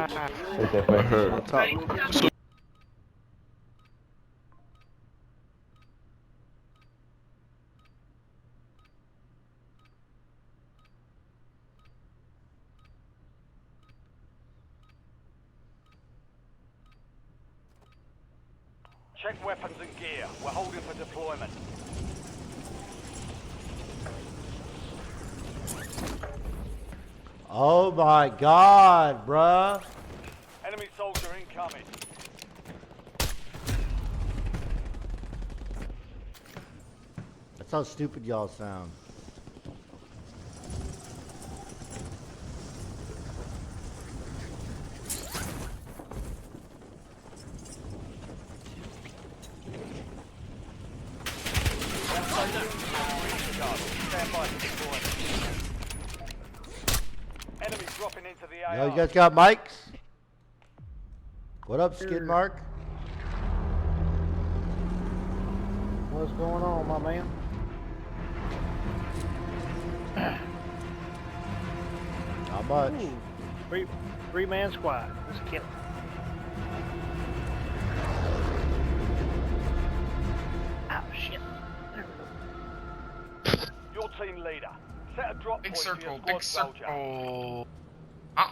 Top. Check weapons and gear. We're holding for deployment. Oh my God, bruh. Enemy soldier incoming. That's how stupid y'all sound. Stand by for deployment. Enemy dropping into the AR. Yo, you guys got mics? What up, Skid Mark? What's going on, my man? Not much. Ooh, three-man squad. Let's kill it. Oh, shit. There we go. Your team leader. Set a drop Big point circle, for your big squad soldier. circle. Oh.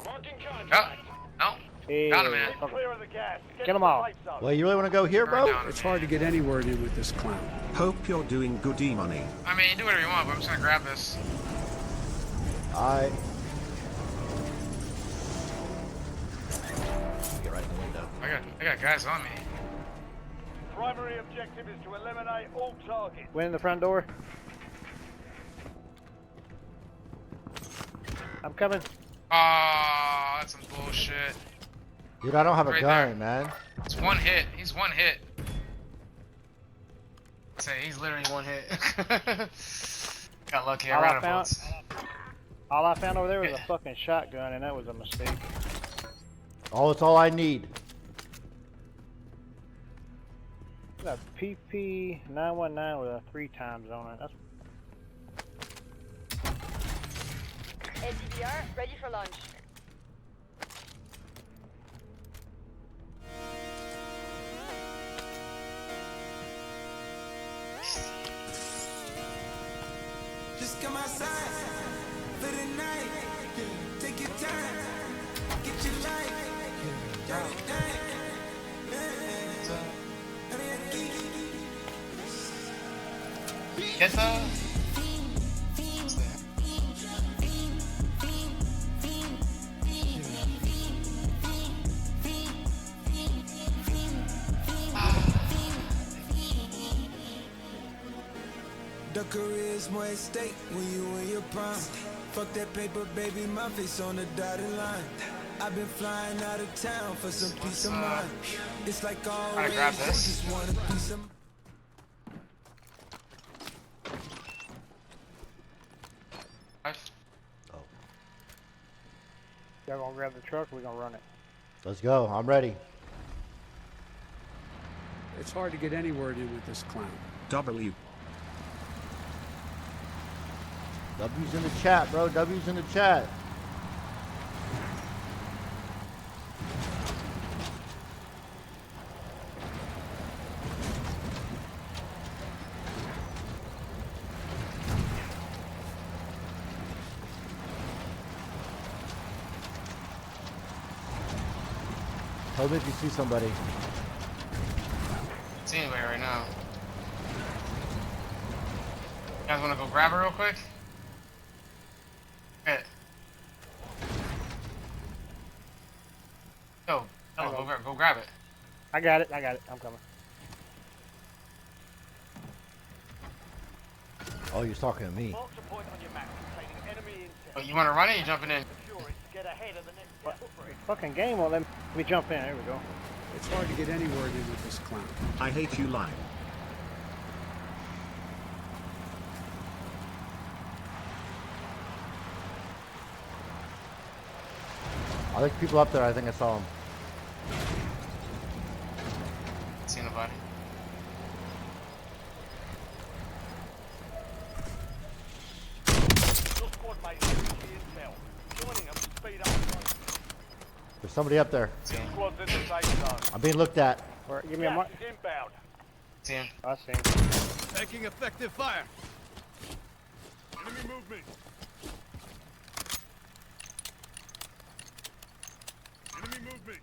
Marking Oh. contact. No. Hey, Got him, man. Keep clear of the gas. Get 'em all. Wait, you really want to go here, bro? Down, It's man. hard to get anywhere in with this clown. Hope you're doing good money. I mean, do whatever you want, but I'm just gonna grab this. Alright. Get right in the window. I got guys on me. Primary objective is to eliminate all targets. Went in the front door. I'm coming. Oh, that's some bullshit. Dude, I don't have a Right gun, there. man. It's one hit. He's one hit. Say he's literally one hit. Got lucky. I ran out of bullets. All I found over there was a fucking shotgun, and that was a mistake. Oh, it's all I need. Got a PP919 with a 3 times on it. That's LTBR, ready for launch. Just come outside for the night. Take your time, get your life. Get the. The career's more at stake when you in your prime. Fuck that paper, baby, my face on the dotted line. I've been flying out of town for some peace of mind. It's like always, grab I this. just want a piece of. y'all gonna grab the truck. Or we gonna run it. Let's go. I'm ready. It's hard to get anywhere in with this clown. W. W's in the chat, bro. W's in the chat. Tell me if you see somebody. See anybody right now? You guys wanna go grab her real quick? Okay. Go grab it. I got it. I'm coming. Oh, you're talking to me. Mark the point on your map containing enemy intel. But you wanna run it? Or you jumping in? Secure it to get ahead of the next What? gas break. Fucking game won't let me jump in. There we go. It's hard to get anywhere in with this clown. I hate you lying. I think people up there. I think I saw them. See nobody. Your squad mates have the intel. Joining them to speed up. There's somebody up there. Squad's in the safe zone. I'm being looked at. Where, give me a mark. Gas is inbound. See him. I see him. Making effective fire. Enemy movement. Enemy movement.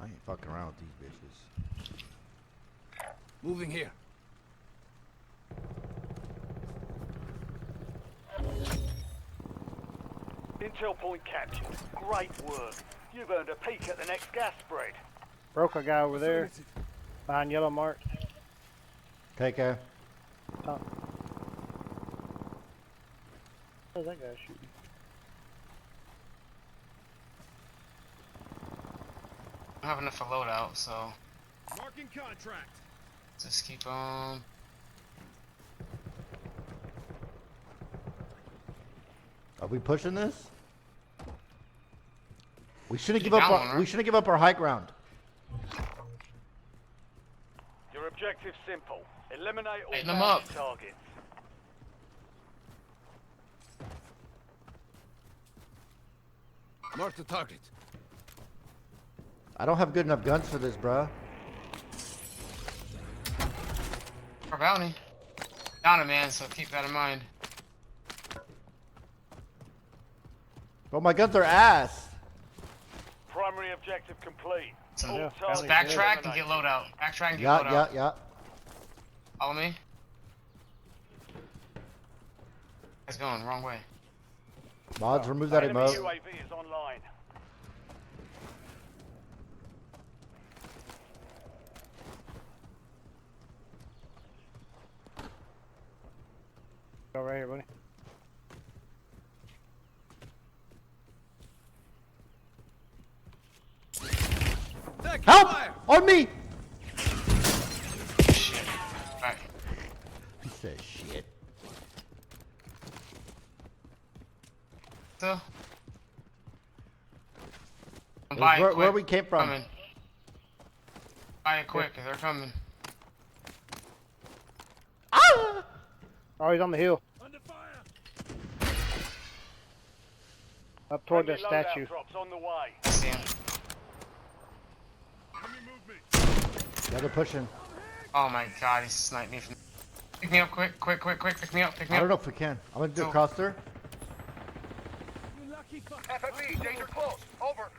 I ain't fucking around with these bitches. Moving here. Intel point captured. Great work. You've earned a peek at the next gas spread. Broke a guy over there. Behind yellow mark. Take care. Top. Where's that guy shooting? I don't have enough for loadout, so Marking contract. just keep on. Are we pushing this? We shouldn't You give up. got one, right? We shouldn't give up our high ground. Your objective's simple. Eliminate all Lighten them up. bounty targets. Mark the target. I don't have good enough guns for this, bruh. For bounty. Down a man, so keep that in mind. Bro, my guns are ass. Primary objective complete. So All Yeah, let's targets backtrack and eliminated. get loadout. Backtrack and get Yeah, loadout. yeah, yeah. Follow me. It's going wrong way. Mods, remove that Enemy emote. UAV is online. Go right here, buddy. Taking Help! fire. On me! Shit. Alright. He said shit. So. It was Buy it where quick. we came from. Coming. Buy it quick, they're coming. Ah! Oh, he's on the hill. Under fire. Up toward the Friendly loadout statue. drops on the way. I see him. Enemy movement. Yeah, they're pushing. Oh my god, he sniped me from. Pick me up quick, quick, quick, quick. Pick me up, pick me I up. don't know if we can. I'm gonna do Go. a cross there. You lucky fuck. FFE, danger close. Over.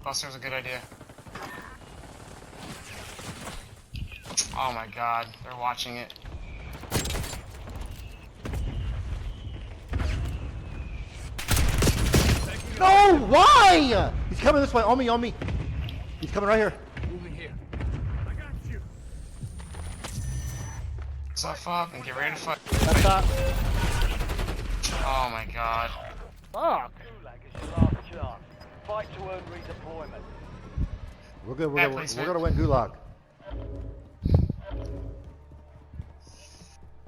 Cluster's a good idea. Oh my god, they're watching it. No! Why? He's coming this way. On me, on me. He's coming right here. Moving here. I got you. Stuff up and get ready to fight. Up top. Oh my god. Fuck. Gulag is your last chance. Fight to earn redeployment. We're good. Yeah, We're please, gonna man. win Gulag.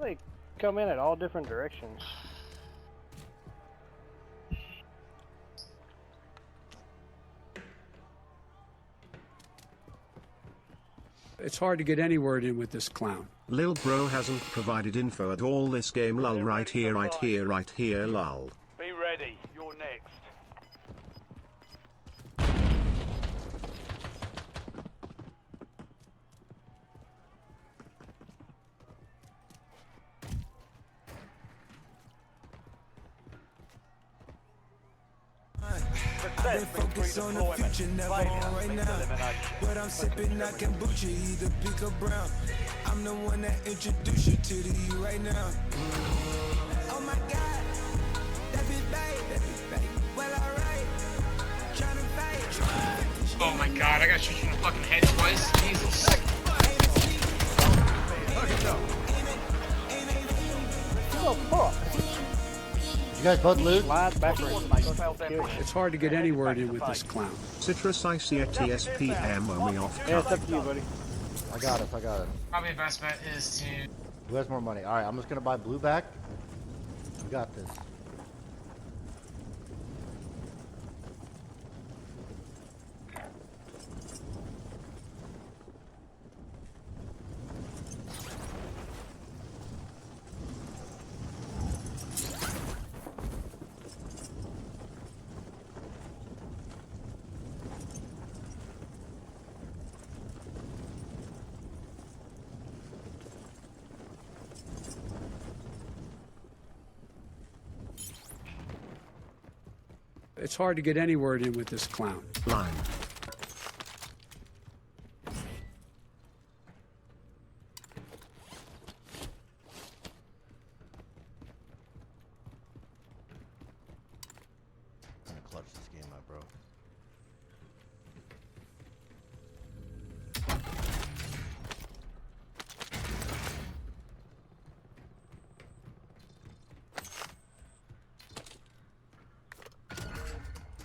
They come in at all different directions. It's hard to get any word in with this clown. Lil bro hasn't provided info at all this game lol right here lol. Be ready. You're next. I've been focused on the future, never on right now. But I'm sipping, I kombucha, either pink or brown. I'm the one that introduced you to the you right now. Oh my God, that be babe. Well, alright, tryna fight. Oh my god, I got shot in the fucking head twice. Jesus. Oh, fuck. You guys both loot? Slide backwards. It's hard to get any word in with this clown. Citrus ICATSPM only off Yeah, it's cover. up to you, buddy. I got it. I got it. Probably the best bet is to. Who has more money? All right, I'm just gonna buy blue back. We got this. It's hard to get any word in with this clown. Line. I'm gonna clutch this game up, bro.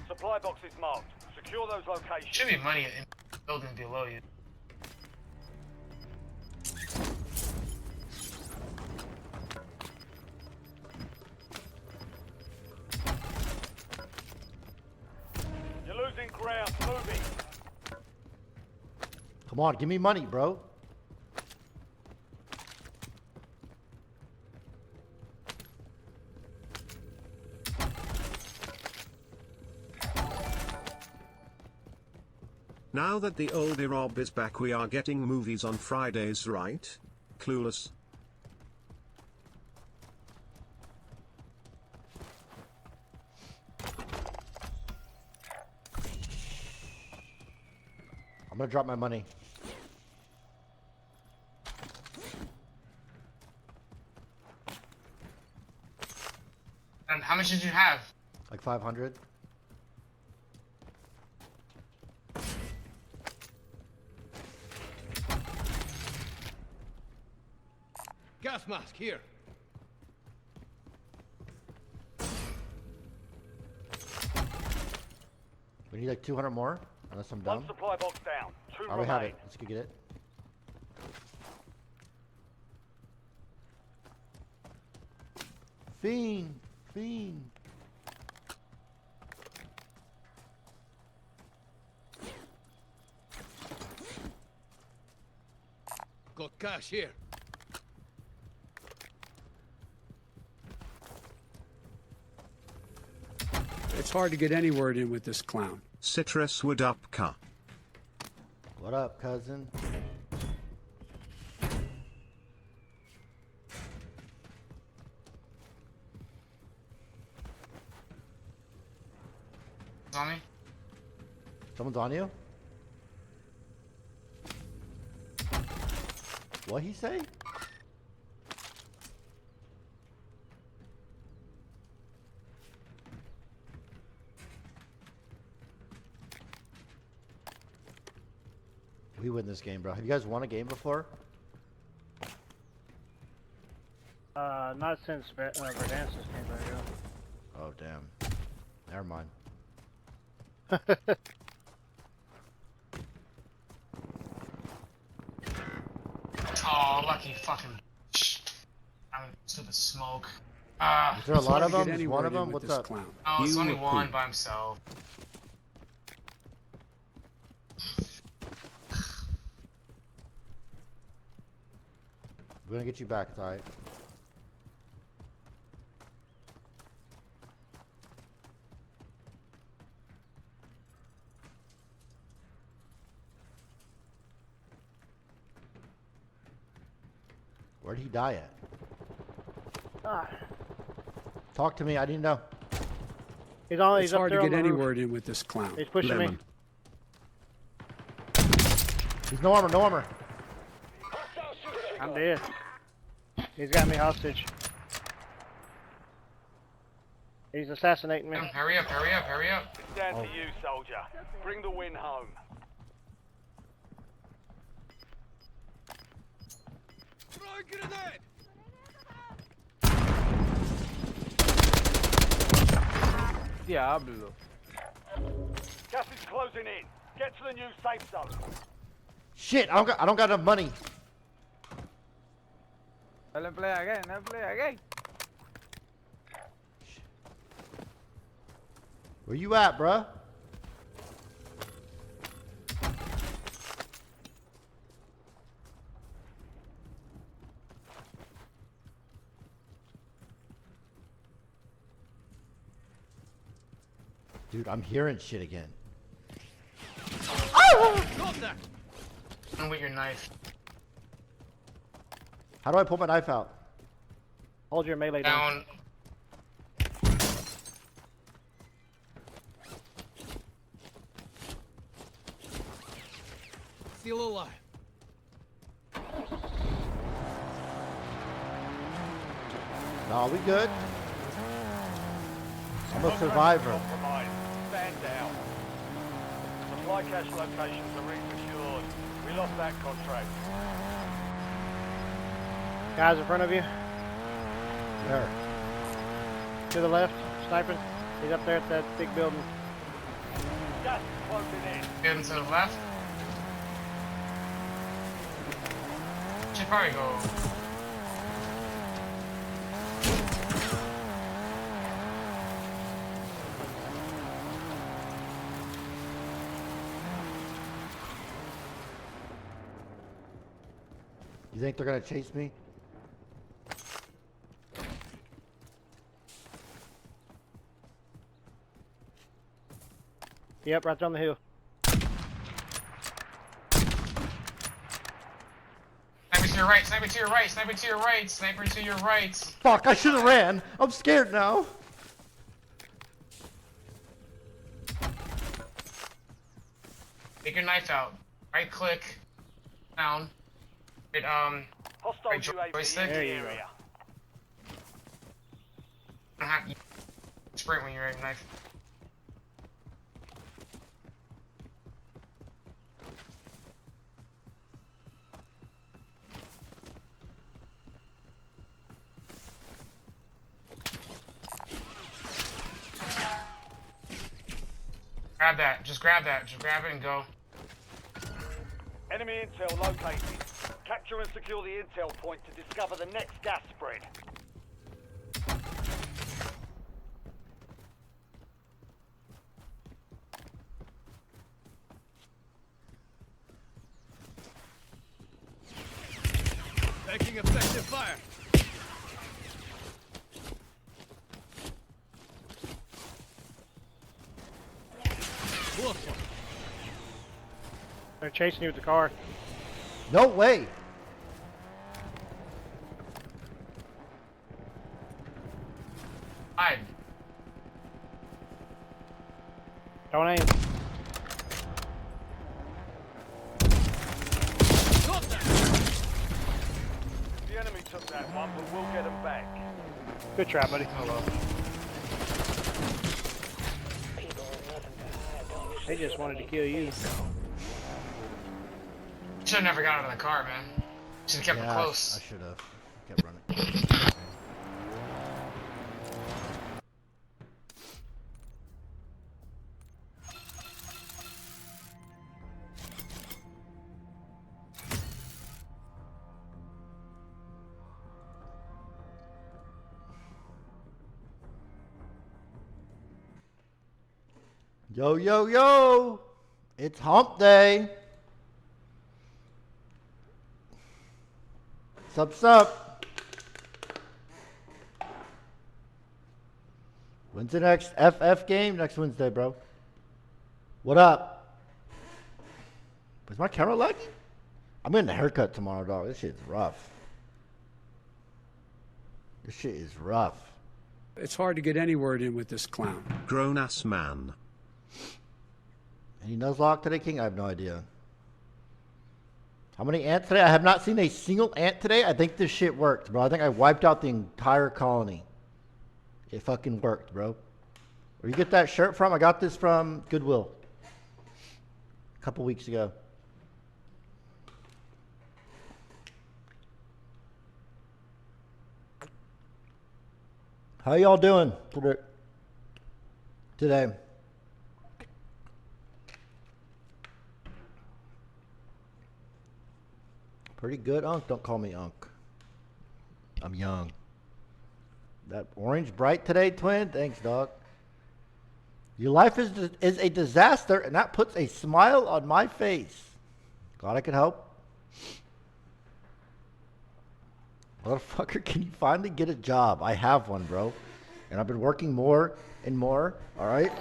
Supply box is marked. Secure those locations. Should be money in the building below you. You're losing ground. Moving. Come on, give me money, bro. Now that the oldie Rob is back, we are getting movies on Fridays, right? Clueless. I'm gonna drop my money. And how much did you have? Like 500. Gas mask here. We need like 200 more, unless I'm One dumb. supply box down. Two Oh, we have remain. it. Let's go get it. Fiend! Fiend! Got cash here. It's hard to get any word in with this clown. Citrus wood up ka. What up, cousin? On me? Someone's on you? What he say? We win this game, bro. Have you guys won a game before? Not since Verdansk came back, yeah. Oh, damn. Never mind. Oh, lucky fucking. I'm stupid smoke. Is there a It's lot hard of to get them? any Is one word of in them? with What's this up? clown. Oh, it's You only were one cool. by himself. We're gonna get you back, it's alright. Where'd he die at? Ah, Talk to me, I didn't know. he's on. It's He's up hard there to on get the any roof. word in with this clown. He's pushing me. Lemon. He's no armor, no armor. I'm dead. He's got me hostage. He's assassinating me. Hurry up, hurry up, hurry up. It's down to you, soldier. Bring the win home. Throw a grenade! Diablo. Gas is closing in. Get to the new safe zone. Shit, I don't got enough money. Let him play again. Let him play again. Where you at, bruh? Dude, I'm hearing shit again. Got that! And with your knife. How do I pull my knife out? Hold your melee down. Down. still alive. No, we good. I'm a survivor. Compromised. Stand down. Supply cache locations are resecured. We lost that contract. Guys in front of you. There. To the left. Sniping. He's up there at that big building. Gas is closing in. Getting to the left. Should probably go. You think they're gonna chase me? Yep, right on the hill. Sniper to your right, sniper to your right, sniper to your right, sniper to your right. Fuck, I should have ran. I'm scared now. Take your knife out. Right click. Down. Hit, Hostile Right UAV joystick? in the There you go. area. sprint when you're at knife. Grab that. Just grab that. Just grab it and go. Enemy intel located. Capture and secure the intel point to discover the next gas spread. Taking effective fire. Close one. They're chasing you with the car. No way. Hide. Don't aim. Got that. The enemy took that one, but we'll get them back. Good try, buddy. Oh well. They just wanted to kill you. Should have never got out of the car, man. Should have kept it close. I should have kept running. Yo, yo, yo! It's hump day. Sup, sup. When's the next FF game? Next Wednesday, bro. What up? Was my camera lagging? I'm getting a haircut tomorrow, dog. This shit's rough. This shit is rough. It's hard to get any word in with this clown. Grown ass man. Any Nuzlocke today, King? I have no idea. How many ants today? I have not seen a single ant today. I think this shit worked, bro. I think I wiped out the entire colony. It fucking worked, bro. Where you get that shirt from? I got this from Goodwill a couple weeks ago. How y'all doing today? Pretty good, Unc. Don't call me Unc. I'm young. That orange bright today, twin? Thanks, dog. Your life is a disaster, and that puts a smile on my face. Glad I could help. Motherfucker, can you finally get a job? I have one, bro. And I've been working more and more, all right?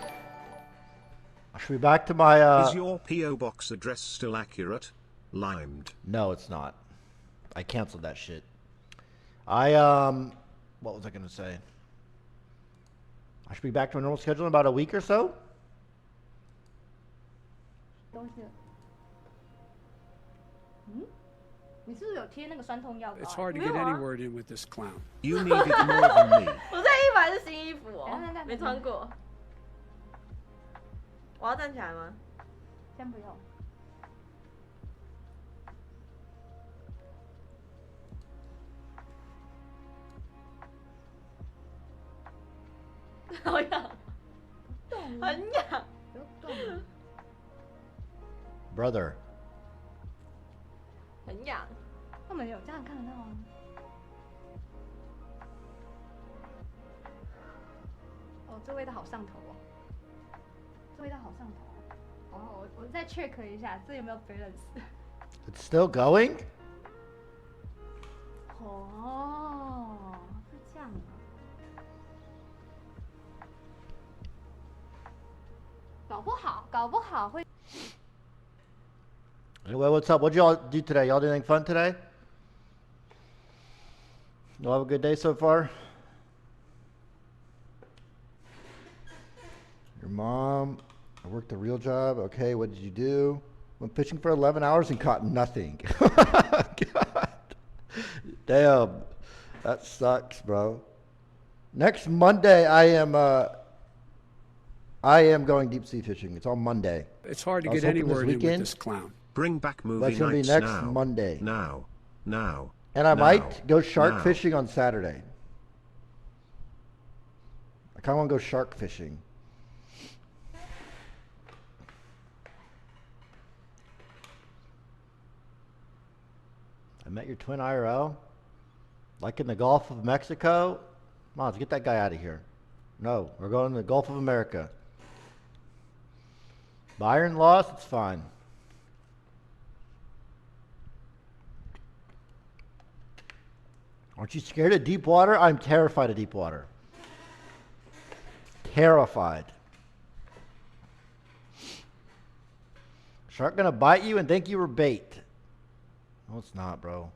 I should be back to my... Is your P.O. box address still accurate? Limed. No, it's not. I canceled that shit. What was I gonna say? I should be back to a normal schedule in about a week or so. 你是不是有贴那个酸痛药膏？ It's hard to 没 get 有 any 啊 word in with this clown. You need it more than me. 我这衣服还是新衣服哦等等，没穿过。我要站起来吗？先不用。好痒，很痒。不要动。 Brother. 很痒。他们有这样看得到吗？哦，这味道好上头哦。这味道好上头哦。哦，我再 check 一下，这有没有 balance？ It's still going? 哦，是这样啊。搞不好会。 Anyway, what's up? What'd y'all do today? Y'all do anything fun today? Y'all have a good day so far? Your mom, I worked a real job. Okay, what did you do? Went fishing for 11 hours and caught nothing. God. Damn. That sucks, bro. Next Monday, I am going deep sea fishing. It's on Monday. It's hard to get any word in with this clown. Bring back movie That's gonna be nights next now. Monday. Now. And I Now. might go shark Now. fishing on Saturday. I kind of want to go shark fishing. I met your twin IRL. Like in the Gulf of Mexico. Come on, let's get that guy out of here. No, we're going to the Gulf of America. Byron lost, it's fine. Aren't you scared of deep water? I'm terrified of deep water. Terrified. Shark gonna bite you and think you were bait. No, it's not, bro.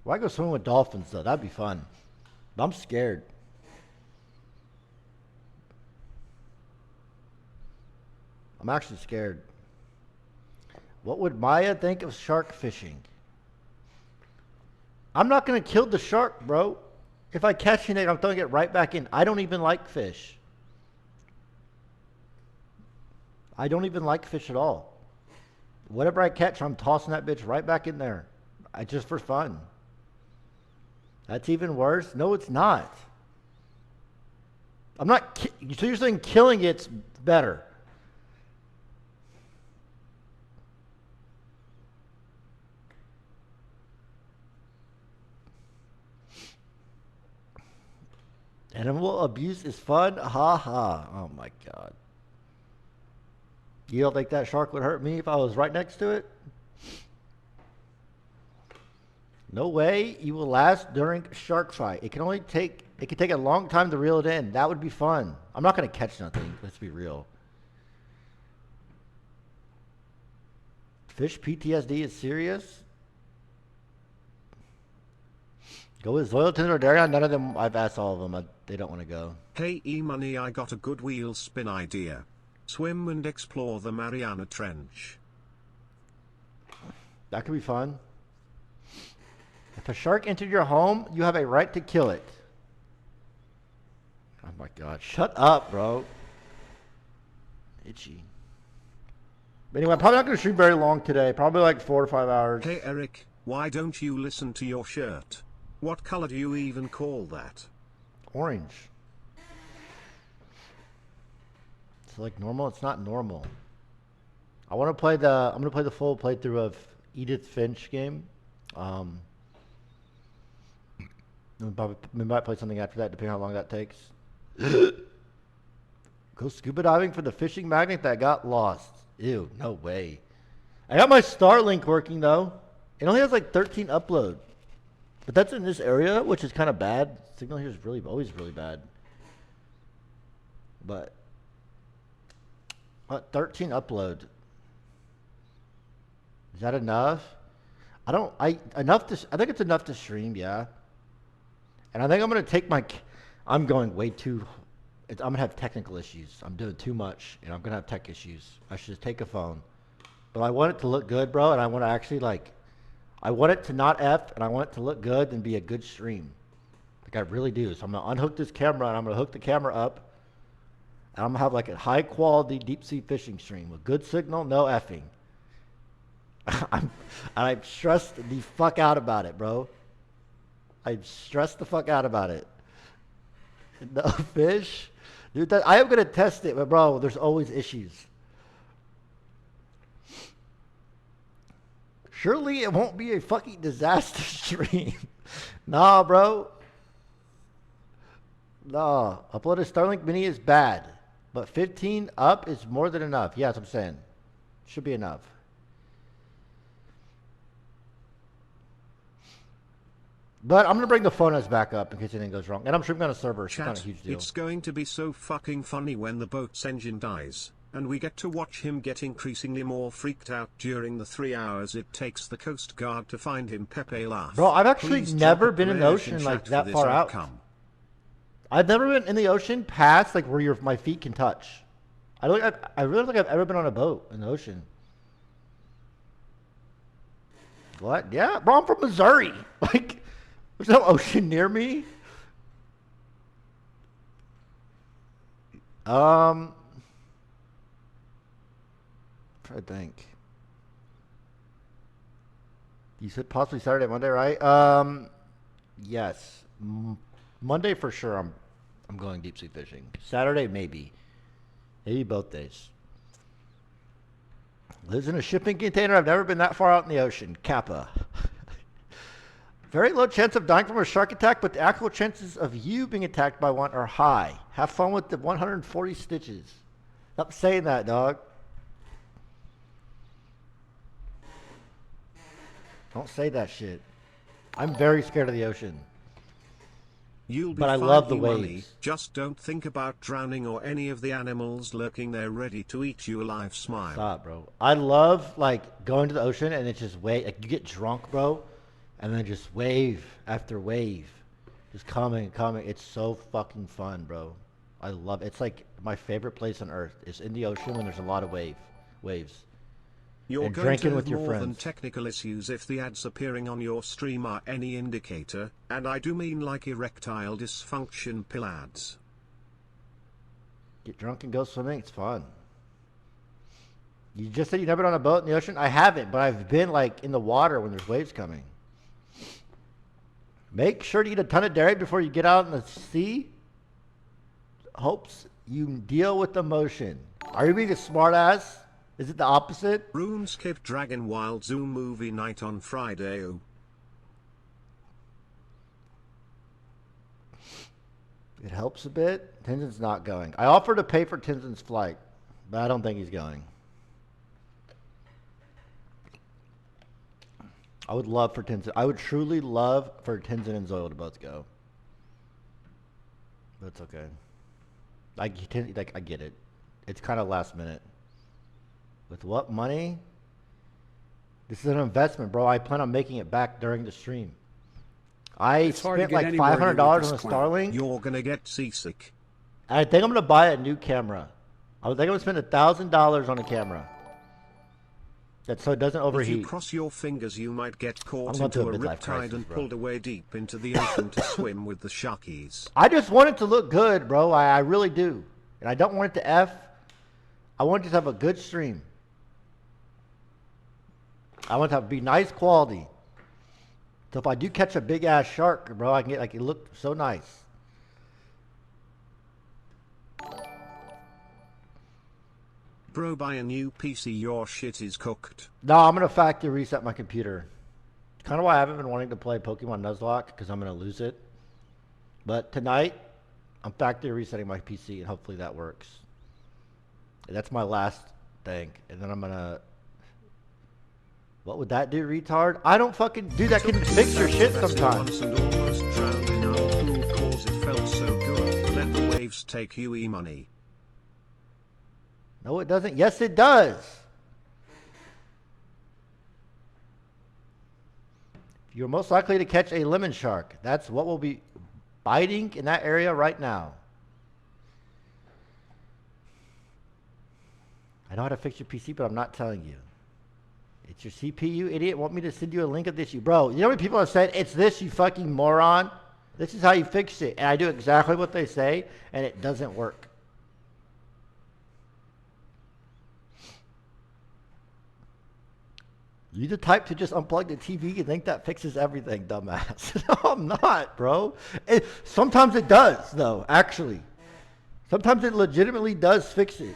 Why go swimming with dolphins, though? That'd be fun. But I'm scared. I'm actually scared. What would Maya think of shark fishing? I'm not going to kill the shark, bro. If I catch it, I'm throwing it right back in. I don't even like fish. I don't even like fish at all. Whatever I catch, I'm tossing that bitch right back in there. Just for fun. That's even worse? No, it's not. I'm not... So you're saying killing it's better? Animal abuse is fun? Ha ha. Oh my God. You don't think that shark would hurt me if I was right next to it? No way you will last during a shark fight. It can take a long time to reel it in. That would be fun. I'm not going to catch nothing. Let's be real. Fish PTSD is serious? Go with Zoilton or Darion. None of them, I've asked all of them. They don't want to go. Hey E-Money, I got a good wheel spin idea. Swim and explore the Mariana Trench. That could be fun. If a shark entered your home, you have a right to kill it. Oh my God. Shut up, bro. Itchy. But anyway, I'm probably not going to stream very long today. Probably like 4 or 5 hours. Hey Eric, why don't you listen to your shirt? What color do you even call that? Orange. It's like normal. It's not normal. I want to play the. I'm gonna play the full playthrough of Edith Finch game. We might play something after that, depending on how long that takes. Go scuba diving for the fishing magnet that got lost. Ew, no way. I got my Starlink working though. It only has like 13 upload. But that's in this area, which is kind of bad. Signal here is always really bad. But 13 upload. Is that enough? I think it's enough to stream, yeah. And I think I'm gonna take I'm going way too. I'm gonna have technical issues. I'm doing too much, and I'm gonna have tech issues. I should just take a phone. But I want it to look good, bro, and I want to actually I want it to not F, and I want it to look good and be a good stream. Like I really do. So I'm going to unhook this camera, and I'm going to hook the camera up. And I'm going to have like a high quality deep sea fishing stream with good signal, no effing. I'm stressed the fuck out about it, bro. I'm stressed the fuck out about it. No fish? Dude, I am going to test it, but bro, there's always issues. Surely it won't be a fucking disaster stream. Nah, bro. Nah. Uploaded Starlink Mini is bad. But 15 up is more than enough. Yeah, that's what I'm saying. Should be enough. But I'm going to bring the photos back up in case anything goes wrong. And I'm streaming on a server. It's not a huge deal. It's going to be so fucking funny when the boat's engine dies. And we get to watch him get increasingly more freaked out during the 3 hours it takes the Coast Guard to find him. Pepe laugh. Bro, I've actually Please never drop been in the ocean like that far out. I've never been in the ocean past like where my feet can touch. I really don't think I've ever been on a boat in the ocean. What? Yeah, bro, I'm from Missouri. Like, there's no ocean near me. I think. You said possibly Saturday, Monday, right? Yes. Monday for sure. I'm going deep sea fishing. Saturday maybe. Maybe both days. Lives in a shipping container. I've never been that far out in the ocean. Kappa. Very low chance of dying from a shark attack, but the actual chances of you being attacked by one are high. Have fun with the 140 stitches. Stop saying that, dog. Don't say that shit. I'm very scared of the ocean. But I love the waves. Money. Just don't think about drowning or any of the animals lurking there ready to eat you alive. Smile. Stop, bro. I love like going to the ocean and it's just wave. Like you get drunk, bro, and then just wave after wave, just coming. It's so fucking fun, bro. I love it. It's like my favorite place on earth is in the ocean when there's a lot of waves. You're and going drinking to with have your more friends. than technical issues if the ads appearing on your stream are any indicator, and I do mean like erectile dysfunction pill ads. Get drunk and go swimming. It's fun. You just said you've never been on a boat in the ocean? I haven't, but I've been like in the water when there's waves coming. Make sure to eat a ton of dairy before you get out in the sea. Hopes you deal with emotion. Are you being a smart ass? Is it the opposite? RuneScape Dragon Wild Zoom movie night on Friday. Oh. It helps a bit. Tenzin's not going. I offered to pay for Tenzin's flight, but I don't think he's going. I would love for Tenzin. I would truly love for Tenzin and Zoil to both go. But it's okay. I get it. It's kind of last minute. With what money? This is an investment, bro. I plan on making it back during the stream. I spent like $500 on a Starlink. You're gonna get seasick. I think I'm gonna buy a new camera. I think I'm gonna spend $1,000 on a camera. So it doesn't overheat. If you cross your fingers, you might get caught into a riptide and pulled away deep into the ocean to swim with the sharkies. I just want it to look good, bro. I really do. And I don't want it to F. I want it to have a good stream. I want it to be nice quality. So if I do catch a big ass shark, bro, I can get like it look so nice. Bro, buy a new PC, your shit is cooked. No, I'm gonna factory reset my computer. Kind of why I haven't been wanting to play Pokemon Nuzlocke, because I'm gonna lose it. But tonight, I'm factory resetting my PC, and hopefully that works. And that's my last thing, and then I'm gonna. What would that do, retard? I don't fucking do that. Can fix your shit sometimes. And almost drowned in our pool cause it felt so good. Let the waves take you money. No, it doesn't. Yes, it does. You're most likely to catch a lemon shark. That's what will be biting in that area right now. I know how to fix your PC, but I'm not telling you. It's your CPU, idiot. Want me to send you a link of this? You, bro, you know how many people have said, it's this, you fucking moron? This is how you fix it. And I do exactly what they say, and it doesn't work. You the type to just unplug the TV and think that fixes everything, dumbass. No, I'm not, bro. Sometimes it does, though, actually. Sometimes it legitimately does fix it.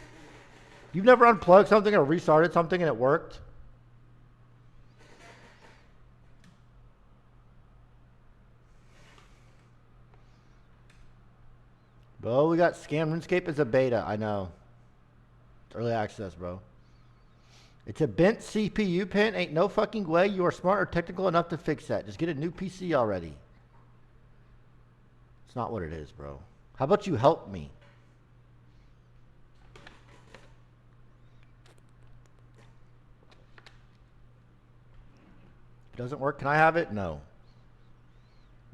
You've never unplugged something or restarted something and it worked? Bro, we got Scam RuneScape as a beta. I know. It's early access, bro. It's a bent CPU pin. Ain't no fucking way you are smart or technical enough to fix that. Just get a new PC already. It's not what it is, bro. How about you help me? If it doesn't work, can I have it? No.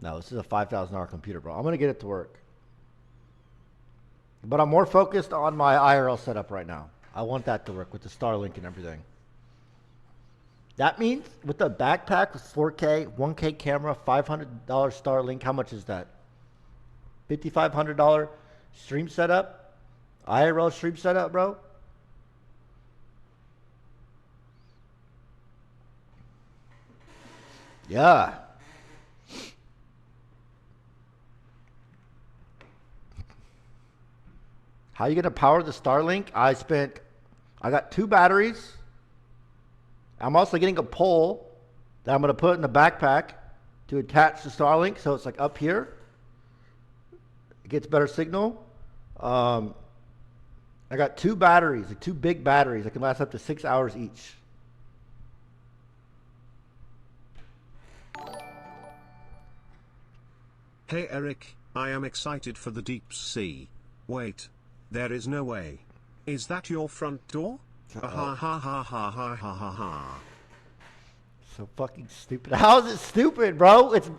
No, this is a $5,000 computer, bro. I'm going to get it to work. But I'm more focused on my IRL setup right now. I want that to work with the Starlink and everything. That means with the backpack with 4K, 1K camera, $500 Starlink, how much is that? $5,500 stream setup? IRL stream setup, bro? Yeah. How are you going to power the Starlink? I got 2 batteries. I'm also getting a pole that I'm going to put in the backpack to attach the Starlink. So it's like up here. It gets better signal. I got 2 batteries, like 2 big batteries that can last up to 6 hours each. Hey Eric, I am excited for the deep sea. Wait. There is no way. Is that your front door? Ha ha ha ha ha ha ha ha. So fucking stupid. How is it stupid, bro? It's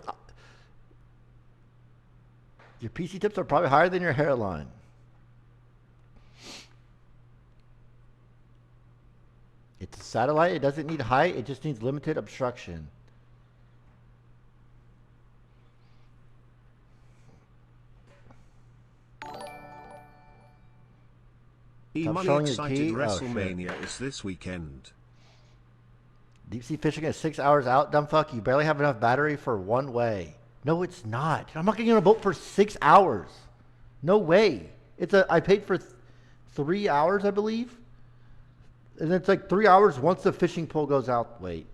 your PC tips are probably higher than your hairline. It's a satellite. It doesn't need height. It just needs limited obstruction. E-Money excited WrestleMania is this weekend. Deep sea fishing is 6 hours out, dumb fuck. You barely have enough battery for one way. No, it's not. I'm not getting on a boat for 6 hours. No way. I paid for 3 hours, I believe. And it's like 3 hours once the fishing pole goes out. Wait.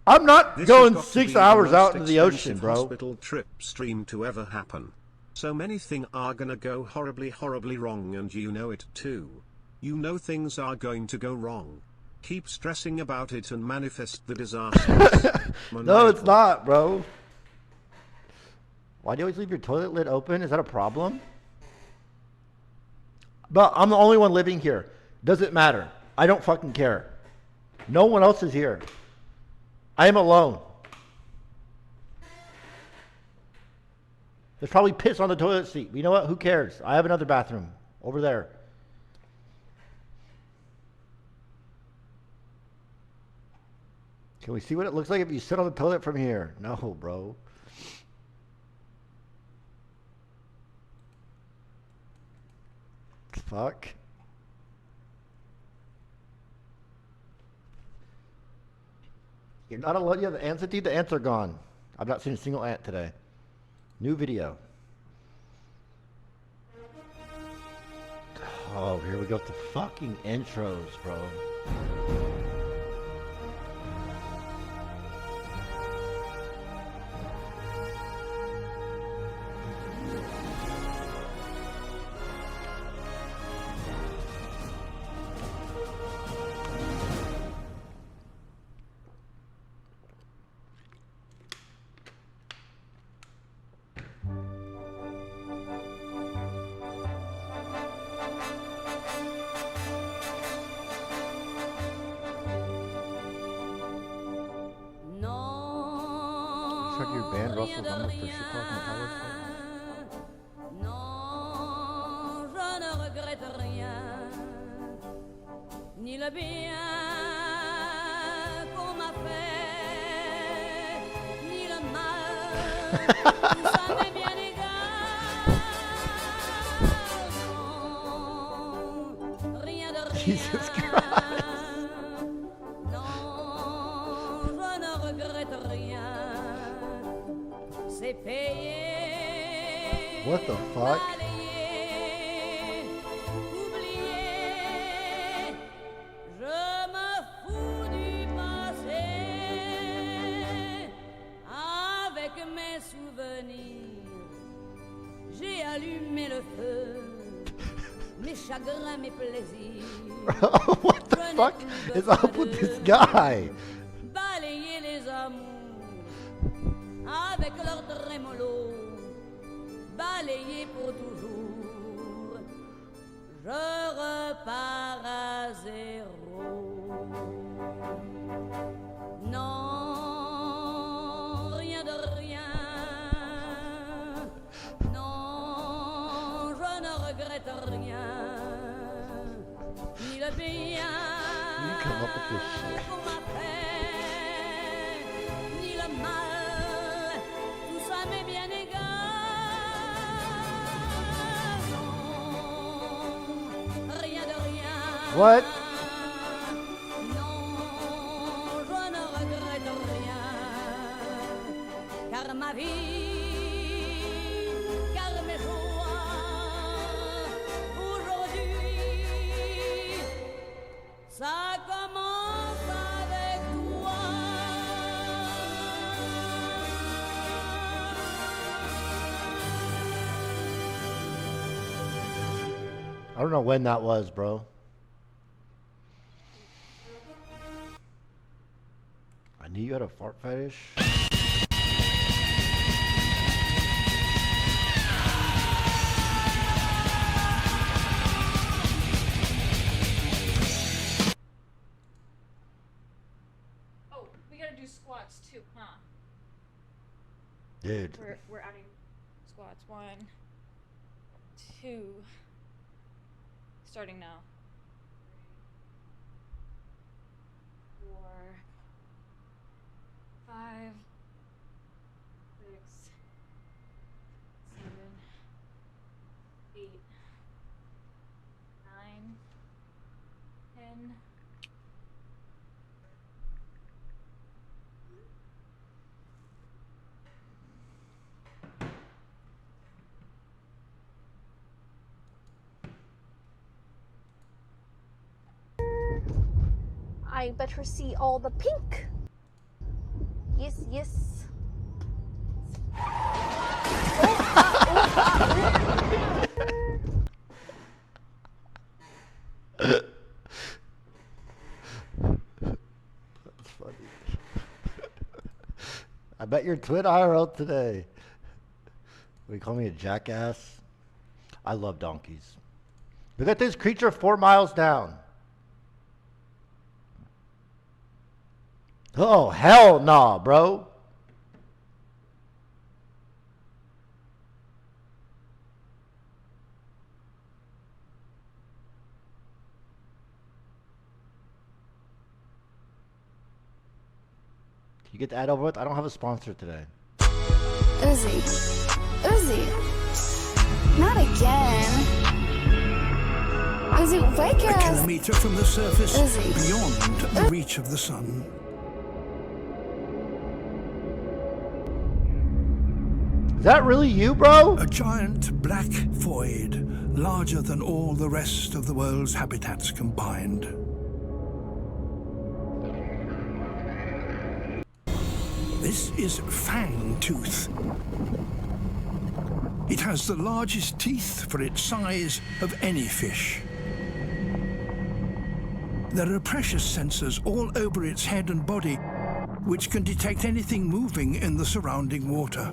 I'm not going 6 hours out into the ocean, bro. Hospital trip stream to ever happen. So many things are gonna go horribly wrong and you know it too. You know things are going to go wrong. Keep stressing about it and manifest the disaster. No, it's not, bro. Why do you always leave your toilet lid open? Is that a problem? But I'm the only one living here. Doesn't matter. I don't fucking care. No one else is here. I am alone. There's probably piss on the toilet seat. But you know what? Who cares? I have another bathroom over there. Can we see what it looks like if you sit on the toilet from here? No, bro. Fuck. You're not alone. You have the ants, Edith. The ants are gone. I've not seen a single ant today. New video. Oh, here we go with the fucking intros, bro. Your band Russell's on for Cucklocke on our website. Non, je ne regrette rien, ni le le bien qu'on m'a fait, ni le mal, tout ça m'est bien égal. Non, rien de rien. Jesus Christ. Non, je ne regrette rien. C'est payé. What the fuck? J'ai allumé le feu, mes chagrins, mes plaisirs. What the fuck is up with this guy? Balayer les amours avec leur trémolo, balayer pour toujours. Je repars à zéro. Non, rien de rien. Non, je ne regrette rien. Ni le bien qu'on m'a fait, ni le mal, tout ça m'est bien égal. Non, rien de rien. What? Non, je ne regrette rien. Car ma vie, car mes joies, aujourd'hui, ça commence avec toi. I don't know when that was, bro. I knew you had a fart fetish. Oh, we gotta do squats too, huh? Dude. We're adding squats. 1, 2. Starting now. 3, 4, 5, 6, 7, 8, 9, 10. I better see all the pink. Yes, yes. That's funny. I bet your twin IRL today. Will you call me a jackass? I love donkeys. Look at this creature 4 miles down. Oh, hell nah, bro. Can you get that over with? I don't have a sponsor today. Uzi. Uzi. Not again. Uzi, wake A up. kilometer from the surface, Uzi. beyond the reach of the sun. Is that really you, bro? A giant black void, larger than all the rest of the world's habitats combined. This is Fangtooth. It has the largest teeth for its size of any fish. There are pressure sensors all over its head and body, which can detect anything moving in the surrounding water.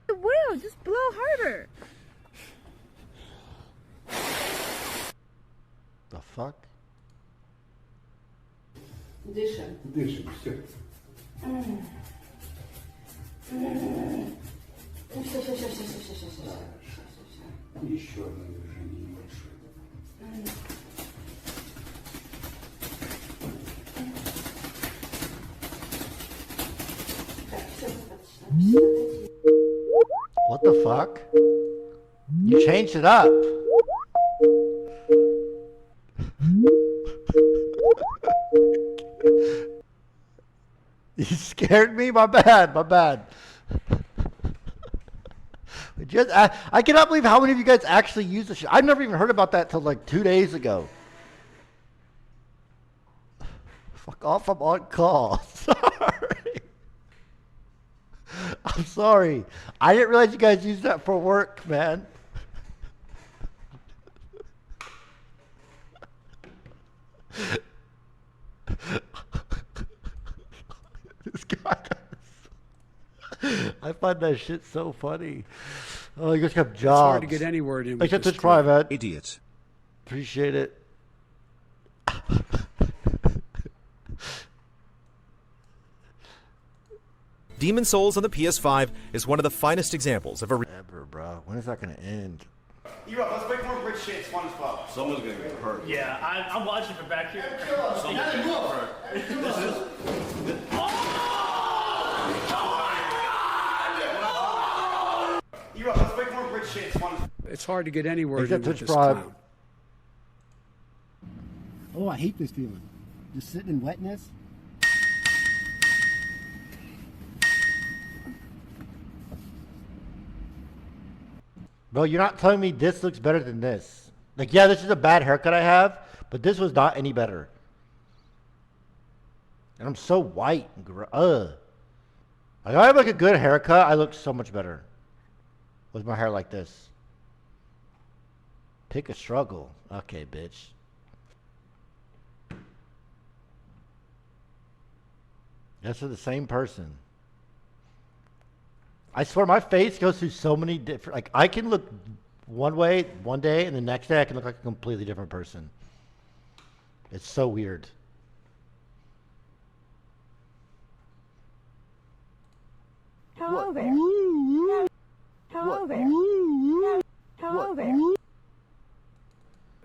Will, just blow harder. The fuck? Дышим. Дышим, все. Все. Еще одно движение небольшое. What the fuck? You changed it up. You scared me? My bad. I cannot believe how many of you guys actually use this shit. I've never even heard about that till like 2 days ago. Fuck off, I'm on call. Sorry. I'm sorry. I didn't realize you guys use that for work, man. This guy does. I find that shit so funny. Oh, you guys have jobs. It's hard to get any word in with Except this to try, man. Idiot. Appreciate it. Demon Souls on the PS5 is one of the finest examples of a ever, bro. When is that gonna end? You're up. Let's make more rich shit. SpongeBob. Someone's gonna get hurt. Yeah, I'm watching from back here. You're up. Let's make more rich shit. SpongeBob. It's hard to get any word in with Twitch this Prime. clown. Oh, I hate this feeling. Just sitting in wetness. Bro, you're not telling me this looks better than this. Like, yeah, this is a bad haircut I have, but this was not any better. And I'm so white. Like, I have like a good haircut, I look so much better with my hair like this. Pick a struggle. Okay, bitch. That's for the same person. I swear my face goes through so many different, like I can look one way one day and the next day I can look like a completely different person. It's so weird. Hello there. Hello there. Hello there.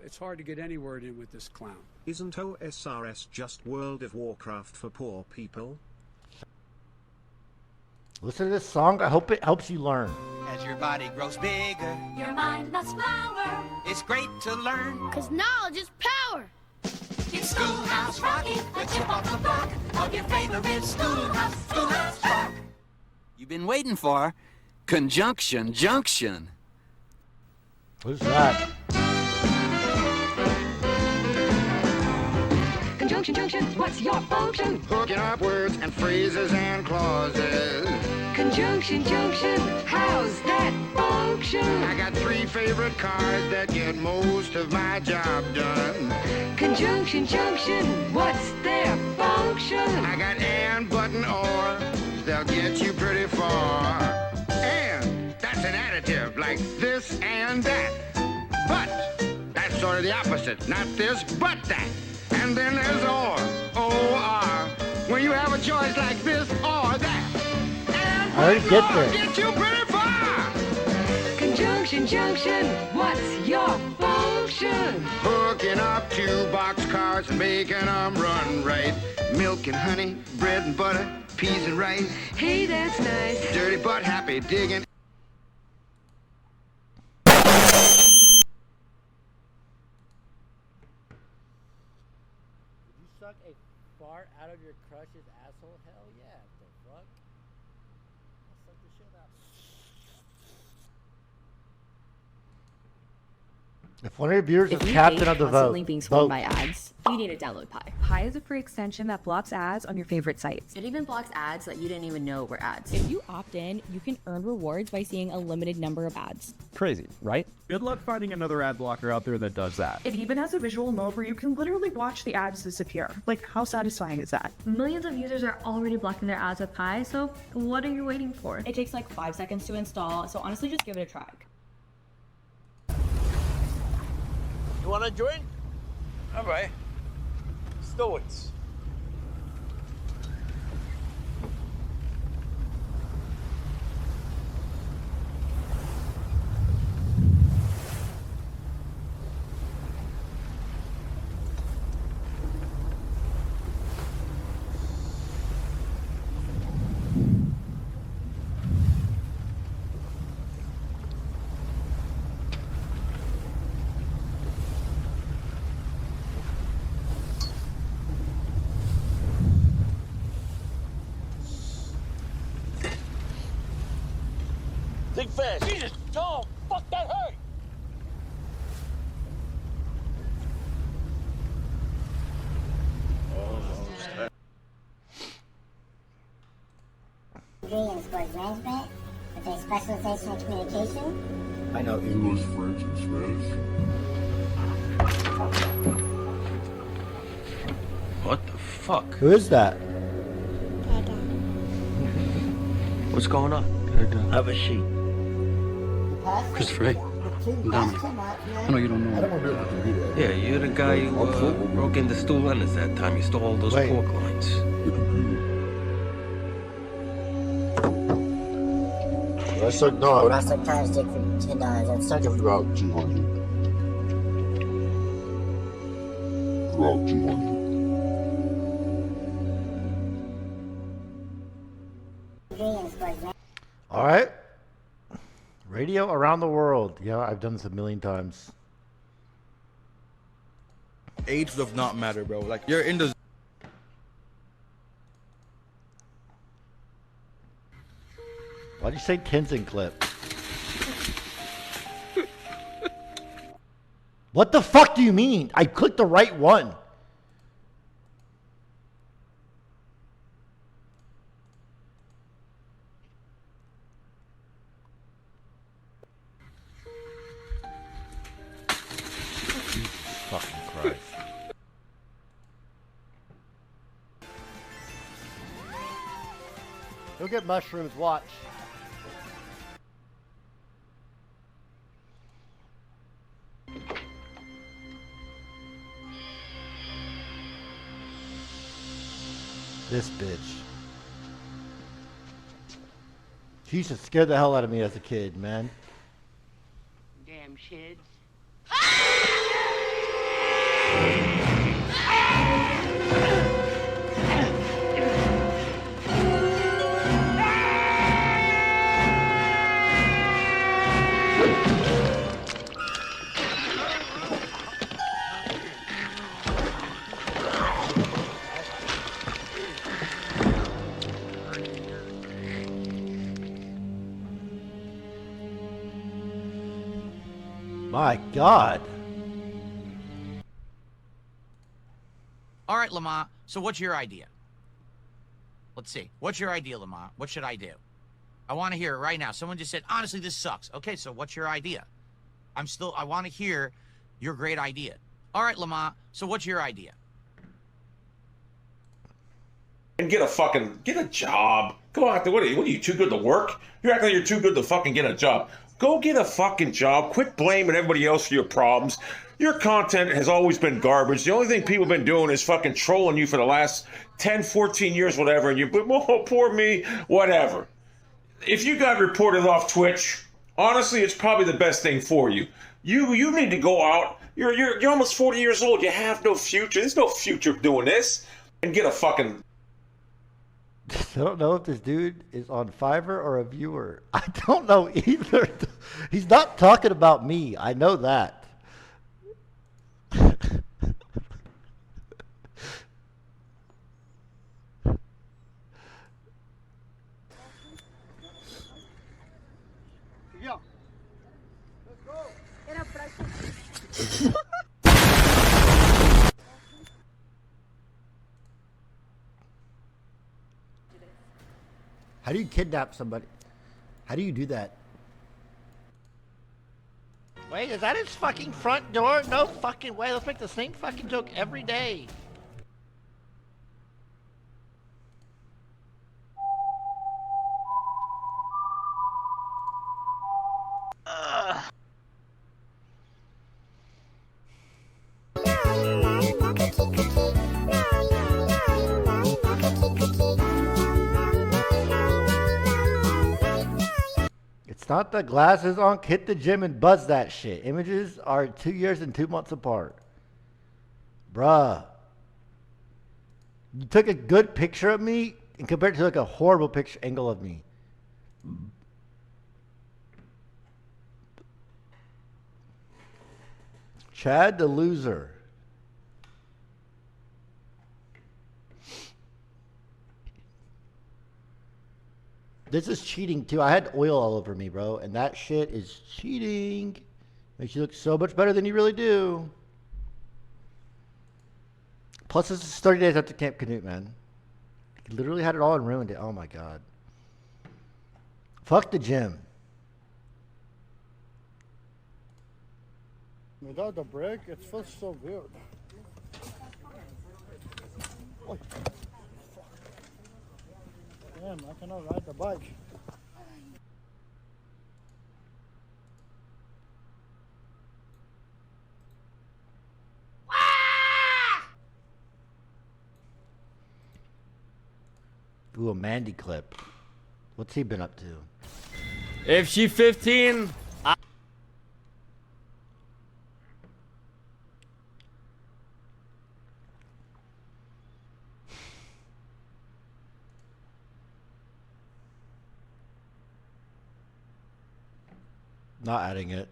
It's hard to get any word in with this clown. Isn't OSRS just World of Warcraft for poor people? Listen to this song. I hope it helps you learn. As your body grows bigger, Your mind must flower. it's great to learn. Cause knowledge is power. It's Schoolhouse Rocky, the chip off the block of your favorite Schoolhouse Rock. You've been waiting for Conjunction Junction. Who's that? Conjunction Junction, what's your function? Hooking up words and phrases and clauses. Conjunction Junction, how's that function? I got 3 favorite cars that get most of my job done. Conjunction Junction, what's their function? I got and, but, and, or. They'll get you pretty far. And that's an additive like this and that. But that's sort of the opposite. Not this, but that. And then there's or, O-R. When you have a choice like this or that. And I already get there. get you pretty far. Conjunction Junction, what's your function? Hooking up 2 boxcars and making them run right. Milk and honey, bread and butter, peas and rice. Hey, that's nice. Dirty but happy digging. You suck a fart out of your crush's asshole? Hell yeah. The fuck? I'll suck the shit out. If one of your viewers is captain of the vote, constantly being vote. spoiled by ads, you need to download Pi. Pi is a free extension that blocks ads on your favorite sites. It even blocks ads that you didn't even know were ads. If you opt in, you can earn rewards by seeing a limited number of ads. Crazy, right? Good luck finding another ad blocker out there that does that. It even has a visual mode where you can literally watch the ads disappear. Like, how satisfying is that? Millions of users are already blocking their ads with Pi, so what are you waiting for? It takes like 5 seconds to install, so honestly just give it a try. You wanna join? All right. Stoics. Think fast. Jesus, Tom, fuck that hurt. Ingredients was management with a specialization in communication. I know English, French, and Spanish. What the fuck? Who is that? What's going on? Have a seat. Christopher, hey. I'm down. I know you don't know. I don't want to be able to do that. Yeah, you're the guy who broke into Stu Leonard's that time. You stole all those pork lines. I said no. I said trying to stick for $10. That's such a About 200. About 200. All right. Radio around the world. Yeah, I've done this a million times. Age does not matter, bro. Like, you're in the... Why'd you say Tenzin clip? What the fuck do you mean? I clicked the right one. Fucking Christ. Go get mushrooms, watch. This bitch. She used to scare the hell out of me as a kid, man. Damn shids. My God. All right, Lamont, so what's your idea? Let's see. What's your idea, Lamont? What should I do? I want to hear it right now. Someone just said, honestly, this sucks. Okay, so what's your idea? I want to hear your great idea. All right, Lamont, so what's your idea? And get a job. Go out there. What are you, too good to work? You're acting like you're too good to fucking get a job. Go get a fucking job. Quit blaming everybody else for your problems. Your content has always been garbage. The only thing people have been doing is fucking trolling you for the last 10, 14 years, whatever. And oh, poor me, whatever. If you got reported off Twitch, honestly, it's probably the best thing for you. You need to go out. You're almost 40 years old. You have no future. There's no future doing this. And get a fucking... I don't know if this dude is on Fiverr or a viewer. I don't know either. He's not talking about me. I know that. How do you kidnap somebody? How do you do that? Wait, is that his fucking front door? No fucking way. Let's make the same fucking joke every day. It's not the glasses on. Hit the gym and buzz that shit. Images are 2 years and 2 months apart. Bruh. You took a good picture of me and compared to like a horrible picture angle of me. Chad the loser. This is cheating too. I had oil all over me, bro, and that shit is cheating. Makes you look so much better than you really do. Plus, this is 30 days after Camp Canute, man. He literally had it all and ruined it. Oh my god. Fuck the gym. Without the brake, it feels so weird. Oh, fuck. Damn, I cannot ride the bike. Ooh, a Mandy clip. What's he been up to? If she 15, Not adding it.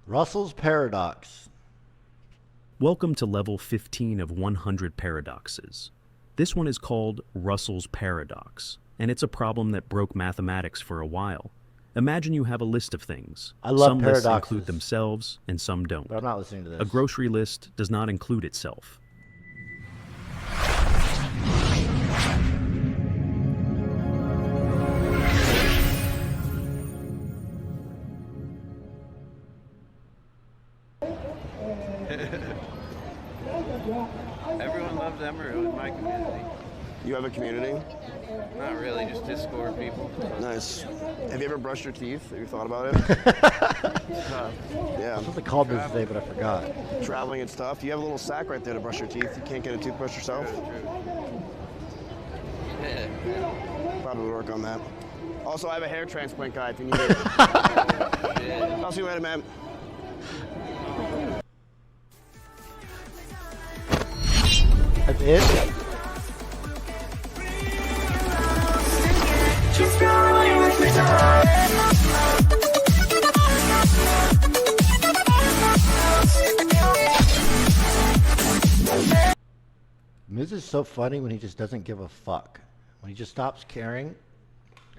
Russell's Paradox. Welcome to level 15 of 100 paradoxes. This one is called Russell's Paradox, and it's a problem that broke mathematics for a while. Imagine you have a list of things. I love some lists paradoxes. include themselves and some don't. But I'm not listening to this. A grocery list does not include itself. everyone loves Emerald in my community. You have a community? Not really, just Discord people. Nice. Have you ever brushed your teeth? Have you thought about it? Yeah. I was supposed to call this today, but I forgot. Traveling and stuff. You have a little sack right there to brush your teeth. You can't get a toothbrush yourself? Yeah. Probably work on that. Also, I have a hair transplant guy if you need it. I'll see you later, man. That's it? This is so funny when he just doesn't give a fuck. When he just stops caring,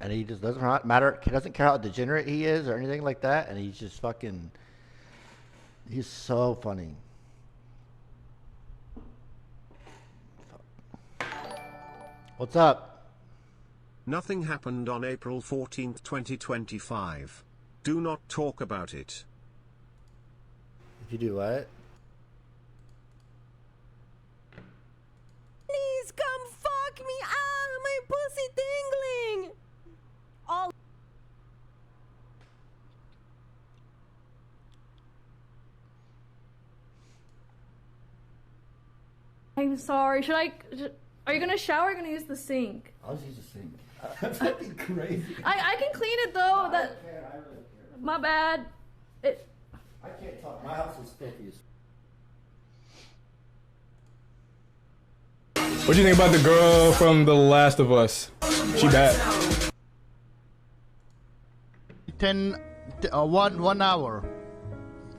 and he just doesn't matter. He doesn't care how degenerate he is or anything like that, and he's just fucking. He's so funny. What's up? Nothing happened on April 14th, 2025. Do not talk about it. If you do what? Please come fuck me. Ah, my pussy tingling. All. I'm sorry. Are you gonna shower or are you gonna use the sink? I'll just use the sink. That's fucking crazy. I can clean it though. I really care. My bad. I can't talk. My house is filthy as. What do you think about the girl from The Last of Us? She bad. 1 hour,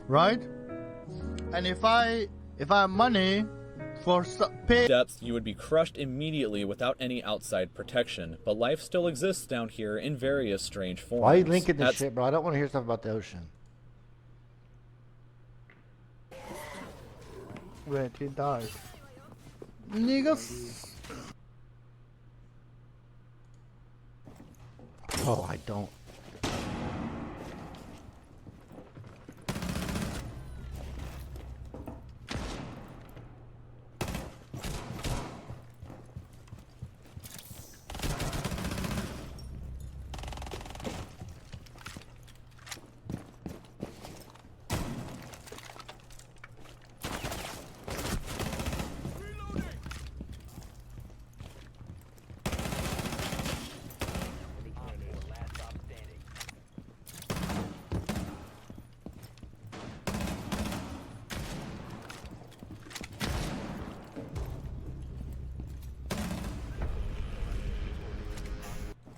right? And if I have money for pay depths, you would be crushed immediately without any outside protection. But life still exists down here in various strange forms. Why are you linking this shit, bro? I don't want to hear stuff about the ocean. Wait, he died. Niggas. Oh, I don't.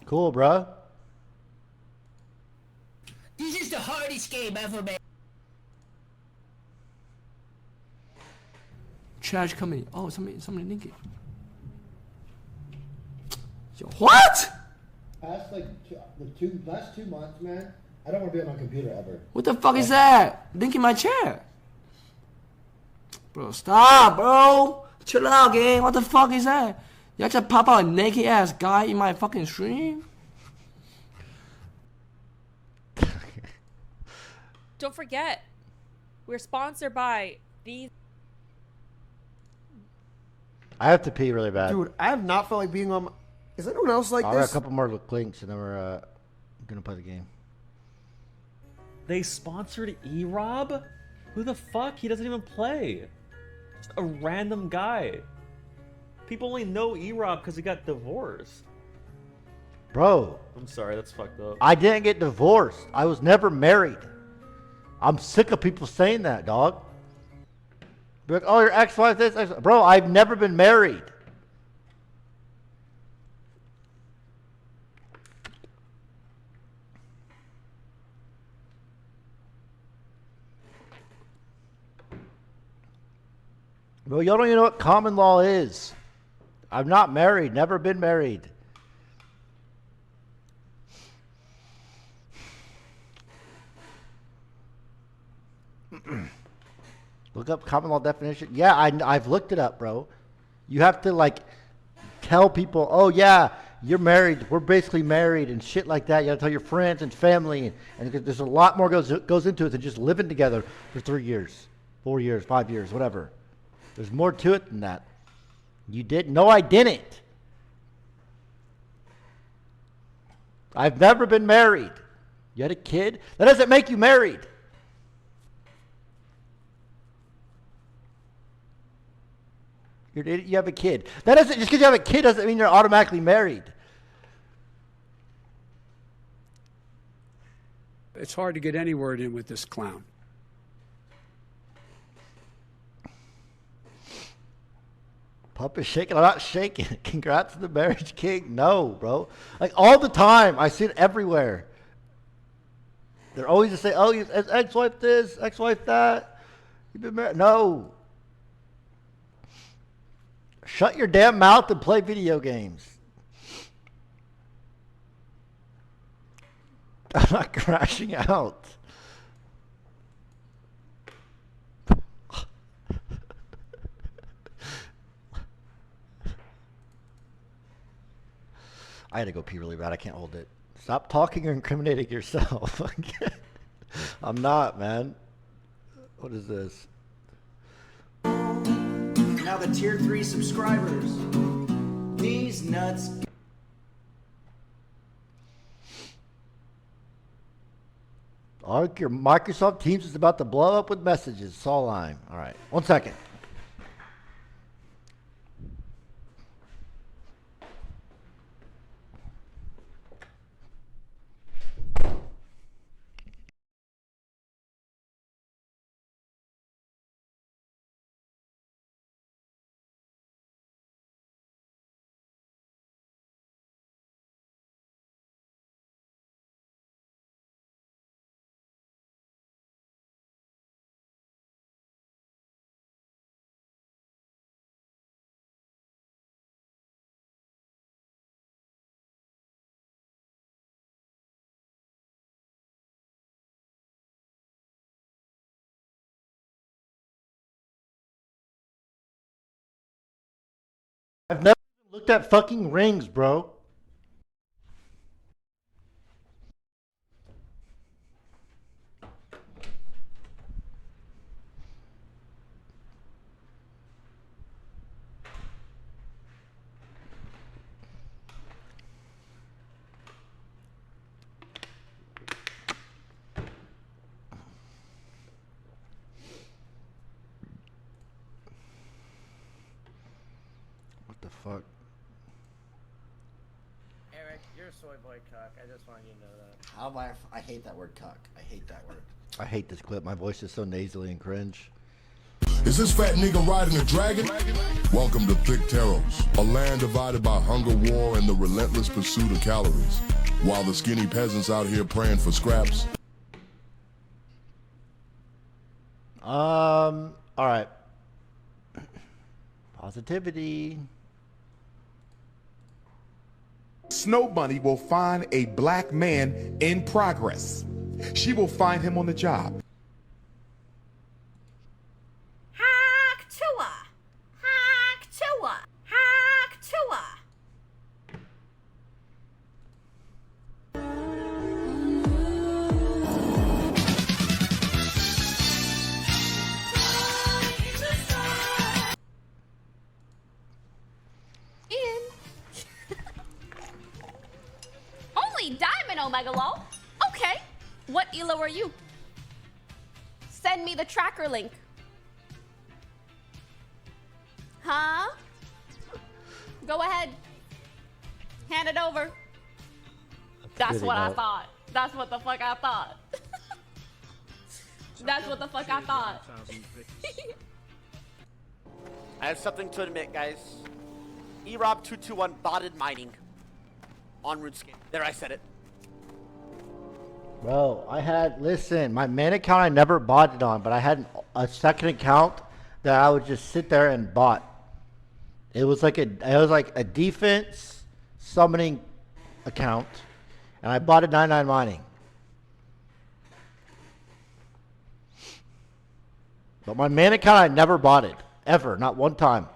Cool, bruh. This is the hardest game ever made. Charge coming. Oh, somebody link it. What? Past like last 2 months, man. I don't want to be on my computer ever. What the fuck is that? Dink in my chair. Bro, stop, bro. Chill out, gang. What the fuck is that? Y'all just pop out a naked ass guy in my fucking stream? Don't forget, we're sponsored by these. I have to pee really bad. Dude, I have not felt like being on. Is anyone else like I'll this? have a couple more links and then we're gonna play the game. They sponsored E-Rob? Who the fuck? He doesn't even play. Just a random guy. People only know E-Rob because he got divorced. Bro. I'm sorry, that's fucked up. I didn't get divorced. I was never married. I'm sick of people saying that, dog. Be like, oh, your ex-wife this, ex. Bro, I've never been married. Bro, y'all don't even know what common law is. I'm not married, never been married. Look up common law definition. Yeah, I've looked it up, bro. You have to like tell people, oh yeah, you're married. We're basically married and shit like that. You gotta tell your friends and family, and there's a lot more goes into it than just living together for 3 years, 4 years, 5 years, whatever. There's more to it than that. You did? No, I didn't. I've never been married. You had a kid? That doesn't make you married. You have a kid. That doesn't, just because you have a kid doesn't mean you're automatically married. It's hard to get any word in with this clown. Pup is shaking. I'm not shaking. Congrats to the marriage king. No, bro. Like all the time. I see it everywhere. They're always just say, oh, ex-wife this, ex-wife that. You've been married. No. Shut your damn mouth and play video games. I'm not crashing out. I had to go pee really bad. I can't hold it. Stop talking or incriminating yourself. I'm not, man. What is this? Now the tier 3 subscribers. These nuts. Your Microsoft Teams is about to blow up with messages. It's all lime. All right. 1 second. I've never even looked at fucking rings, bro. What the fuck? Eric, you're a soy boy cuck. I just want you to know that. How am I hate that word cuck. I hate that word. I hate this clip. My voice is so nasally and cringe. Is this fat nigga riding a dragon? Welcome to Thick Taros, a land divided by hunger, war, and the relentless pursuit of calories. While the skinny peasants out here praying for scraps. All right. Positivity. Snow Bunny will find a black man in progress. She will find him on the job. Hack Tua. Hack Tua. Hack Tua. Ian. Only Diamond Omegalo. Okay. What elo are you? Send me the tracker link. Huh? Go ahead. Hand it over. That's what I thought. That's what the fuck I thought. That's what the fuck I thought. I have something to admit, guys. eRob221 botted mining on RuneScape. There, I said it. Bro, listen, my main account I never bought it on, but I had a second account that I would just sit there and bought. It was like a defense summoning account, and I bought it 99 mining. But my main account I never bought it, ever, not one time.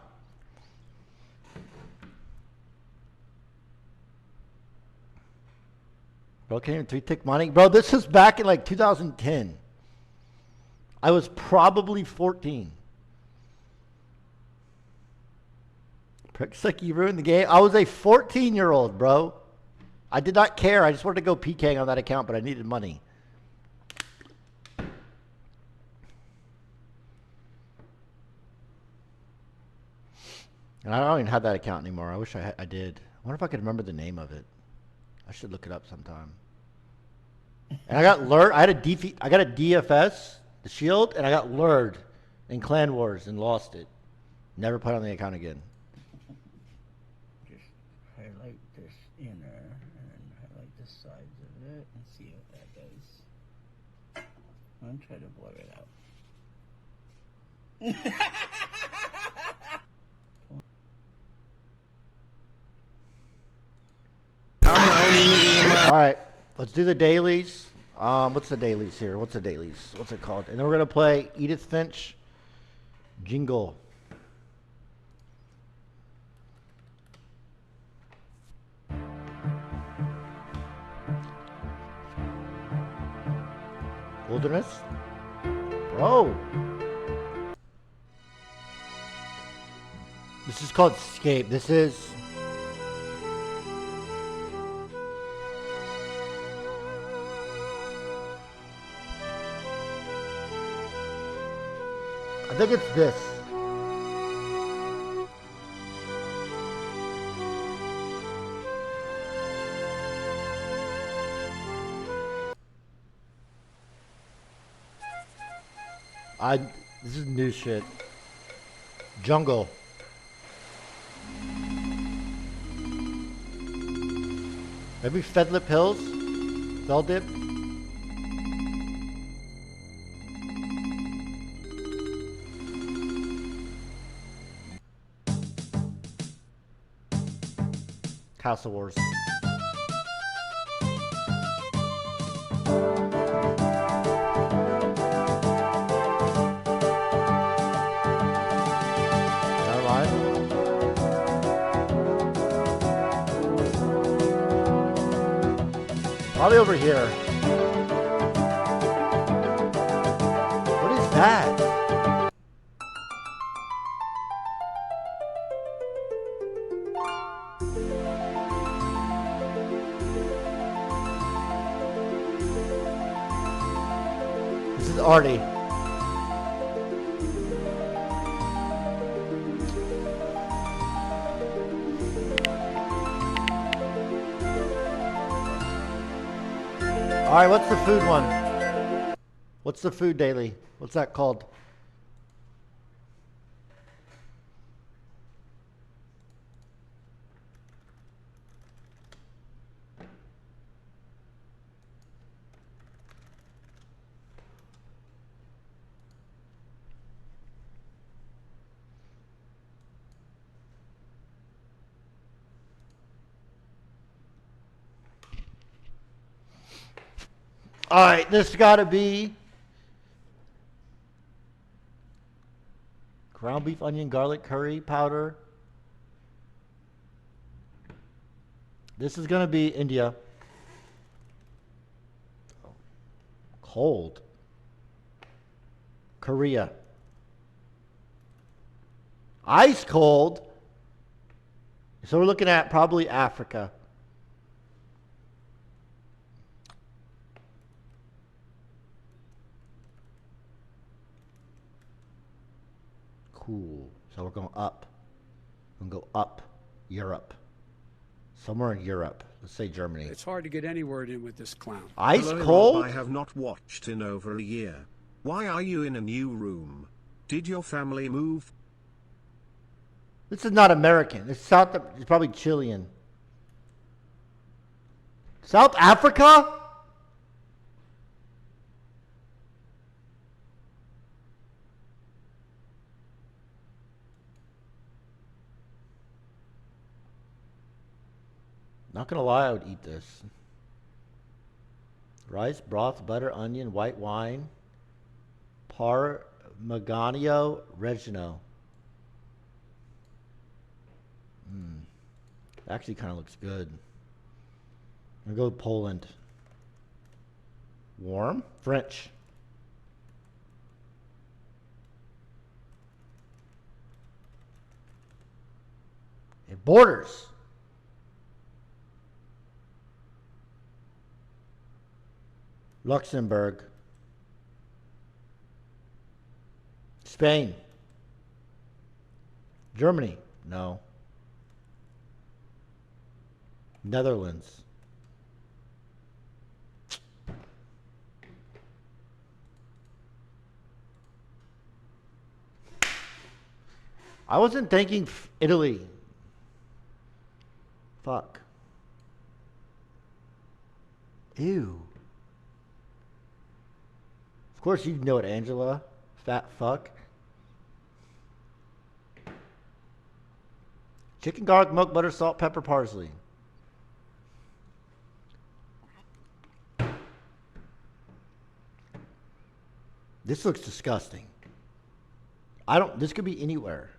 Bro, can't even 3-tick mining. Bro, this is back in like 2010. I was probably 14. Pricks like you ruined the game. I was a 14-year-old, bro. I did not care. I just wanted to go PKing on that account, but I needed money. And I don't even have that account anymore. I wish I did. I wonder if I could remember the name of it. I should look it up sometime. And I got lured. I got a DFS, the shield, and I got lured in Clan Wars and lost it. Never put on the account again. Just highlight this inner and highlight the sides of it and see what that does. I'm trying to blur it out. All right, let's do the dailies. What's the dailies here? What's the dailies? What's it called? And then we're gonna play Edith Finch Jingle. Wilderness? Bro. This is called Escape. This is... I think it's this. This is new shit. Jungle. Maybe Fedlip Hills? Feldip? Castle Wars. Probably over here. What is that? This is Artie. All right, what's the food one? What's the food daily? What's that called? All right, this got to be ground beef, onion, garlic, curry powder. This is going to be India. Cold. Korea. Ice cold. So we're looking at probably Africa. Cool. So we're going up. We're going to go up. Europe. Somewhere in Europe. Let's say Germany. It's hard to get any word in with this clown. Ice Hello, cold? Rob, I have not watched in over a year. Why are you in a new room? Did your family move? This is not American. It's it's probably Chilean. South Africa? Not gonna lie, I would eat this. Rice, broth, butter, onion, white wine, Parmigiano Reggiano. Actually kind of looks good. I'm gonna go with Poland. Warm? French. It borders. Luxembourg. Spain. Germany. No. Netherlands. I wasn't thinking Italy. Fuck. Ew. Of course you know it, Angela. Fat fuck. Chicken, garlic, milk, butter, salt, pepper, parsley. This looks disgusting. This could be anywhere.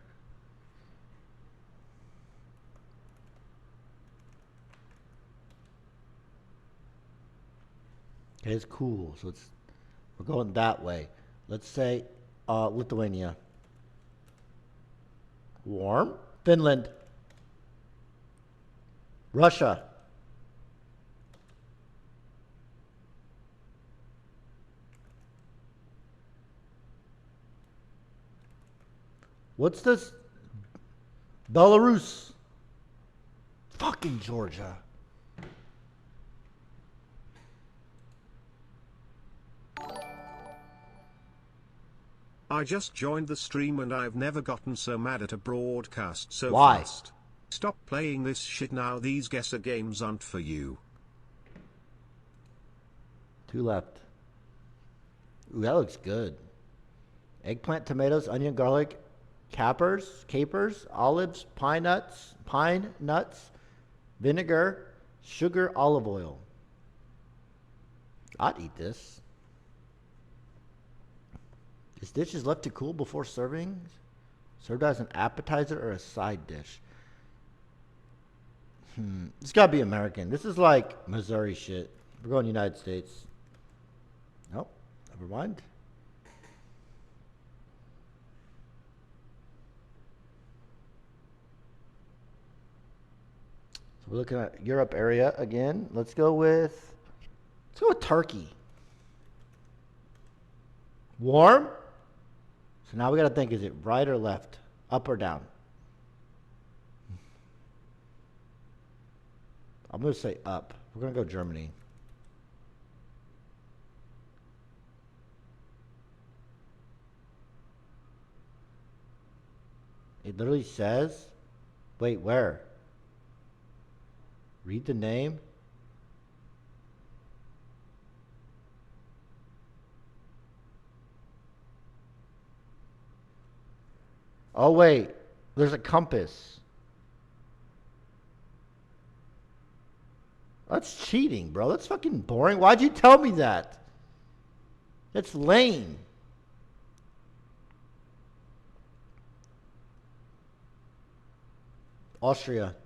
Okay, it's cool. So we're going that way. Let's say Lithuania. Warm. Finland. Russia. What's this? Belarus. Fucking Georgia. I just joined the stream and I've never gotten so mad at a broadcast so Why? fast. Stop playing this shit now, these guesser games aren't for you. 2 left. Ooh, that looks good. Eggplant, tomatoes, onion, garlic, capers, olives, pine nuts, vinegar, sugar, olive oil. I'd eat this. This dish is left to cool before serving. Served as an appetizer or a side dish. It's gotta be American. This is like Missouri shit. We're going United States. Nope. Never mind. So we're looking at Europe area again. Let's go with turkey. Warm? So now we gotta think, is it right or left? Up or down? I'm gonna say up. We're gonna go Germany. It literally says, wait, where? Read the name. Oh wait, there's a compass. That's cheating, bro. That's fucking boring. Why'd you tell me that? That's lame. Austria.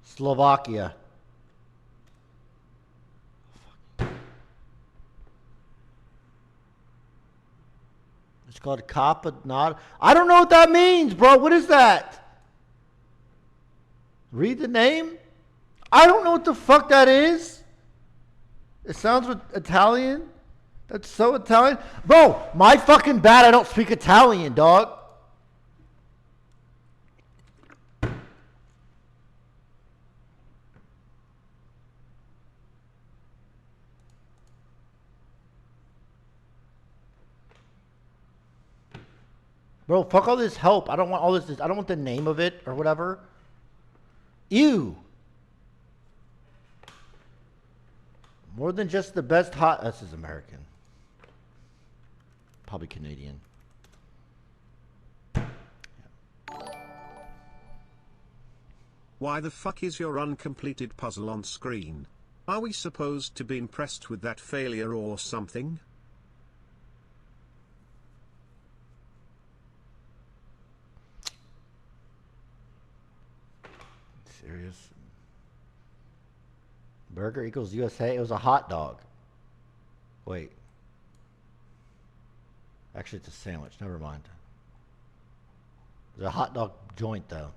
Slovakia. It's called Kapanada. I don't know what that means, bro. What is that? Read the name? I don't know what the fuck that is. It sounds Italian. That's so Italian. Bro, my fucking bad I don't speak Italian, dog. Bro, fuck all this help. I don't want all this. I don't want the name of it or whatever. Ew. More than just the best hot. This is American. Probably Canadian. Why the fuck is your uncompleted puzzle on screen? Are we supposed to be impressed with that failure or something? Serious? Burger equals USA. It was a hot dog. Wait. Actually, it's a sandwich. Never mind. It's a hot dog joint, though.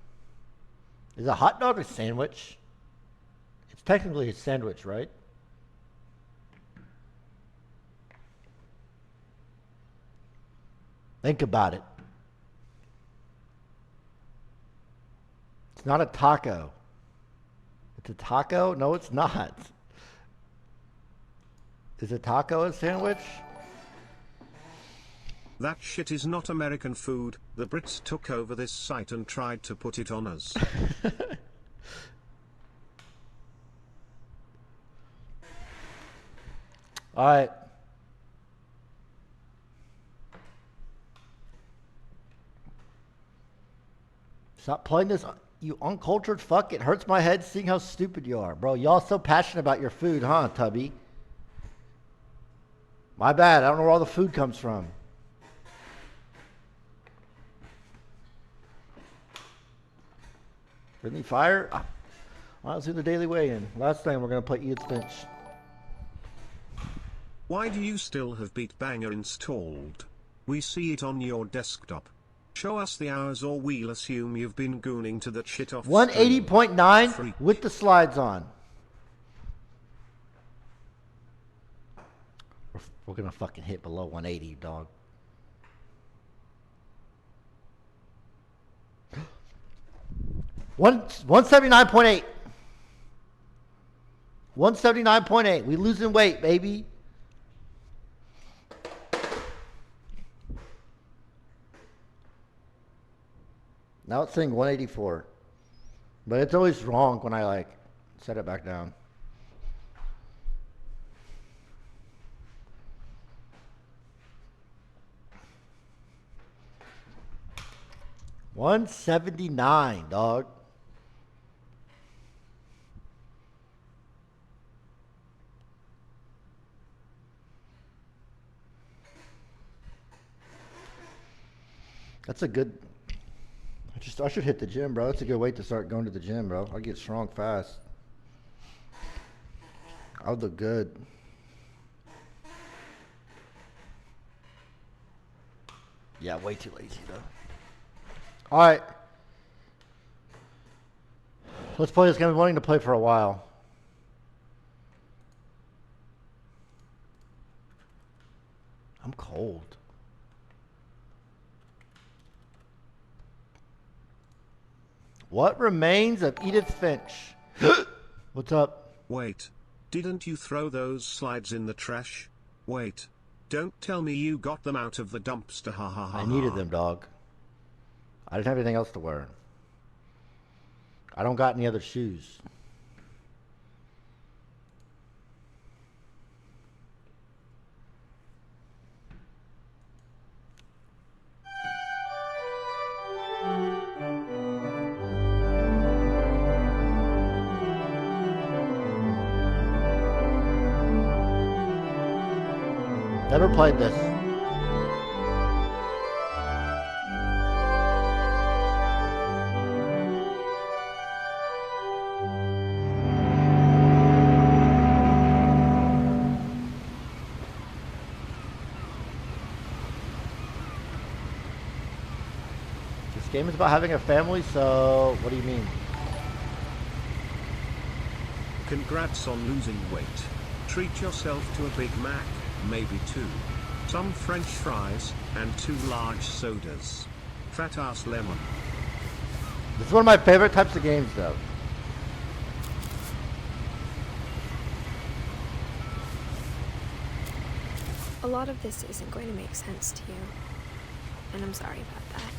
Is a hot dog a sandwich? It's technically a sandwich, right? Think about it. It's not a taco. It's a taco? No, it's not. Is a taco a sandwich? That shit is not American food. The Brits took over this site and tried to put it on us. All right. Stop playing this, you uncultured fuck. It hurts my head seeing how stupid you are. Bro, y'all so passionate about your food, huh, Tubby? My bad. I don't know where all the food comes from. Friendly fire? Let's do the daily weigh-in. Last time we're going to play Edith Finch. Why do you still have Beat Banger installed? We see it on your desktop. Show us the hours or we'll assume you've been gooning to that shit off. 180.9 with the slides on. We're going to fucking hit below 180, dog. One 179.8. 179.8. We losing weight, baby. Now it's saying 184. But it's always wrong when I like set it back down. $179, dog. That's a good. I should hit the gym, bro. That's a good way to start going to the gym, bro. I get strong fast. I'll look good. Yeah, way too lazy though. All right. Let's play this game. I've been wanting to play for a while. I'm cold. What remains of Edith Finch? What's up? Wait. Didn't you throw those slides in the trash? Wait. Don't tell me you got them out of the dumpster. Ha ha ha. I needed them, dog. I didn't have anything else to wear. I don't got any other shoes. Never played this. This game is about having a family, so what do you mean? Congrats on losing weight. Treat yourself to a Big Mac, maybe 2. Some French fries, and 2 large sodas. Fat ass lemon. This is one of my favorite types of games, though. A lot of this isn't going to make sense to you, and I'm sorry about that.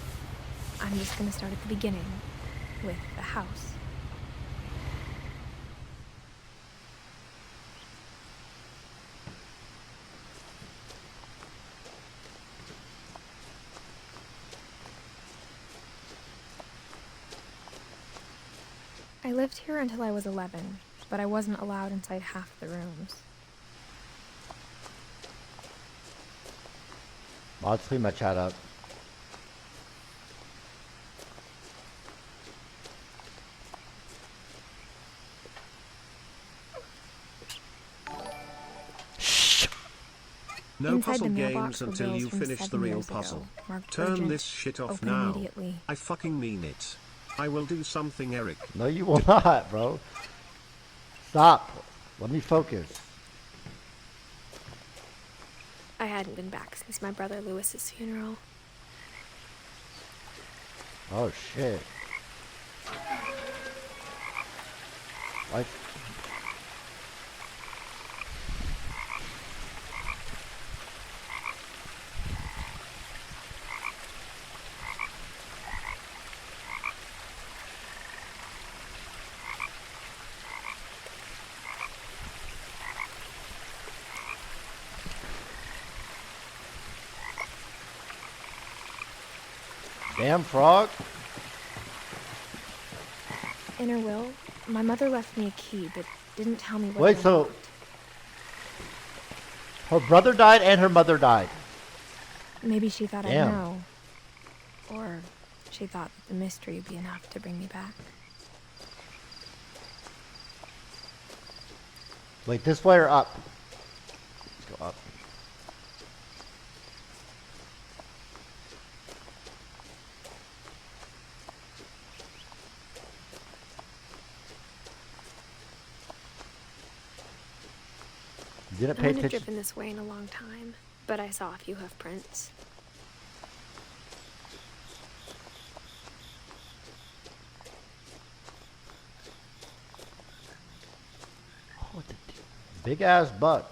I'm just going to start at the beginning, with the house. I lived here until I was 11, but I wasn't allowed inside half the rooms. I'll just clean my chat up. No Inside puzzle the mailbox games were until bills you from finish the 7 real years ago, puzzle. marked Turn urgent, this shit off open now. immediately. I fucking mean it. I will do something, Eric. No, you will not, bro. Stop. Let me focus. I hadn't been back since my brother Lewis's funeral. Oh, shit. What? Damn frog. In her will, my mother left me a key, but didn't tell me what Wait, it so her brother died and her mother died. Maybe she thought Damn. I'd know. Or she thought that the mystery would be enough to bring me back. Wait, this way or up? Let's go up. You didn't I pay haven't attention. driven this way in a long time, but I saw a few hoof prints. Oh, big ass butt.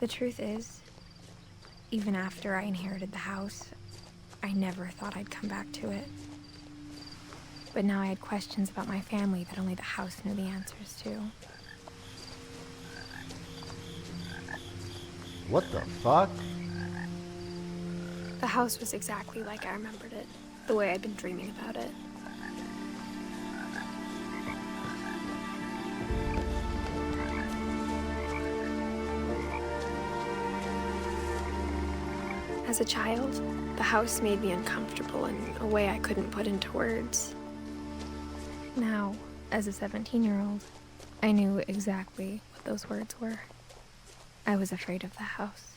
The truth is, even after I inherited the house, I never thought I'd come back to it. But now I had questions about my family that only the house knew the answers to. What the fuck? The house was exactly like I remembered it, the way I'd been dreaming about it. As a child, the house made me uncomfortable in a way I couldn't put into words. Now, as a 17-year-old, I knew exactly what those words were. I was afraid of the house.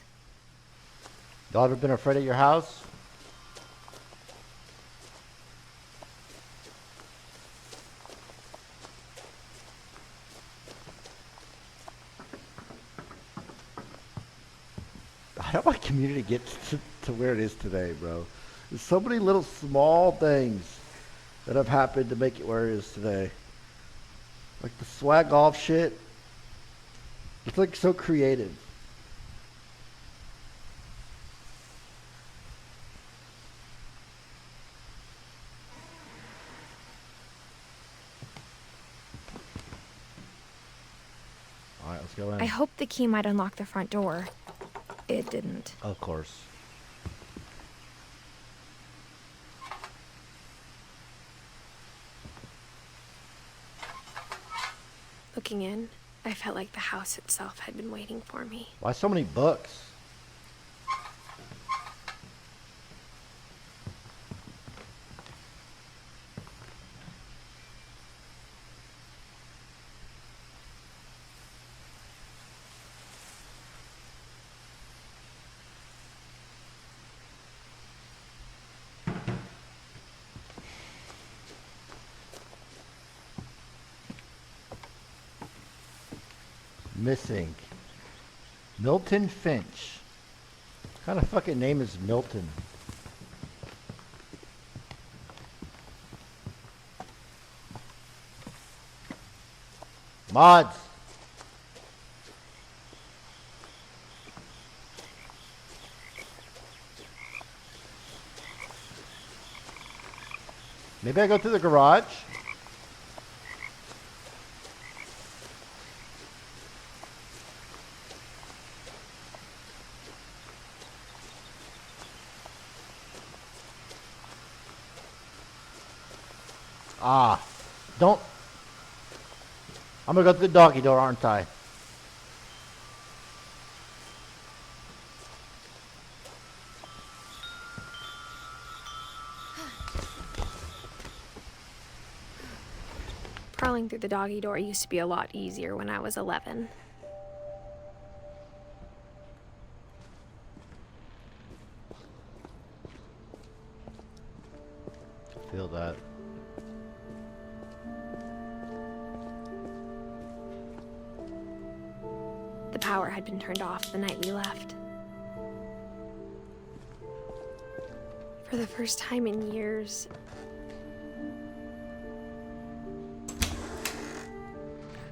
Y'all ever been afraid of your house? How did my community get to where it is today, bro? There's so many little small things that have happened to make it where it is today. Like the swag golf shit. It's like so creative. Alright, let's go in. I hoped the key might unlock the front door. It didn't. Of course. Looking in, I felt like the house itself had been waiting for me. Why so many books? Missing. Milton Finch. What kind of fucking name is Milton? Mods. Maybe I go through the garage. Ah, don't. I'm gonna go through the doggy door, aren't I? Crawling through the doggy door used to be a lot easier when I was 11. Feel that. The power had been turned off the night we left. For the first time in years,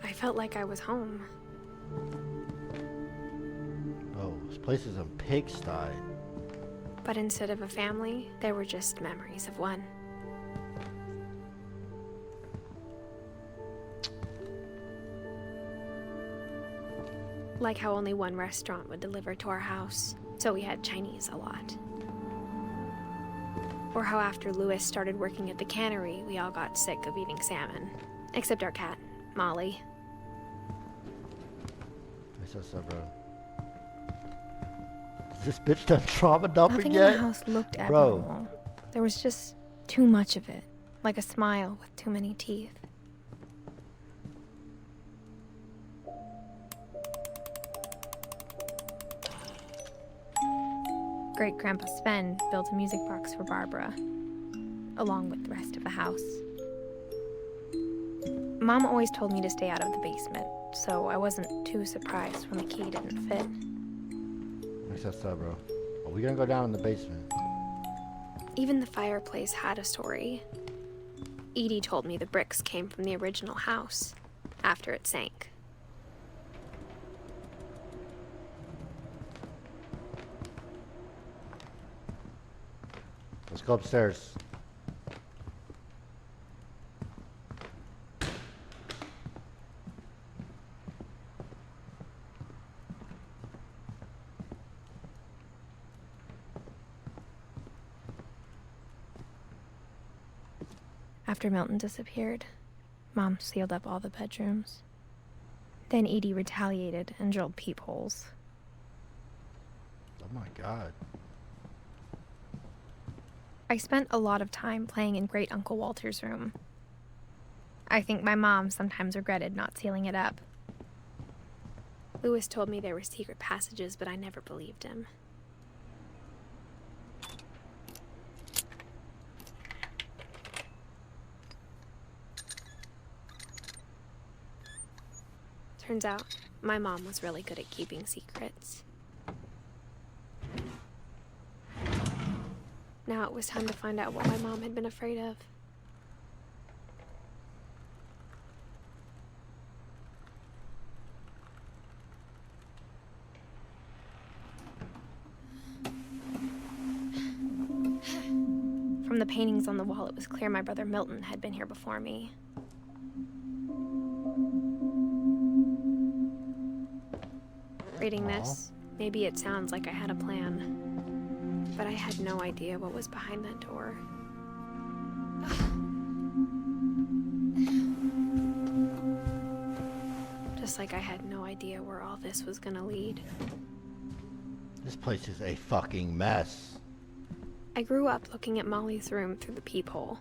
I felt like I was home. Oh, this place is a pigsty. But instead of a family, there were just memories of one. Like how only one restaurant would deliver to our house, so we had Chinese a lot. Or how after Lewis started working at the cannery, we all got sick of eating salmon. Except our cat, Molly. I said so, bro. Is this bitch done trauma dumping Nothing yet? in the house looked Bro. abnormal. There was just too much of it, like a smile with too many teeth. Great-Grandpa Sven built a music box for Barbara, along with the rest of the house. Mom always told me to stay out of the basement, so I wasn't too surprised when the key didn't fit. I said so, bro. Are we gonna go down in the basement? Even the fireplace had a story. Edie told me the bricks came from the original house, after it sank. Let's go upstairs. After Milton disappeared, Mom sealed up all the bedrooms. Then Edie retaliated and drilled peepholes. Oh my god. I spent a lot of time playing in Great Uncle Walter's room. I think my mom sometimes regretted not sealing it up. Lewis told me there were secret passages, but I never believed him. Turns out, my mom was really good at keeping secrets. Now it was time to find out what my mom had been afraid of. From the paintings on the wall, it was clear my brother Milton had been here before me. Reading this, maybe it sounds like I had a plan, but I had no idea what was behind that door. Just like I had no idea where all this was gonna lead. This place is a fucking mess. I grew up looking at Molly's room through the peephole.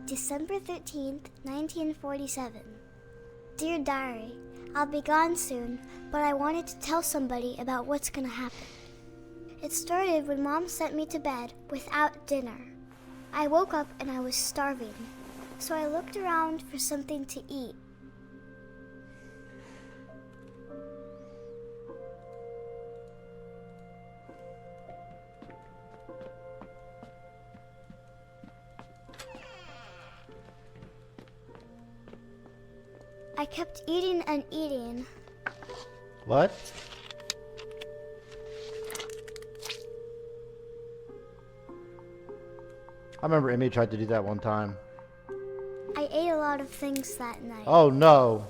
December 13th, 1947. Dear Diary, I'll be gone soon, but I wanted to tell somebody about what's gonna happen. It started when Mom sent me to bed without dinner. I woke up and I was starving, so I looked around for something to eat. I kept eating and eating. What? I remember Emmy tried to do that one time. I ate a lot of things that night. Oh no.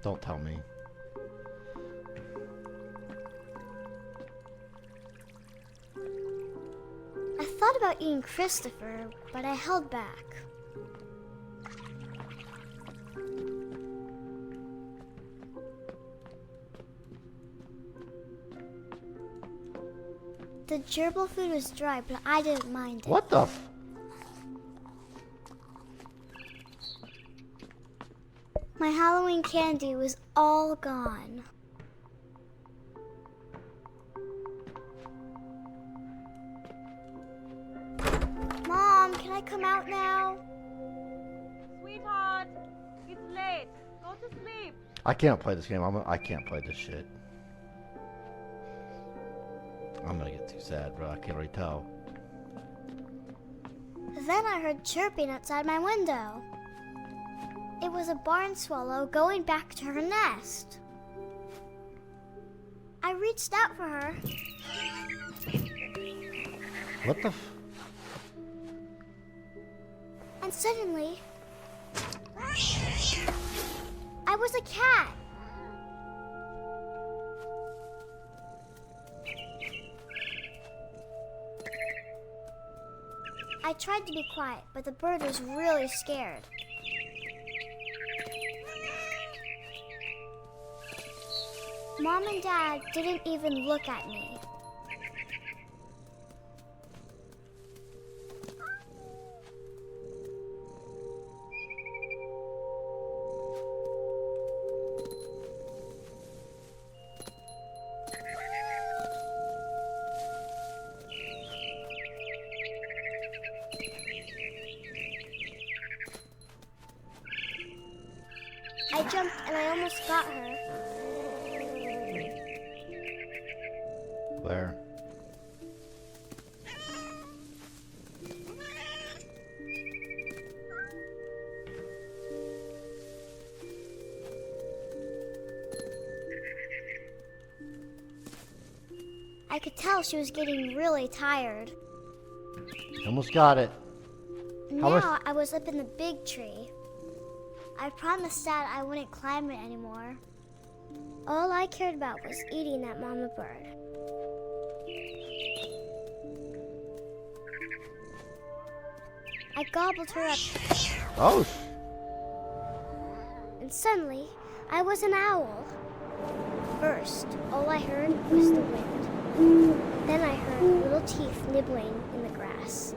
Don't tell me. I thought about eating Christopher, but I held back. The gerbil food was dry, but I didn't mind it. What the f- My Halloween candy was all gone. Mom, can I come out now? Sweetheart, it's late. Go to sleep. I can't play this game. I can't play this shit. I'm gonna get too sad, bro. I can't really tell. Then I heard chirping outside my window. It was a barn swallow going back to her nest. I reached out for her. What the f- And suddenly, I was a cat. I tried to be quiet, but the bird was really scared. Mom and Dad didn't even look at me. I jumped and I almost got her. Where? I could tell she was getting really tired. Almost got it. Now I was up in the big tree. I promised Dad I wouldn't climb it anymore. All I cared about was eating that mama bird. I gobbled her up. Oh. And suddenly, I was an owl. First, all I heard was the wind. Then I heard little teeth nibbling in the grass.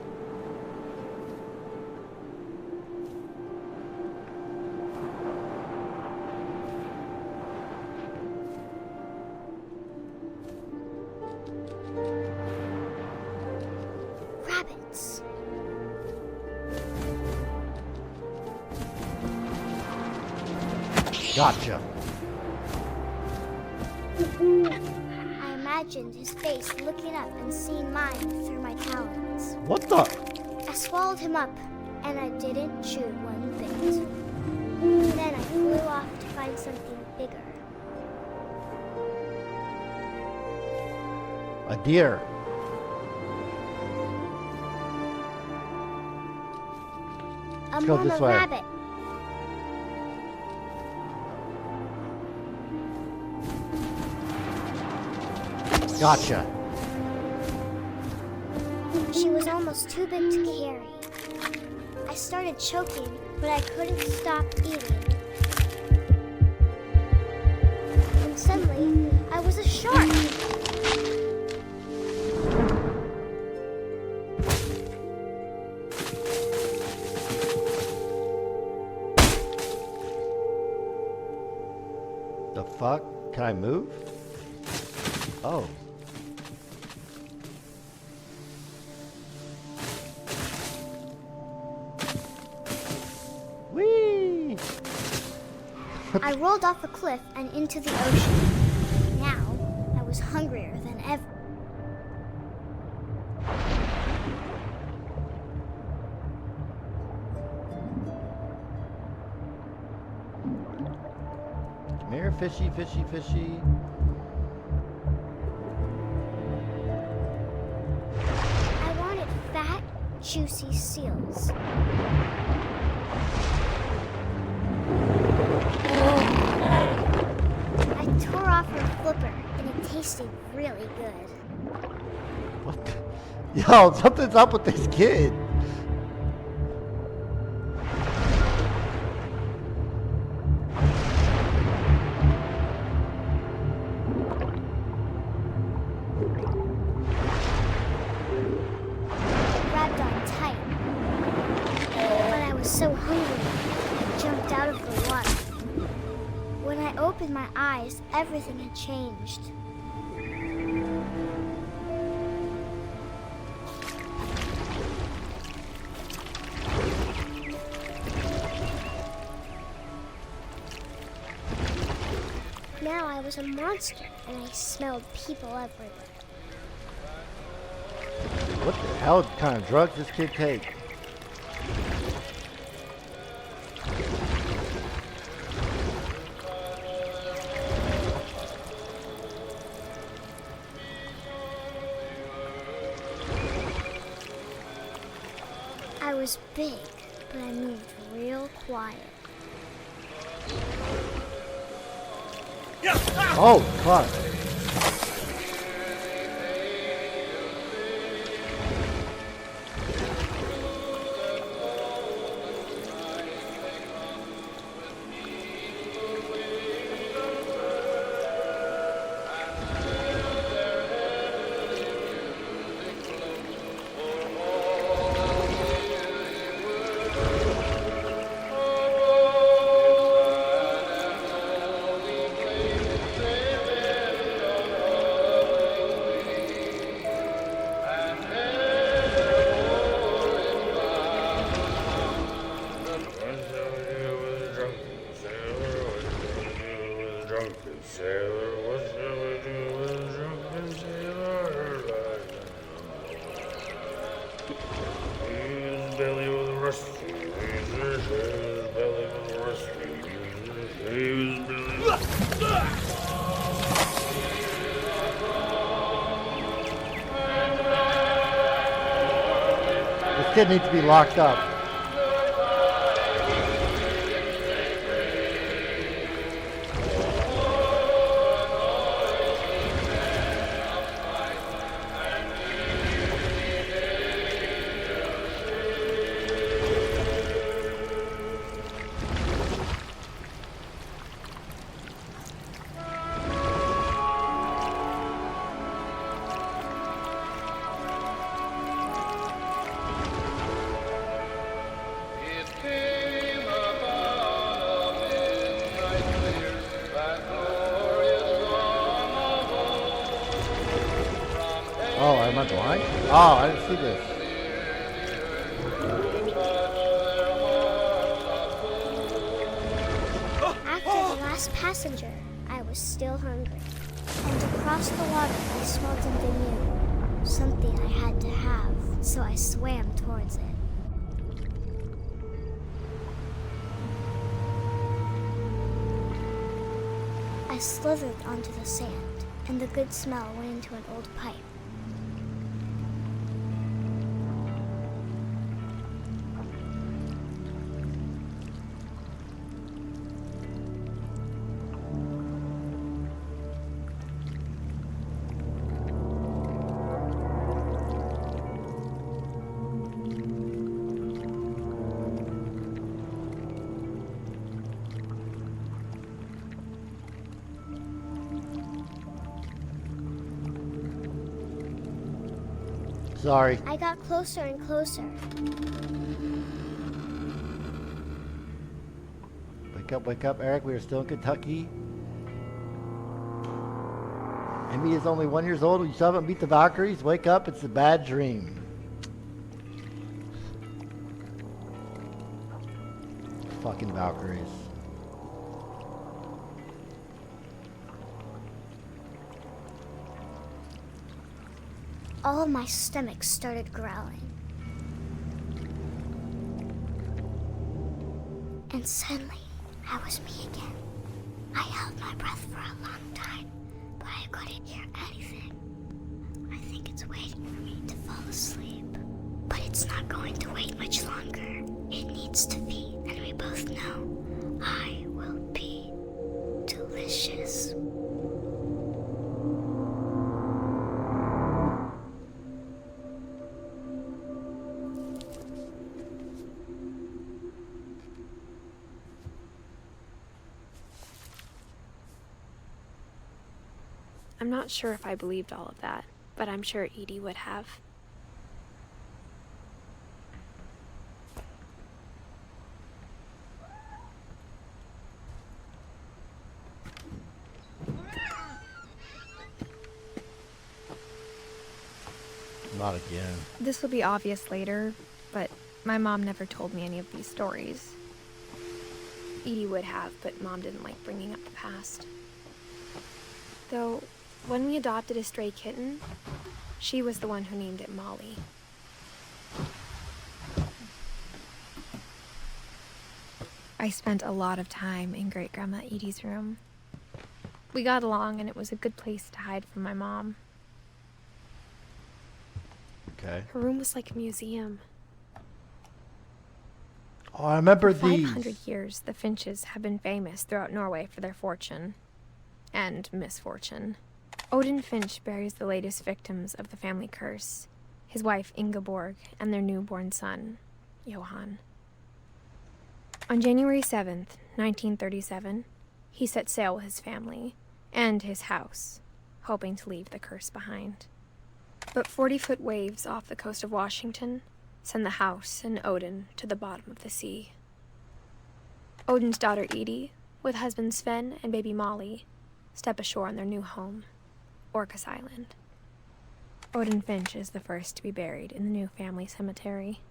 Rabbits. Gotcha. I imagined his face looking up and seeing mine through my talons. What the? I swallowed him up, and I didn't chew one bit. Then I flew off to find something bigger. A deer. A go mama this way. rabbit. Gotcha. She was almost too big to carry. I started choking, but I couldn't stop eating. And suddenly, I was a shark. The fuck? Can I move? Oh. Whee! I rolled off a cliff and into the ocean. Now, I was hungrier than ever. Come here, fishy, fishy, fishy. I wanted fat, juicy seals. I tore off her flipper, and it tasted really good. What the? Yo, something's up with this kid. Grabbed on tight. But I was so hungry, I jumped out of the water. When I opened my eyes, everything had changed. Now I was a monster, and I smelled people everywhere. What the hell kind of drugs this kid take? I was big, but I moved real quiet. Oh, fuck. This kid needs to be locked up. Oh, am I blind? Oh, I didn't see this. After the last passenger, I was still hungry. And across the water, I smelled something new. Something I had to have, so I swam towards it. I slithered onto the sand, and the good smell went into an old pipe. Sorry. I got closer and closer. Wake up, Eric. We are still in Kentucky. Amy is only 1 year old. You still haven't beat the Valkyries. Wake up. It's a bad dream. Fucking Valkyries. All of my stomach started growling. And suddenly, I was me again. I held my breath for a long time, but I couldn't hear anything. I think it's waiting for me to fall asleep. But it's not going to wait much longer. It needs to feed, and we both know I will be delicious. I'm not sure if I believed all of that, but I'm sure Edie would have. Not again. This will be obvious later, but my mom never told me any of these stories. Edie would have, but Mom didn't like bringing up the past. Though, when we adopted a stray kitten, she was the one who named it Molly. I spent a lot of time in Great-Grandma Edie's room. We got along, and it was a good place to hide from my mom. Okay. Her room was like a museum. Oh, I remember For these. 500 years, the Finches have been famous throughout Norway for their fortune. And misfortune. Odin Finch buries the latest victims of the family curse, his wife Ingeborg and their newborn son, Johan. On January 7th, 1937, he set sail with his family and his house, hoping to leave the curse behind. But 40-foot waves off the coast of Washington send the house and Odin to the bottom of the sea. Odin's daughter Edie, with husband Sven and baby Molly, step ashore on their new home, Orcas Island. Odin Finch is the first to be buried in the new family cemetery.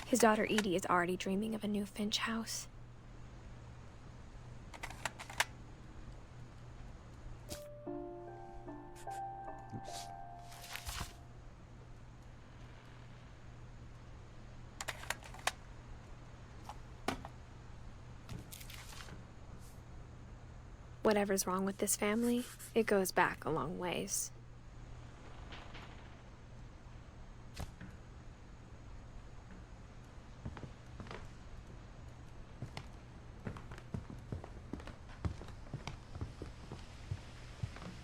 His daughter Edie is already dreaming of a new Finch house. Whatever's wrong with this family, it goes back a long ways.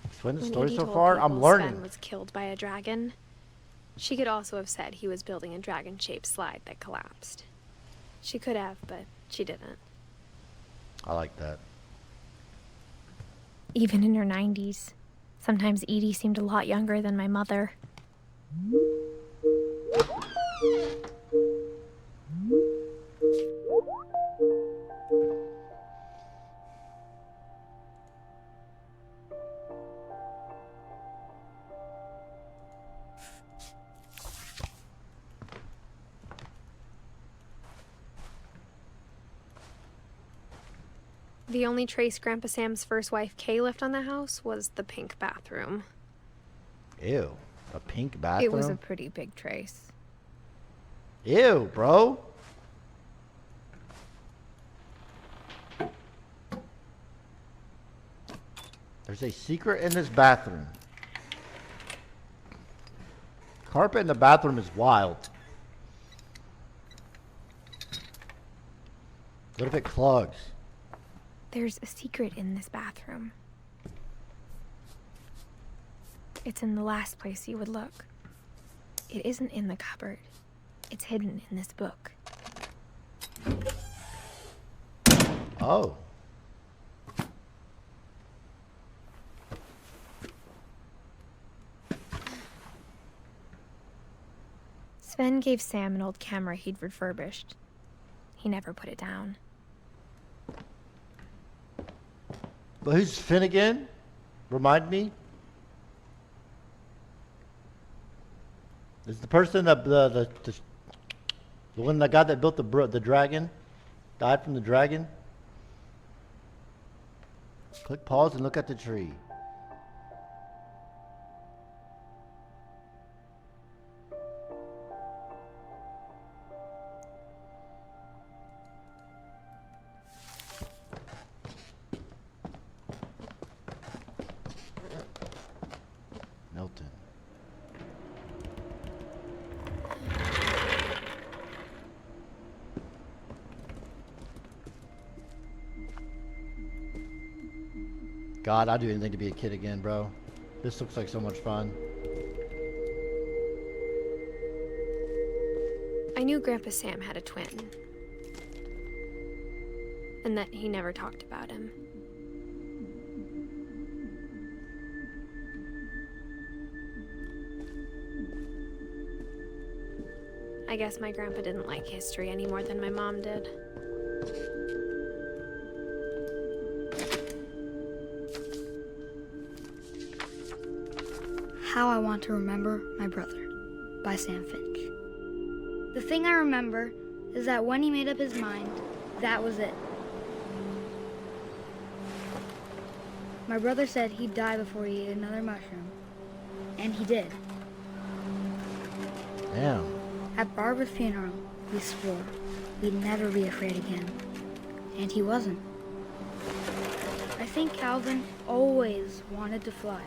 Explain the When story Edie so told far. people I'm learning. Sven was killed by a dragon. She could also have said he was building a dragon-shaped slide that collapsed. She could have, but she didn't. I like that. Even in her 90s. Sometimes Edie seemed a lot younger than my mother. The only trace Grandpa Sam's first wife Kay left on the house was the pink bathroom. Ew. A pink bathroom? It was a pretty big trace. Ew, bro. There's a secret in this bathroom. Carpet in the bathroom is wild. What if it clogs? There's a secret in this bathroom. It's in the last place you would look. It isn't in the cupboard. It's hidden in this book. Oh. Sven gave Sam an old camera he'd refurbished. He never put it down. But who's Finn again? Remind me. Is the person the one, the guy that built the dragon, died from the dragon? Click pause and look at the tree. Milton. God, I'd do anything to be a kid again, bro. This looks like so much fun. I knew Grandpa Sam had a twin. And that he never talked about him. I guess my grandpa didn't like history any more than my mom did. How I Want to Remember My Brother by Sam Finch. The thing I remember is that when he made up his mind, that was it. My brother said he'd die before he ate another mushroom. And he did. Damn. At Barbara's funeral, we swore we'd never be afraid again. And he wasn't. I think Calvin always wanted to fly.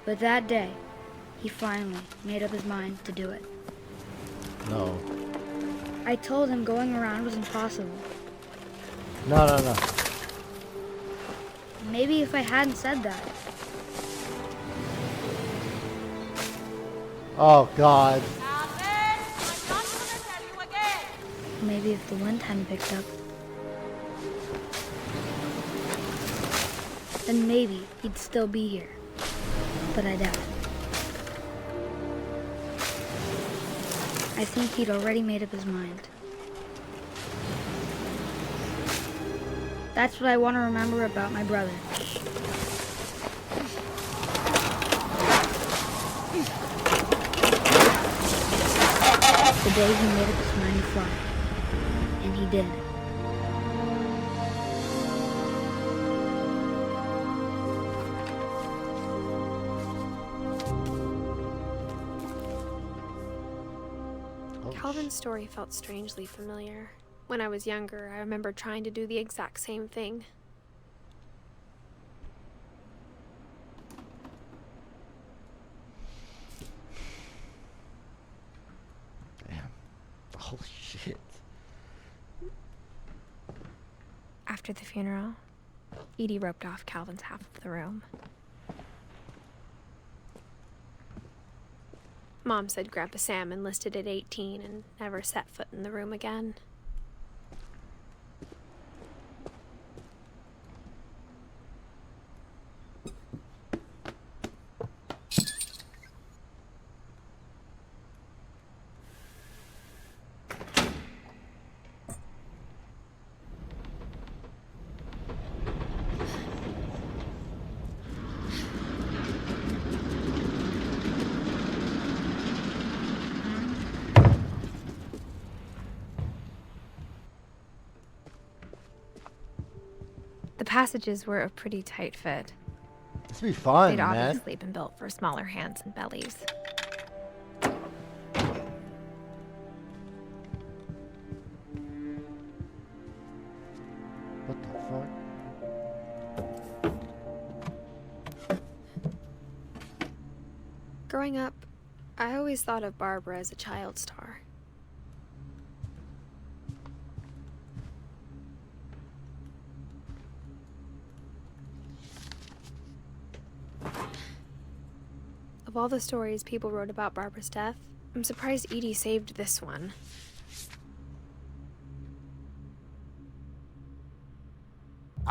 But that day, he finally made up his mind to do it. No. I told him going around was impossible. No. Maybe if I hadn't said that. Oh, God. Maybe if the wind hadn't picked up. Then maybe he'd still be here. But I doubt it. I think he'd already made up his mind. That's what I want to remember about my brother. The day he made up his mind to fly. And he did. Calvin's story felt strangely familiar. When I was younger, I remember trying to do the exact same thing. Damn. Holy shit. After the funeral, Edie roped off Calvin's half of the room. Mom said Grandpa Sam enlisted at 18 and never set foot in the room again. The passages were a pretty tight fit. This would be fun, They'd man. obviously been built for smaller hands and bellies. What the fuck? Growing up, I always thought of Barbara as a child star. Of all the stories people wrote about Barbara's death, I'm surprised Edie saved this one.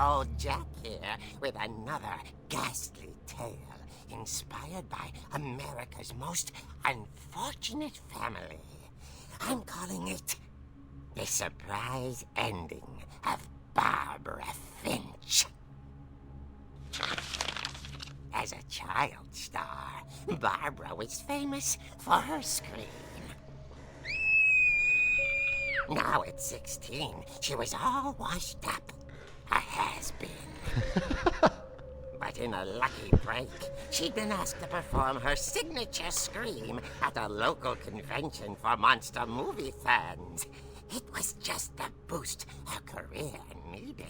Old Jack here with another ghastly tale inspired by America's most unfortunate family. I'm calling it The Surprise Ending of Barbara Finch. As a child star, Barbara was famous for her scream. Now at 16, she was all washed up. A has-been. But in a lucky break, she'd been asked to perform her signature scream at a local convention for monster movie fans. It was just the boost her career needed.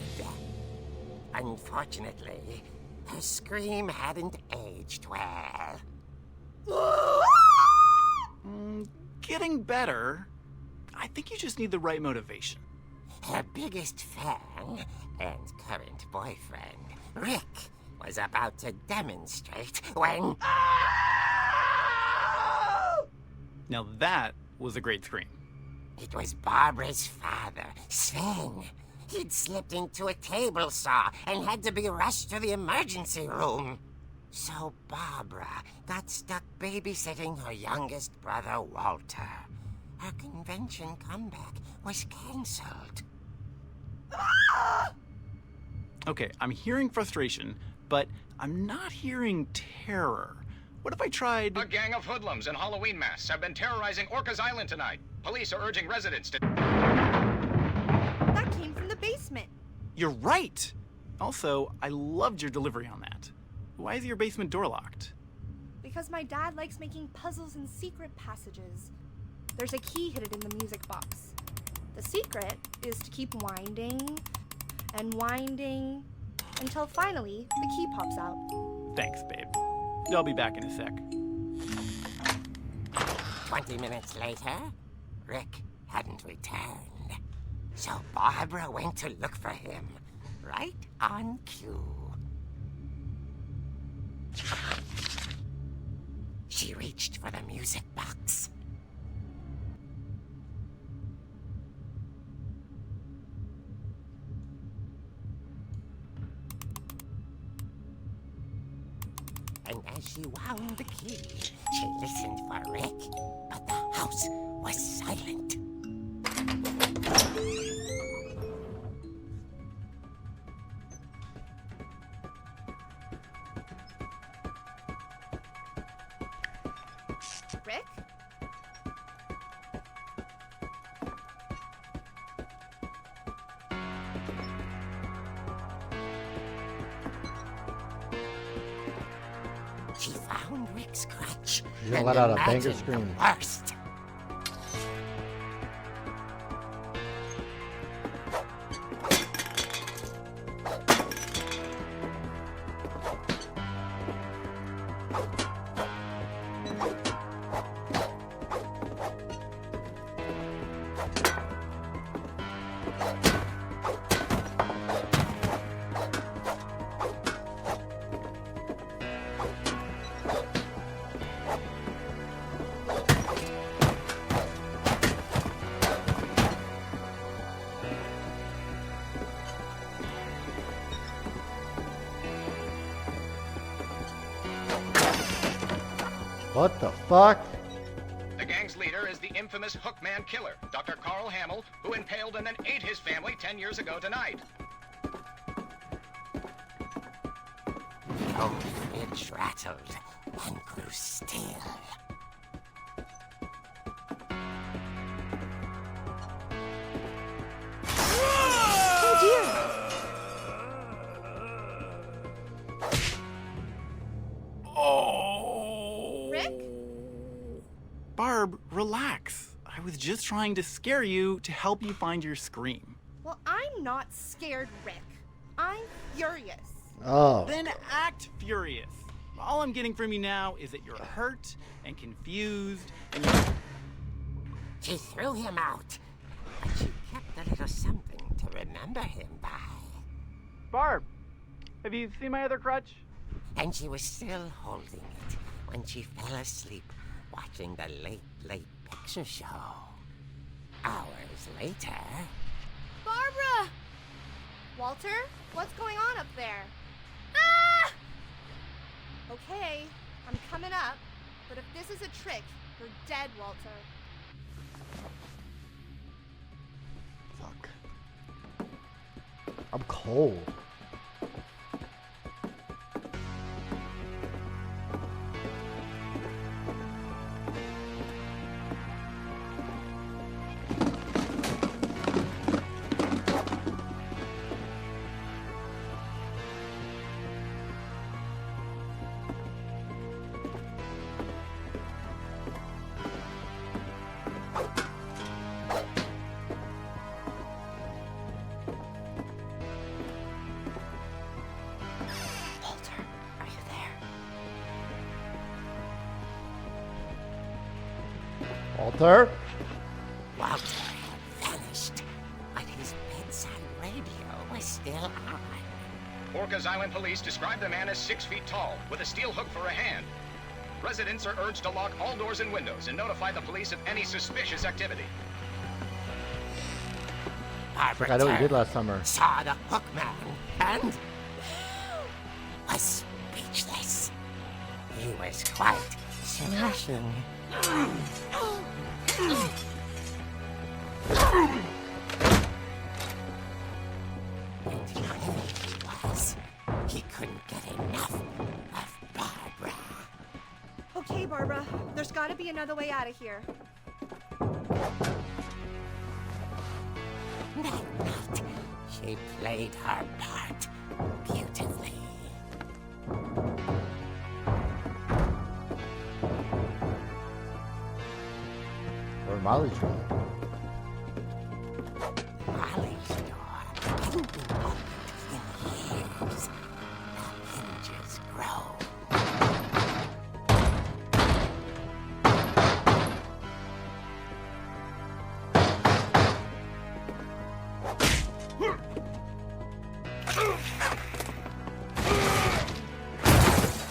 Unfortunately, her scream hadn't aged well. Getting better. I think you just need the right motivation. Her biggest fan and current boyfriend, Rick, was about to demonstrate when... Now that was a great scream. It was Barbara's father, Sven. He'd slipped into a table saw and had to be rushed to the emergency room. So Barbara got stuck babysitting her youngest brother, Walter. Her convention comeback was cancelled. Okay, I'm hearing frustration, but I'm not hearing terror. What if I tried... A gang of hoodlums in Halloween masks have been terrorizing Orcas Island tonight. Police are urging residents to... That came from the basement. You're right! Also, I loved your delivery on that. Why is your basement door locked? Because my dad likes making puzzles and secret passages. There's a key hidden in the music box. The secret is to keep winding and winding until finally the key pops out. Thanks, babe. I'll be back in a sec. 20 minutes later, Rick hadn't returned. So Barbara went to look for him, right on cue. She reached for the music box. And as she wound the key, she listened for Rick, but the house was silent. Rick? She found Rick's crutch. She's gonna let out a banger imagined scream. the worst. What the fuck? The gang's leader is the infamous Hookman killer, Dr. Carl Hamill, who impaled and then ate his family 10 years ago tonight. Old Finch rattled and grew still. Oh dear! Oh! Rick? Barb, relax. I was just trying to scare you to help you find your scream. Well, I'm not scared, Rick. I'm furious. Oh. Then act furious. All I'm getting from you now is that you're hurt and confused and you're... She threw him out, but she kept a little something to remember him by. Barb, have you seen my other crutch? And she was still holding it when she fell asleep watching the late picture show. Hours later... Barbara! Walter, what's going on up there? Ah! Okay, I'm coming up, but if this is a trick, you're dead, Walter. Fuck. I'm cold. Walter? Walter had vanished, but his bedside radio was still on. Orcas Island police describe the man as 6 feet tall, with a steel hook for a hand. Residents are urged to lock all doors and windows and notify the police of any suspicious activity. Barbara I know what you did last summer. saw the hook man and was speechless. He was quite smashing. He couldn't get enough of Barbara. Okay, Barbara, there's gotta be another way out of here. That night, she played her part beautifully. Or Molly's room. Molly's door hadn't been opened in years. The hinges grow.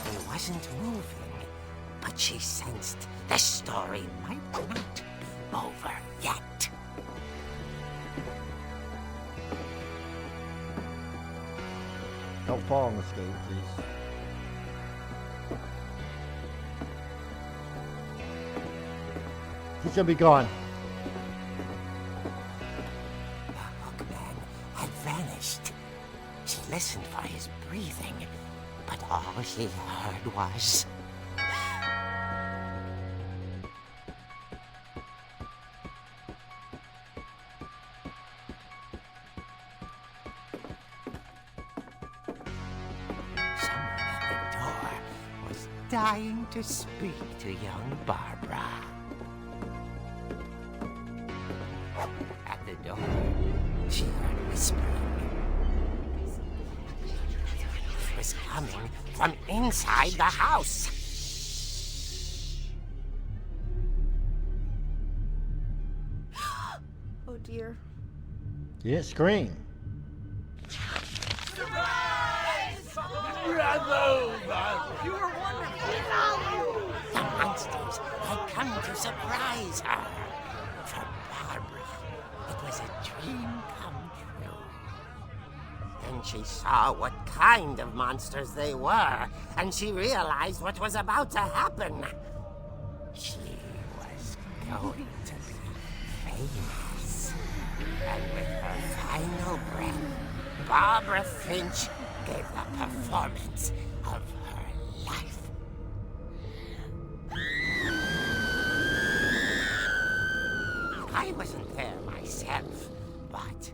He wasn't moving, but she sensed the story might not be over yet. Don't fall on the skate, please. He's gonna be gone. The hookman had vanished. She listened for his breathing, but all she heard was... dying to speak to young Barbara. At the door, she heard whispering. It was coming from inside the house. Oh dear. You didn't scream. You were wonderful. The monsters had come to surprise her. For Barbara, it was a dream come true. Then she saw what kind of monsters they were, and she realized what was about to happen. She was going to be famous. And with her final breath, Barbara Finch gave the performance of her life. I wasn't there myself, but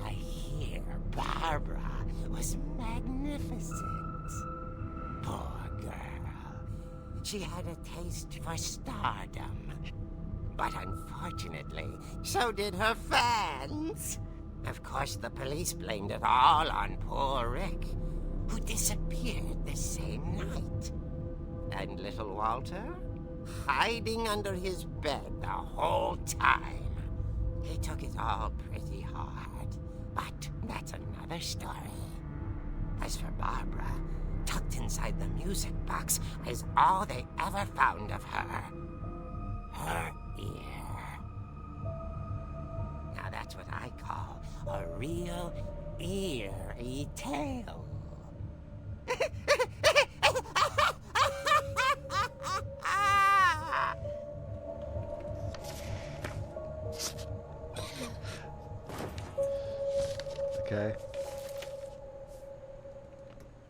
I hear Barbara was magnificent. Poor girl. She had a taste for stardom. But unfortunately, so did her fans. Of course, the police blamed it all on poor Rick, who disappeared the same night. And little Walter, hiding under his bed the whole time. He took it all pretty hard, but that's another story. As for Barbara, tucked inside the music box is all they ever found of her. Her ear. Now that's what I call a real eerie tale. Okay.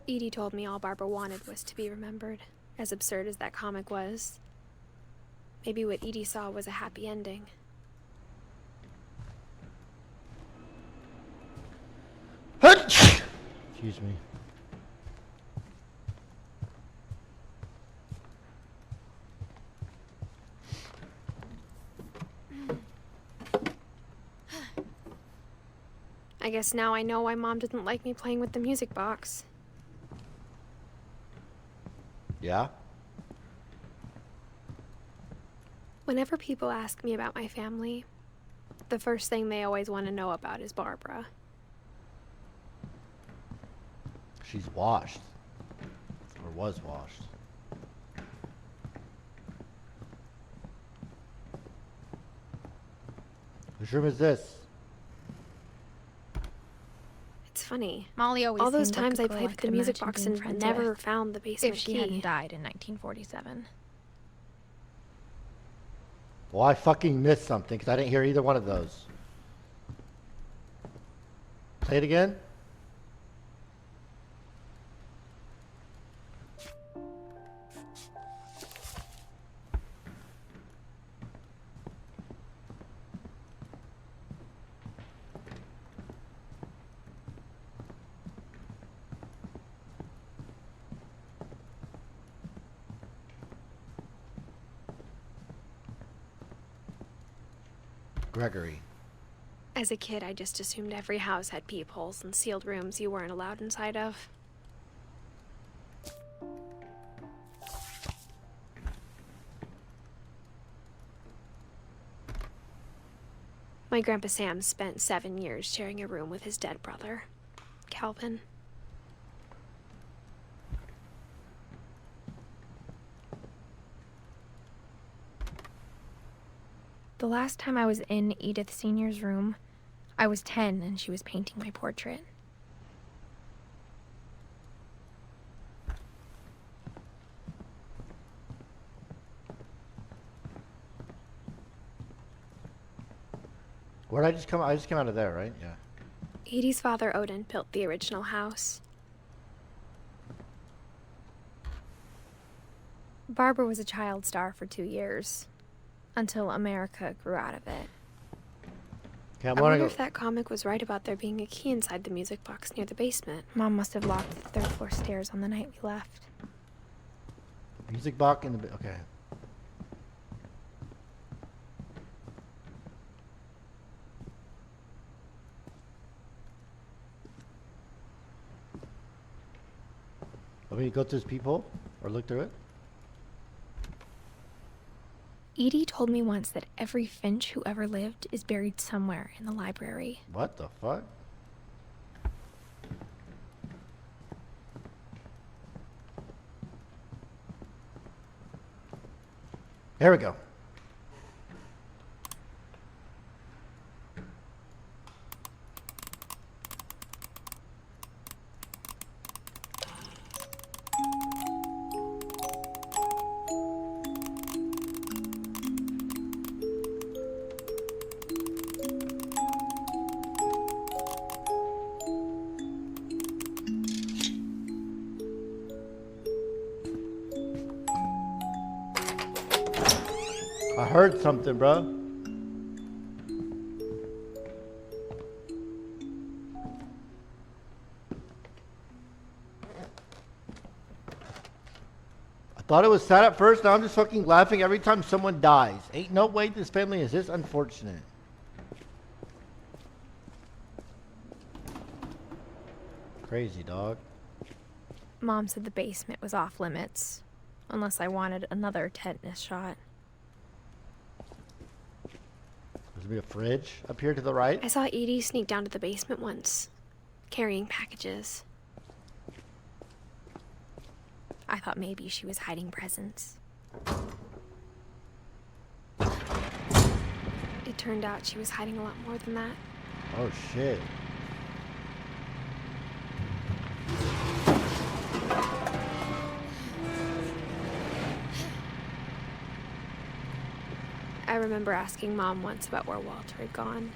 Edie told me all Barbara wanted was to be remembered, as absurd as that comic was. Maybe what Edie saw was a happy ending. Excuse me. I guess now I know why Mom didn't like me playing with the music box. Yeah? Whenever people ask me about my family, the first thing they always want to know about is Barbara. She's washed. Or was washed. Whose room is this? It's funny. Molly always all those seemed times like I a played girl with could the music imagine box being and friends never with found the basement if she key. hadn't died in 1947. Well, I fucking missed something because I didn't hear either one of those. Play it again. Gregory. As a kid, I just assumed every house had peepholes and sealed rooms you weren't allowed inside of. My Grandpa Sam spent 7 years sharing a room with his dead brother, Calvin. The last time I was in Edith Sr.'s room, I was 10 and she was painting my portrait. Where did I just come? I just came out of there, right? Yeah. Edie's father, Odin, built the original house. Barbara was a child star for 2 years, until America grew out of it. Okay, I wonder if that comic was right about there being a key inside the music box near the basement. Mom must have locked the third floor stairs on the night we left. Music box in the... Okay. Want me to go through this peephole? Or look through it? Edie told me once that every Finch who ever lived is buried somewhere in the library. What the fuck? Here we go. I heard something, bro. I thought it was sad at first, now I'm just fucking laughing every time someone dies. Ain't no way this family is this unfortunate. Crazy, dog. Mom said the basement was off limits, unless I wanted another tetanus shot. There's be a fridge up here to the right. I saw Edie sneak down to the basement once, carrying packages. I thought maybe she was hiding presents. It turned out she was hiding a lot more than that. Oh shit. I remember asking Mom once about where Walter had gone.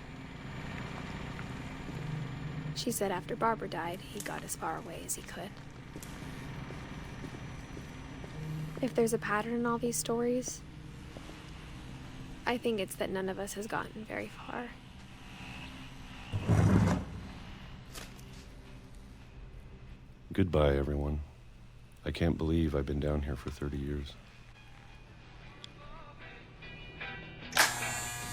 She said after Barbara died, he got as far away as he could. If there's a pattern in all these stories, I think it's that none of us has gotten very far. Goodbye, everyone. I can't believe I've been down here for 30 years.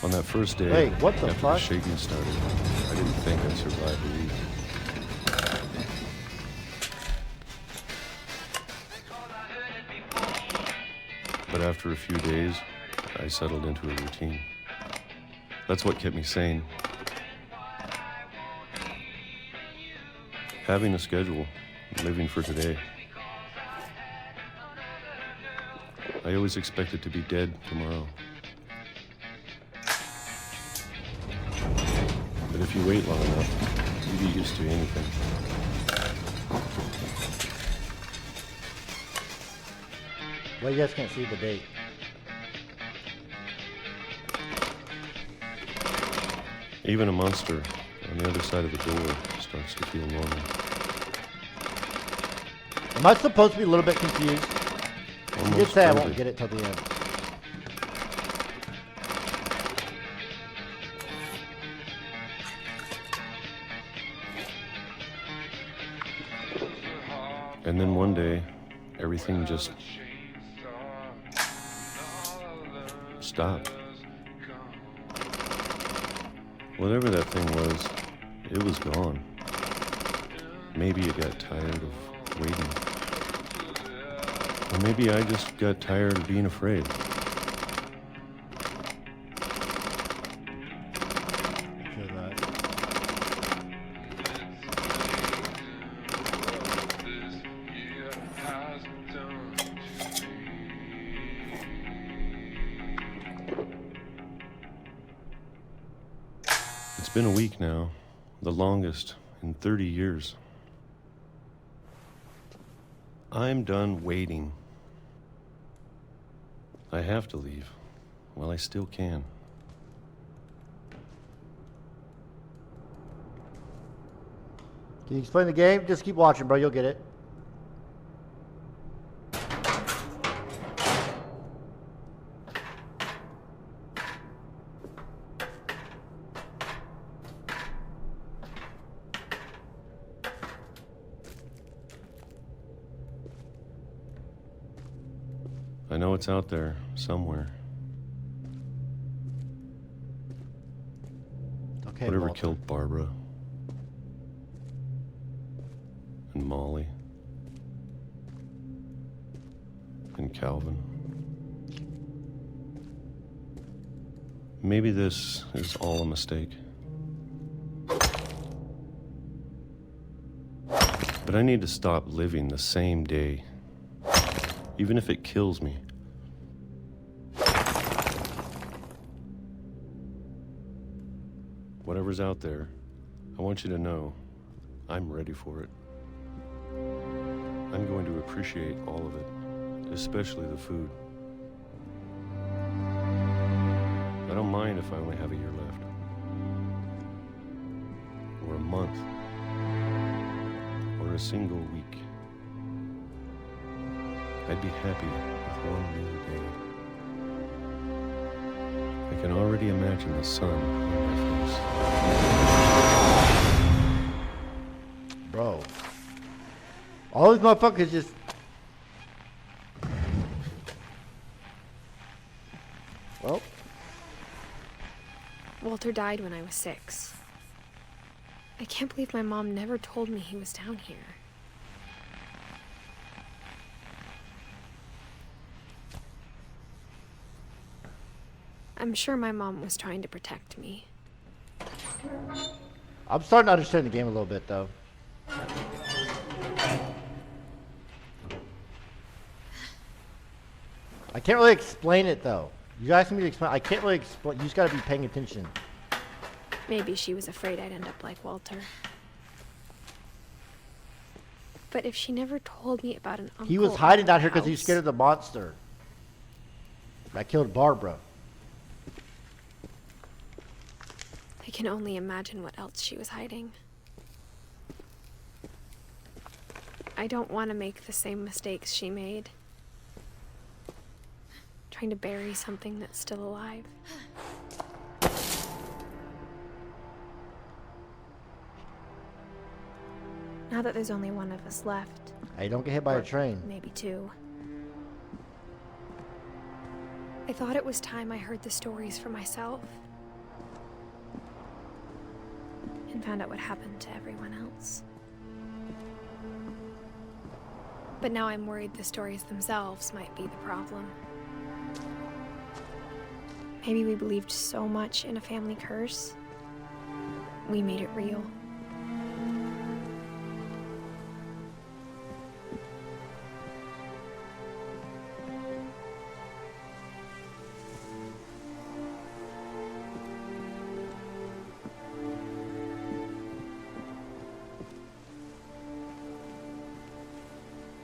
On that first day, Wait, what the after fuck? the shaking started, I didn't think I'd survive a week. But after a few days, I settled into a routine. That's what kept me sane. Having a schedule, living for today. I always expected to be dead tomorrow. But if you wait long enough, you get used to anything. Well, you guys can't see the date. Even a monster on the other side of the door starts to feel normal. Am I supposed to be a little bit confused? You did Almost say I won't friendly. get it till the end. And then one day, everything just stopped. Whatever that thing was, it was gone. Maybe it got tired of waiting. Or maybe I just got tired of being afraid. It's been a week now, the longest in 30 years. I'm done waiting. I have to leave while I still can. Can you explain the game? Just keep watching, bro. You'll get it. I know it's out there somewhere. Okay, Whatever Walter. killed Barbara and Molly and Calvin. Maybe this is all a mistake. But I need to stop living the same day, even if it kills me. Whatever's out there, I want you to know I'm ready for it. I'm going to appreciate all of it, especially the food. I don't mind if I only have a year left, or a month, or a single week. I'd be happy with one new day. I can already imagine the sun on my face. Bro. All these motherfuckers just... Well. Walter died when I was 6. I can't believe my mom never told me he was down here. I'm sure my mom was trying to protect me. I'm starting to understand the game a little bit, though. I can't really explain it, though. You guys need me to explain. I can't really explain. You just gotta be paying attention. Maybe she was afraid I'd end up like Walter. But if she never told me about an uncle... He was hiding down here because he was scared of the monster that killed Barbara. can only imagine what else she was hiding. I don't want to make the same mistakes she made. Trying to bury something that's still alive. Now that there's only one of us left. Hey, don't get hit by a train. Maybe two. I thought it was time I heard the stories for myself. And found out what happened to everyone else. But now I'm worried the stories themselves might be the problem. Maybe we believed so much in a family curse, we made it real.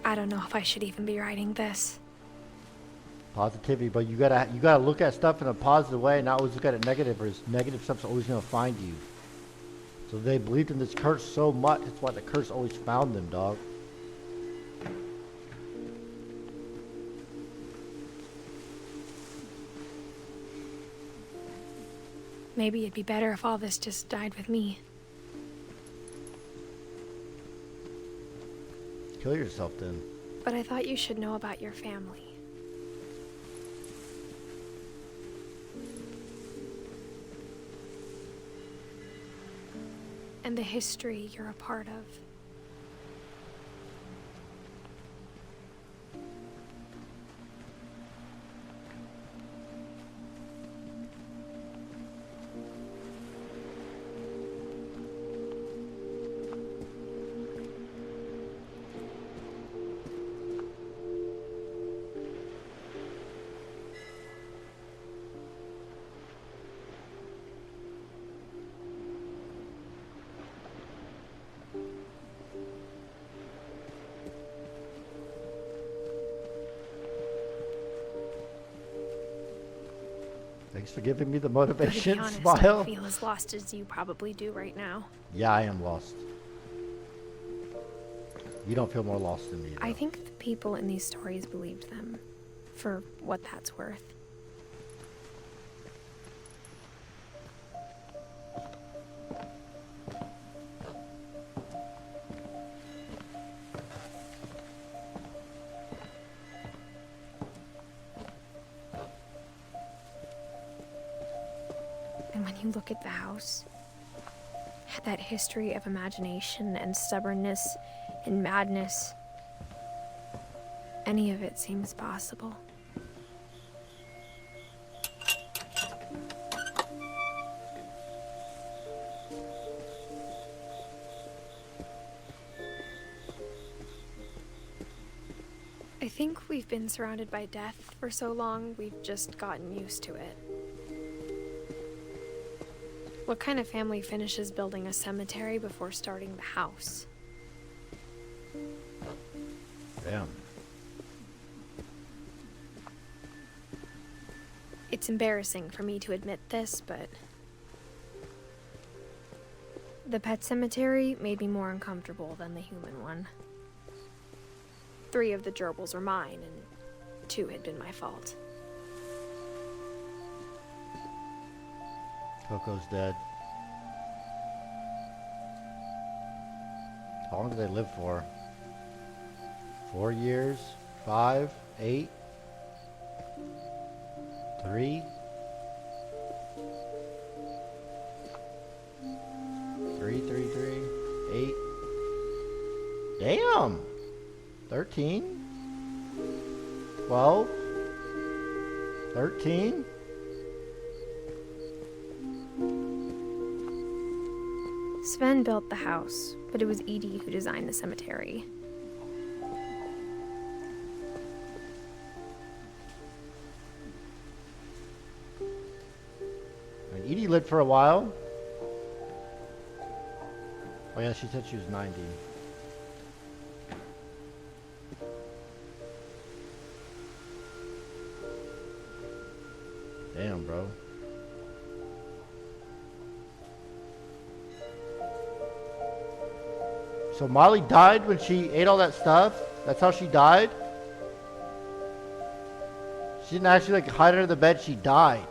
I don't know if I should even be writing this. Positivity, but you gotta look at stuff in a positive way, and not always look at it negative, or negative stuff's always gonna find you. So they believed in this curse so much, that's why the curse always found them, dog. Maybe it'd be better if all this just died with me. Kill yourself then. But I thought you should know about your family. And the history you're a part of. Thanks for giving me the To motivation. be honest, Smile. I feel as lost as you probably do right now. Yeah, I am lost. You don't feel more lost than me, though. I think the people in these stories believed them, for what that's worth. And when you look at the house, that history of imagination and stubbornness and madness, any of it seems possible. I think we've been surrounded by death for so long, we've just gotten used to it. What kind of family finishes building a cemetery before starting the house? Damn. It's embarrassing for me to admit this, but the pet cemetery made me more uncomfortable than the human one. 3 of the gerbils were mine, and 2 had been my fault. Coco's dead. How long do they live for? 4 years? 5? 8? 3? 3, 8. Damn! 13? 12? 13? Sven built the house, but it was Edie who designed the cemetery. And Edie lived for a while. Oh yeah, she said she was 90. Damn, bro. So Molly died when she ate all that stuff? That's how she died? She didn't actually like hide under the bed, she died.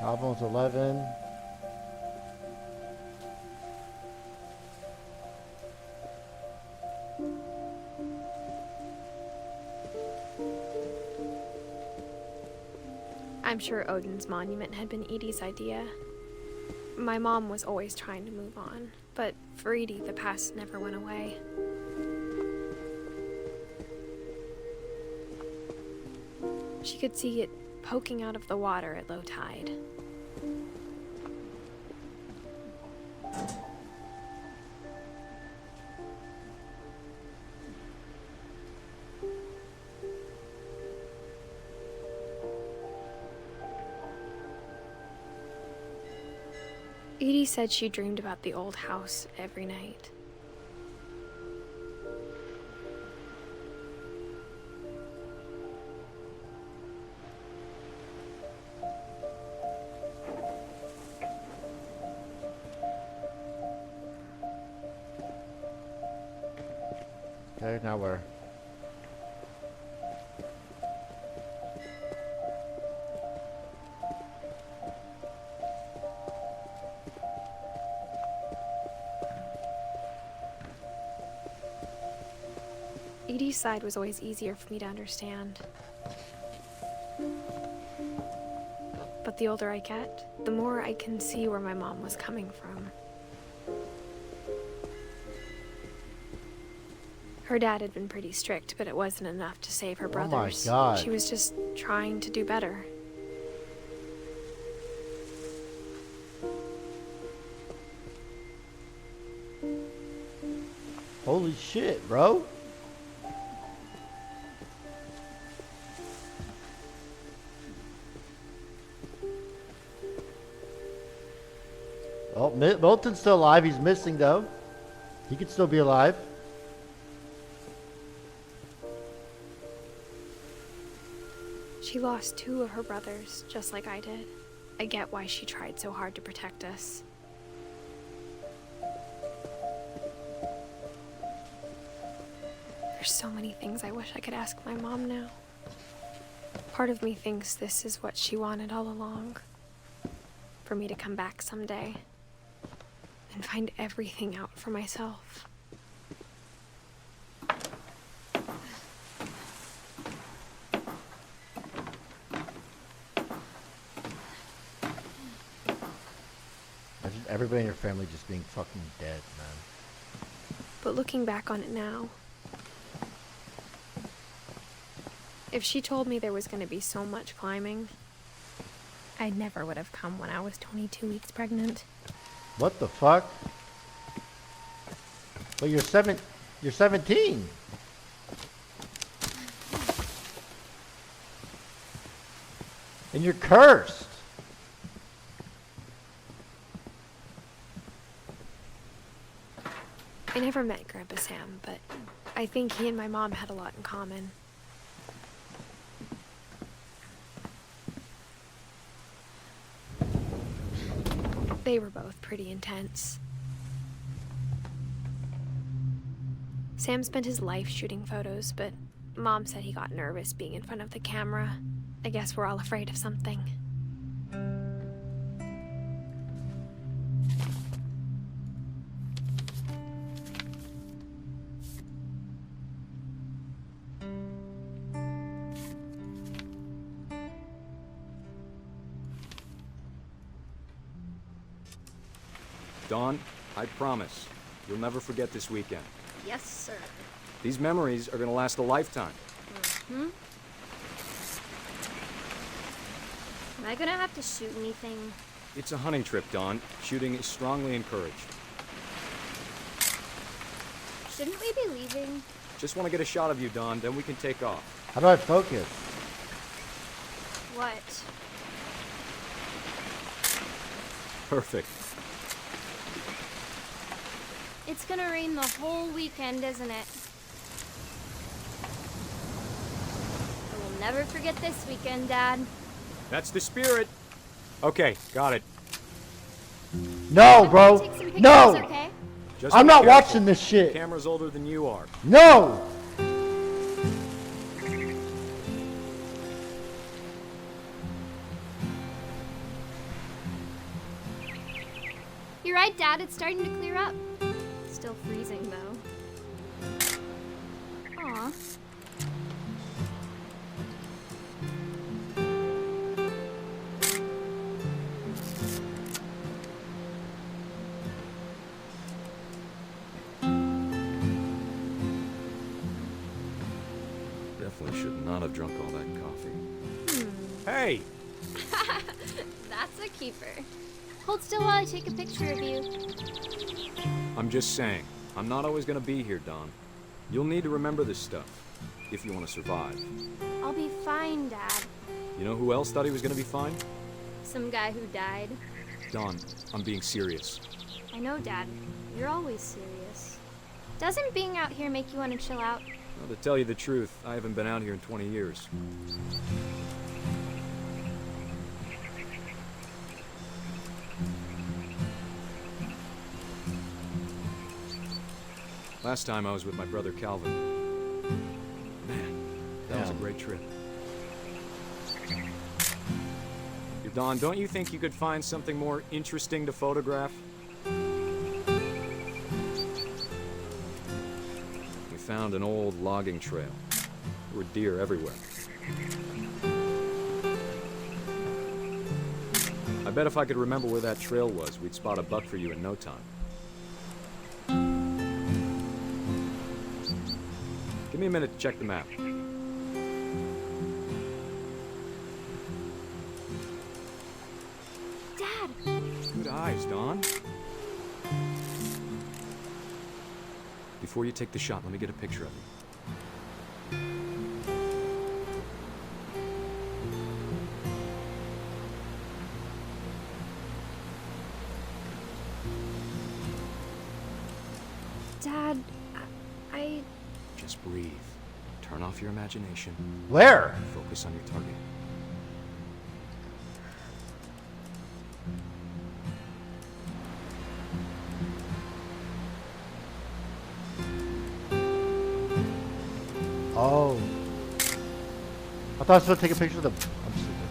Almost 11. I'm sure Odin's monument had been Edie's idea. My mom was always trying to move on, but for Edie, the past never went away. She could see it poking out of the water at low tide. Edie said she dreamed about the old house every night. Okay, now where? Edie's side was always easier for me to understand. But the older I get, the more I can see where my mom was coming from. Her dad had been pretty strict, but it wasn't enough to save her brothers. Oh my God. She was just trying to do better. Holy shit, bro. Oh, Milton's still alive. He's missing, though. He could still be alive. She lost 2 of her brothers, just like I did. I get why she tried so hard to protect us. There's so many things I wish I could ask my mom now. Part of me thinks this is what she wanted all along. For me to come back someday and find everything out for myself. Imagine everybody in your family just being fucking dead, man. But looking back on it now, if she told me there was going to be so much climbing, I never would have come when I was 22 weeks pregnant. What the fuck? But you're 17. And you're cursed. I never met Grandpa Sam, but I think he and my mom had a lot in common. They were both pretty intense. Sam spent his life shooting photos, but Mom said he got nervous being in front of the camera. I guess we're all afraid of something. Dawn, I promise, you'll never forget this weekend. Yes, sir. These memories are gonna last a lifetime. Hmm? Am I gonna have to shoot anything? It's a hunting trip, Dawn. Shooting is strongly encouraged. Shouldn't we be leaving? Just want to get a shot of you, Dawn, then we can take off. How do I focus? What? Perfect. It's gonna rain the whole weekend, isn't it? I will Never forget this weekend, Dad. That's the spirit. Okay, got it. No, bro. Take some pictures, No. okay? Just I'm be not careful. watching this shit. The camera's older than you are. No. You're right, Dad. It's starting to clear up. Still freezing, though. Aw. Definitely should not have drunk all that coffee. Hey! That's a keeper. Hold still while I take a picture of you. I'm just saying, I'm not always gonna be here, Don. You'll need to remember this stuff, if you want to survive. I'll be fine, Dad. You know who else thought he was gonna be fine? Some guy who died. Don, I'm being serious. I know, Dad. You're always serious. Doesn't being out here make you want to chill out? Well, to tell you the truth, I haven't been out here in 20 years. Last time I was with my brother Calvin. Man, that was a great trip. Don, don't you think you could find something more interesting to photograph? We found an old logging trail. There were deer everywhere. I bet if I could remember where that trail was, we'd spot a buck for you in no time. Give me a minute to check the map. Dad! Good eyes, Don. Before you take the shot, let me get a picture of you. Dad, I... Just breathe. Turn off your imagination. Where? Focus on your target. Oh. I thought I was supposed to take a picture of them. I'm stupid.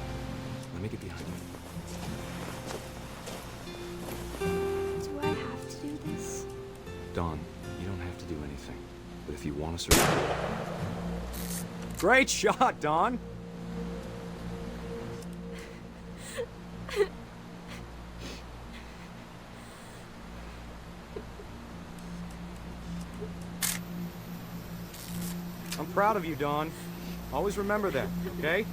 Let me get behind you. Do I have to do this? Don, you don't have to do anything. But if you want to survive... Great shot, Don! I'm proud of you, Don. Always remember that, okay?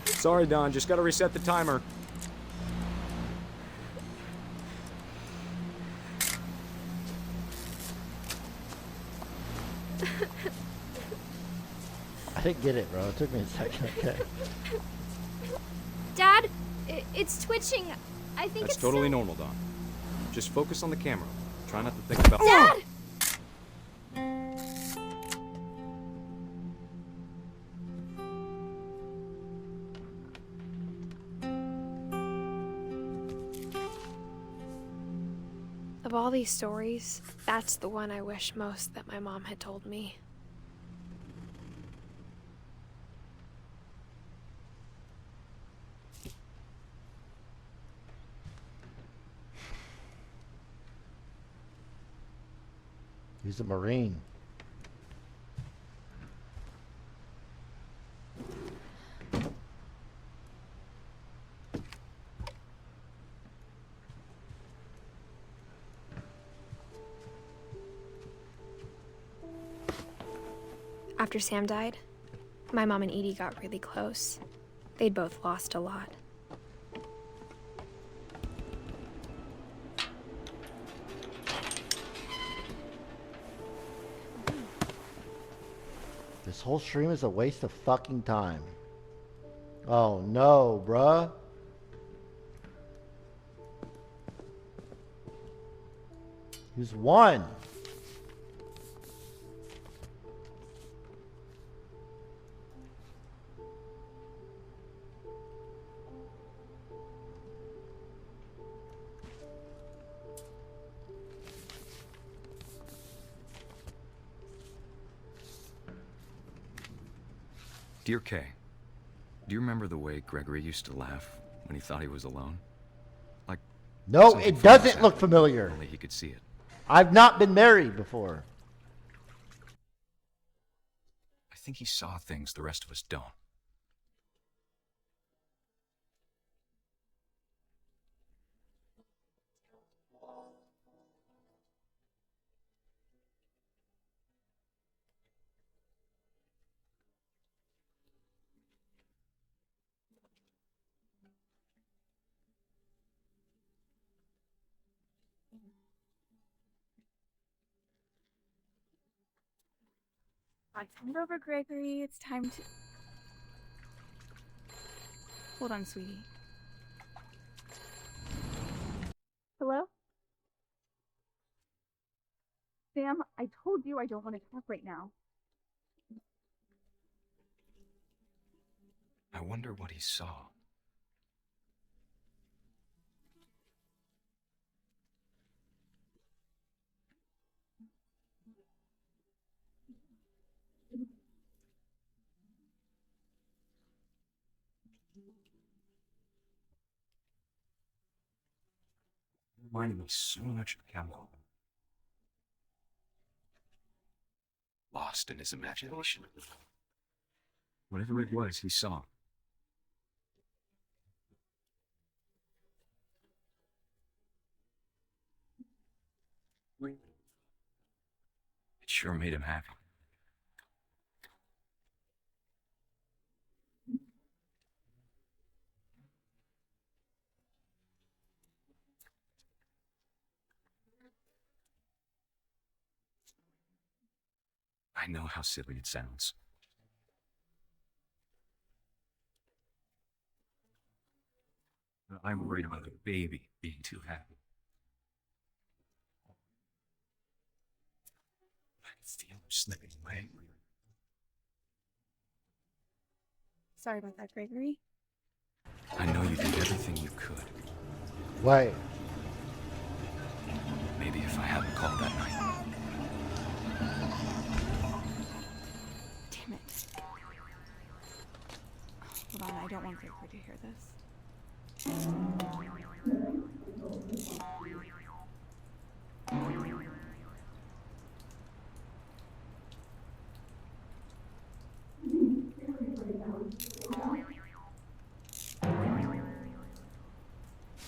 Sorry, Don. Just gotta reset the timer. I didn't get it, bro. It took me a second. Okay. Dad, it's twitching. I think That's it's totally normal, Don. Just focus on the camera. Try not to think about... Dad! Of all these stories, that's the one I wish most that my mom had told me. He's a Marine. After Sam died, my mom and Edie got really close. They'd both lost a lot. This whole stream is a waste of fucking time. Oh no, bruh. Who's one? Dear Kay, do you remember the way Gregory used to laugh when he thought he was alone? Like, No, something it from doesn't his look act, familiar. Only he could see it. I've not been married before. I think he saw things the rest of us don't. I turned over, Gregory. It's time to... Hold on, sweetie. Hello? Sam, I told you I don't want to talk right now. I wonder what he saw. Reminded me so much of Campbell. Lost in his imagination. Whatever it was he saw. It sure made him happy. I know how silly it sounds. I'm worried about the baby being too happy. I can feel him slipping away. Sorry about that, Gregory. I know you did everything you could. Wait. Maybe if I hadn't called that night. Damn it. Hold on, I don't want Gregory to hear this.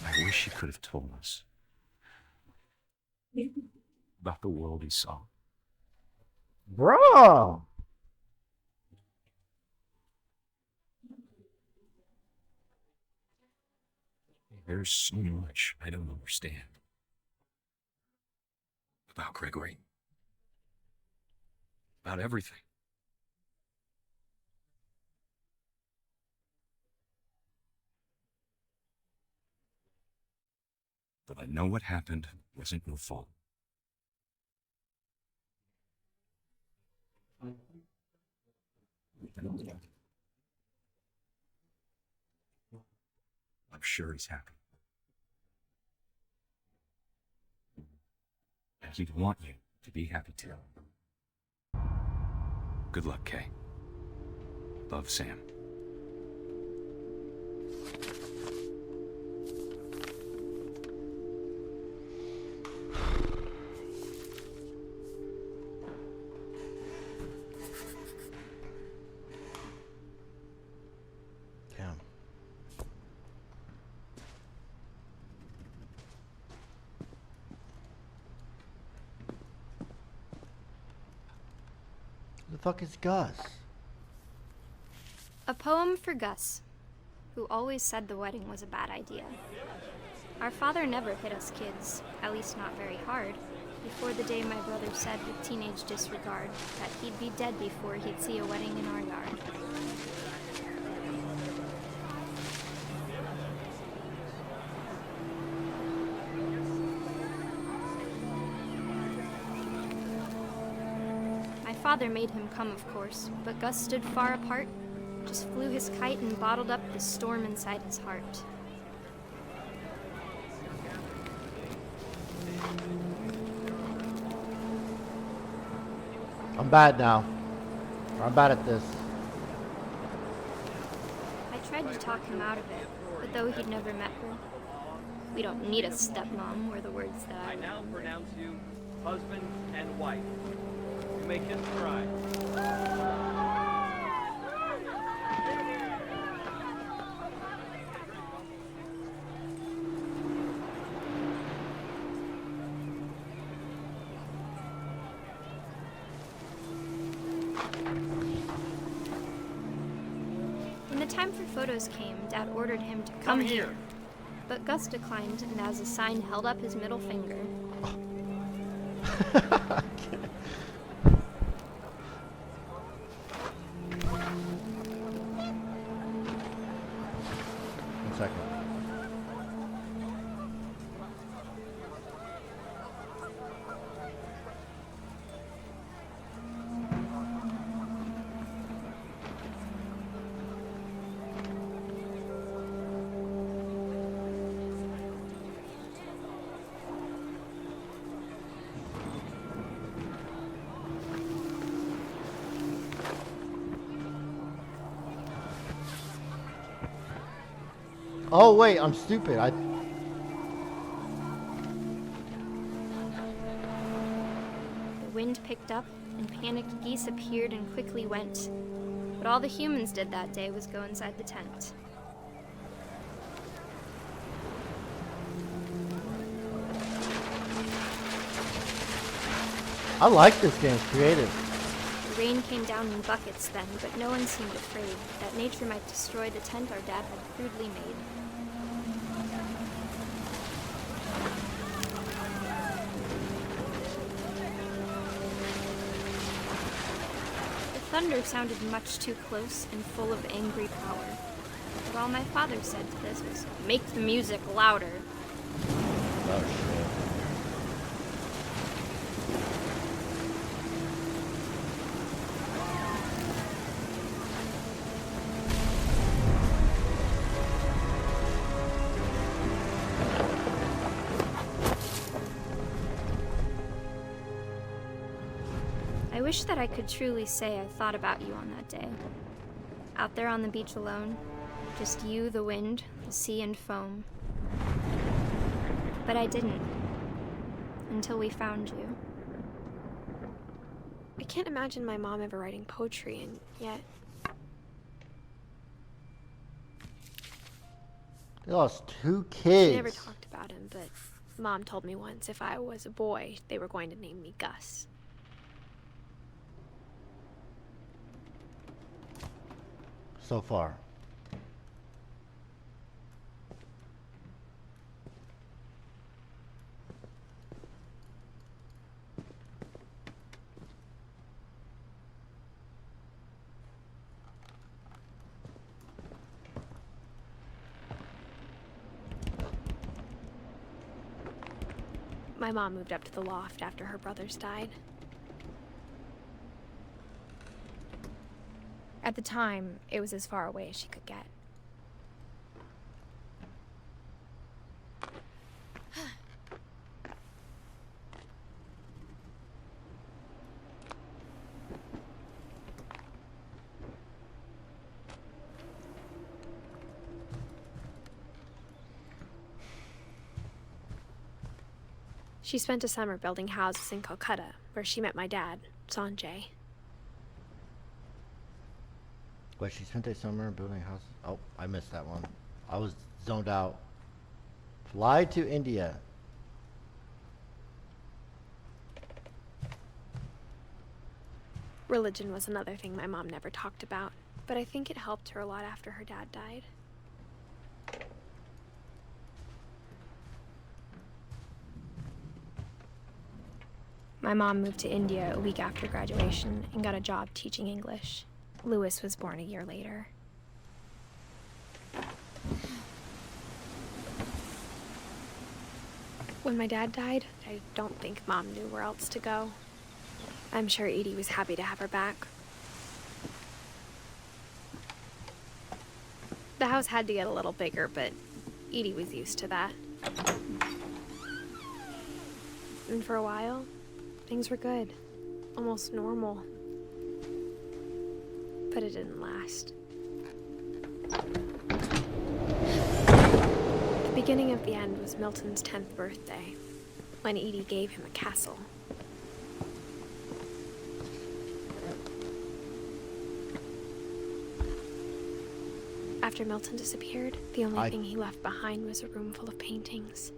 I wish he could have told us about the world he saw. Bro! There's so much I don't understand about Gregory. About everything. But I know what happened wasn't your fault. I'm sure he's happy. And he'd want you to be happy too. Good luck, Kay. Love, Sam. Damn. Who the fuck is Gus? A poem for Gus, who always said the wedding was a bad idea. Our father never hit us kids, at least not very hard, before the day my brother said with teenage disregard that he'd be dead before he'd see a wedding in our yard. father made him come, of course, but Gus stood far apart, just flew his kite and bottled up the storm inside his heart. I'm bad now. I'm bad at this. I tried to talk him out of it, but though he'd never met her, we don't need a stepmom, were the words that I now pronounce you husband and wife. You may kiss the bride. When the time for photos came, Dad ordered him to come here. But Gus declined and as a sign held up his middle finger. One second. Oh wait, I'm stupid. The wind picked up, and panicked geese appeared and quickly went. But all the humans did that day was go inside the tent. I like this game. It's creative. The rain came down in buckets then, but no one seemed afraid that nature might destroy the tent our dad had crudely made. The thunder sounded much too close and full of angry power. But all my father said to this was, "Make the music louder." Oh shit. I wish that I could truly say I thought about you on that day. Out there on the beach alone, just you, the wind, the sea, and foam. But I didn't. Until we found you. I can't imagine my mom ever writing poetry, and yet... They lost 2 kids. She never talked about him, but Mom told me once if I was a boy, they were going to name me Gus. So far. My mom moved up to the loft after her brothers died. At the time, it was as far away as she could get. She spent a summer building houses in Calcutta, where she met my dad, Sanjay. Wait, she spent a summer building houses? Oh, I missed that one. I was zoned out. Fly to India. Religion was another thing my mom never talked about, but I think it helped her a lot after her dad died. My mom moved to India a week after graduation and got a job teaching English. Lewis was born a year later. When my dad died, I don't think Mom knew where else to go. I'm sure Edie was happy to have her back. The house had to get a little bigger, but Edie was used to that. And for a while, things were good. Almost normal. But it didn't last. The beginning of the end was Milton's 10th birthday, when Edie gave him a castle. After Milton disappeared, the only thing he left behind was a room full of paintings.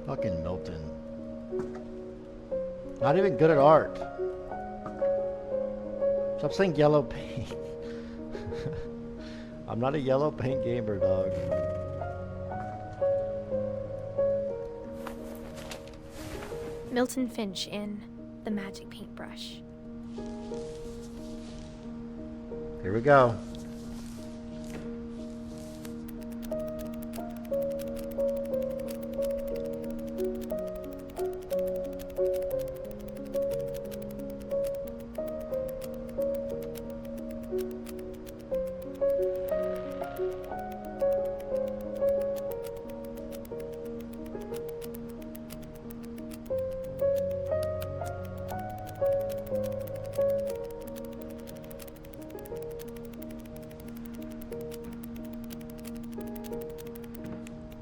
Fucking Milton. Not even good at art. Stop saying yellow paint. I'm not a yellow paint gamer, dog. Milton Finch in The Magic Paintbrush. Here we go.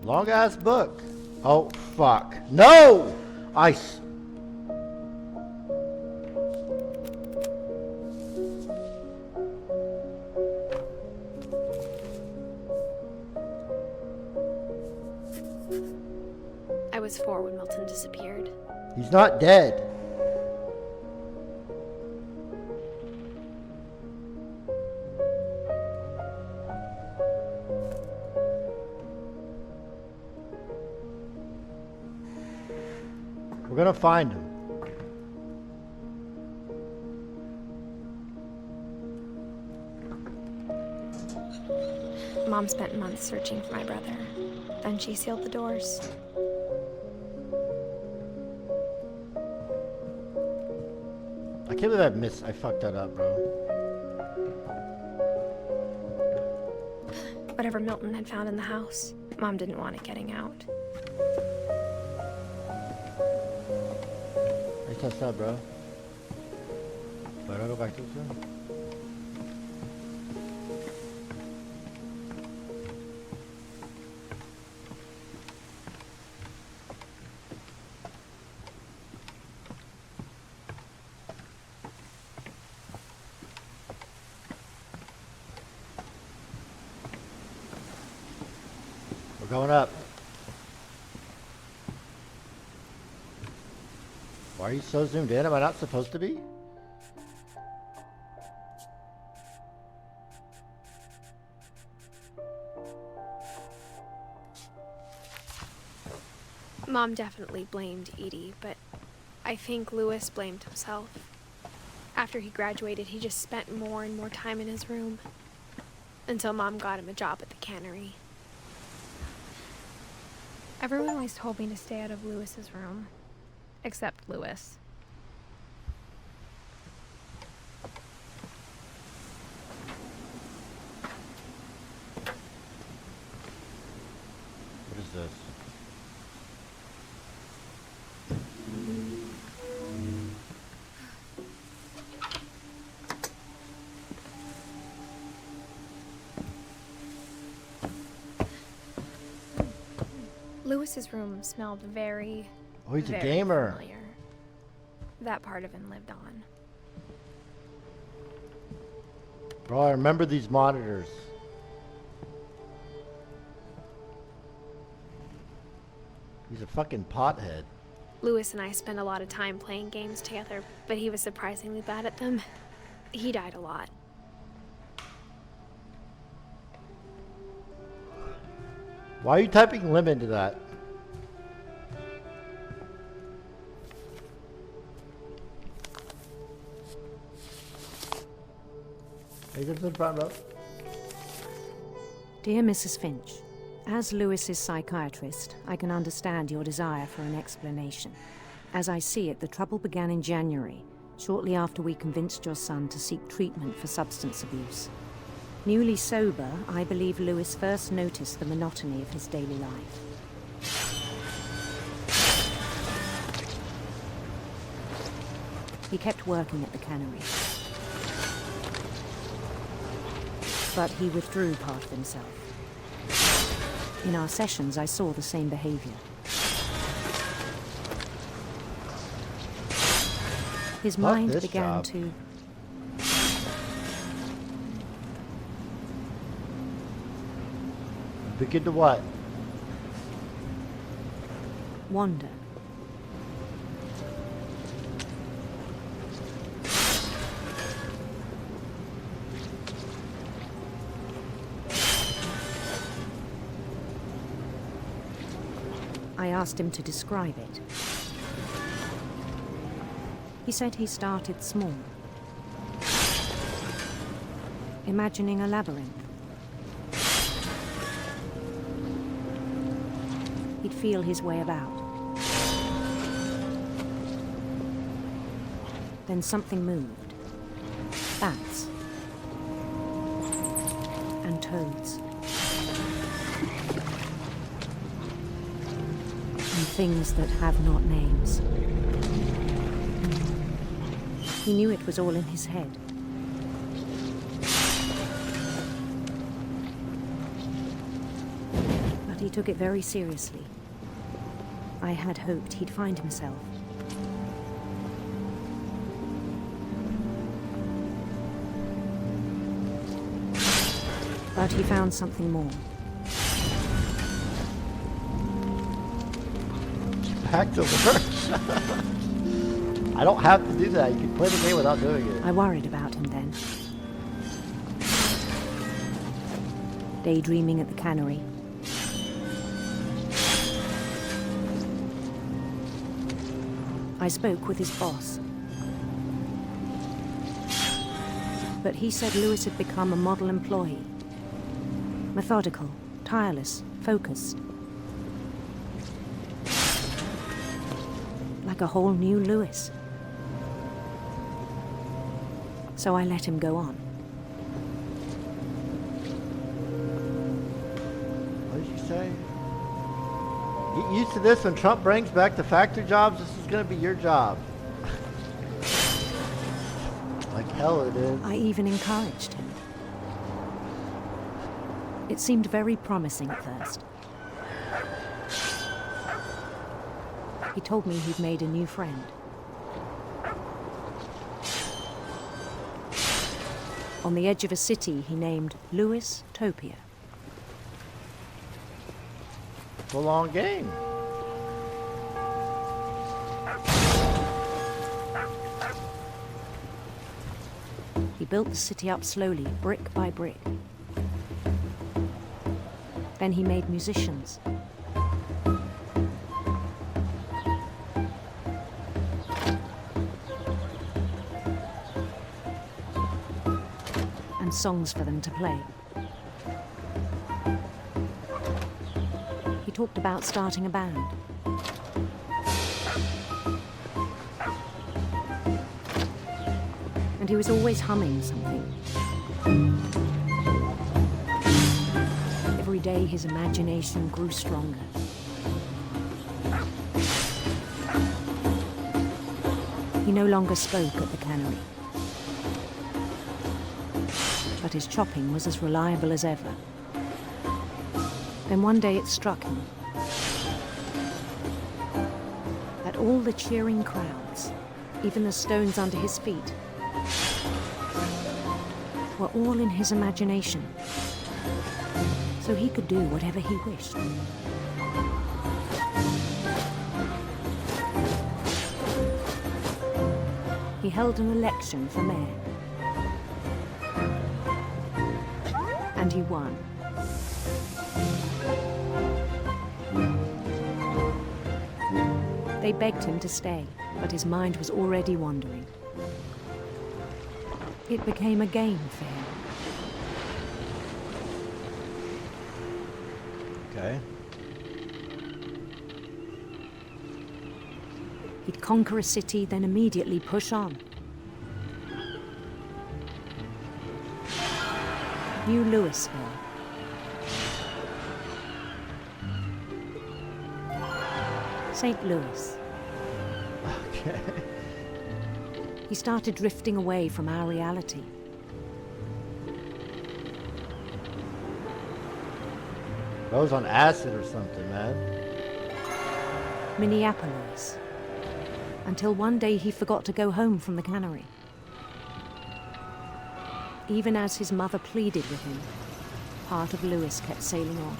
Long ass book. Oh fuck. No! I was 4 when Milton disappeared. He's not dead. We're gonna find him. Mom spent months searching for my brother. Then she sealed the doors. I can't believe I fucked that up, bro. Whatever Milton had found in the house, Mom didn't want it getting out. I touched that, bro. Why do I go back to this room? We're going up. Why are you so zoomed in? Am I not supposed to be? Mom definitely blamed Edie, but I think Lewis blamed himself. After he graduated, he just spent more and more time in his room. Until Mom got him a job at the cannery. Everyone always told me to stay out of Lewis's room. Except Lewis. What is this? Lewis's room smelled very, Oh, he's a very gamer. familiar. That part of him lived on. Bro, I remember these monitors. He's a fucking pothead. Lewis and I spent a lot of time playing games together, but he was surprisingly bad at them. He died a lot. Why are you typing limb into that? Edith in front of. Dear Mrs. Finch, as Lewis's psychiatrist, I can understand your desire for an explanation. As I see it, the trouble began in January, shortly after we convinced your son to seek treatment for substance abuse. Newly sober, I believe Lewis first noticed the monotony of his daily life. He kept working at the cannery. But he withdrew part of himself. In our sessions, I saw the same behavior. His mind began to... Begin to what? Wander. I asked him to describe it. He said he started small, imagining a labyrinth. He'd feel his way about. Then something moved. Bats. And toads. And things that have not names. He knew it was all in his head. But he took it very seriously. I had hoped he'd find himself. But he found something more. Back to work. I don't have to do that. You can play the game without doing it. I worried about him then. Daydreaming at the cannery. I spoke with his boss. But he said Lewis had become a model employee. Methodical, tireless, focused. Like a whole new Lewis. So I let him go on. What did you say? Get used to this. When Trump brings back the factory jobs, this is going to be your job. Like hell it is. I even encouraged him. It seemed very promising at first. He told me he'd made a new friend. On the edge of a city he named Lewis Topia. It's a long game. He built the city up slowly, brick by brick. Then he made musicians. And songs for them to play. He talked about starting a band. And he was always humming something. Every day his imagination grew stronger. He no longer spoke at the cannery. But his chopping was as reliable as ever. Then one day it struck him that all the cheering crowds, even the stones under his feet, were all in his imagination, so he could do whatever he wished. He held an election for mayor, and he won. They begged him to stay, but his mind was already wandering. It became a game for him. Okay. He'd conquer a city, then immediately push on. New Louisville. St. Louis. Okay. He started drifting away from our reality. I was on acid or something, man. Minneapolis. Until one day he forgot to go home from the cannery. Even as his mother pleaded with him, part of Louis kept sailing on.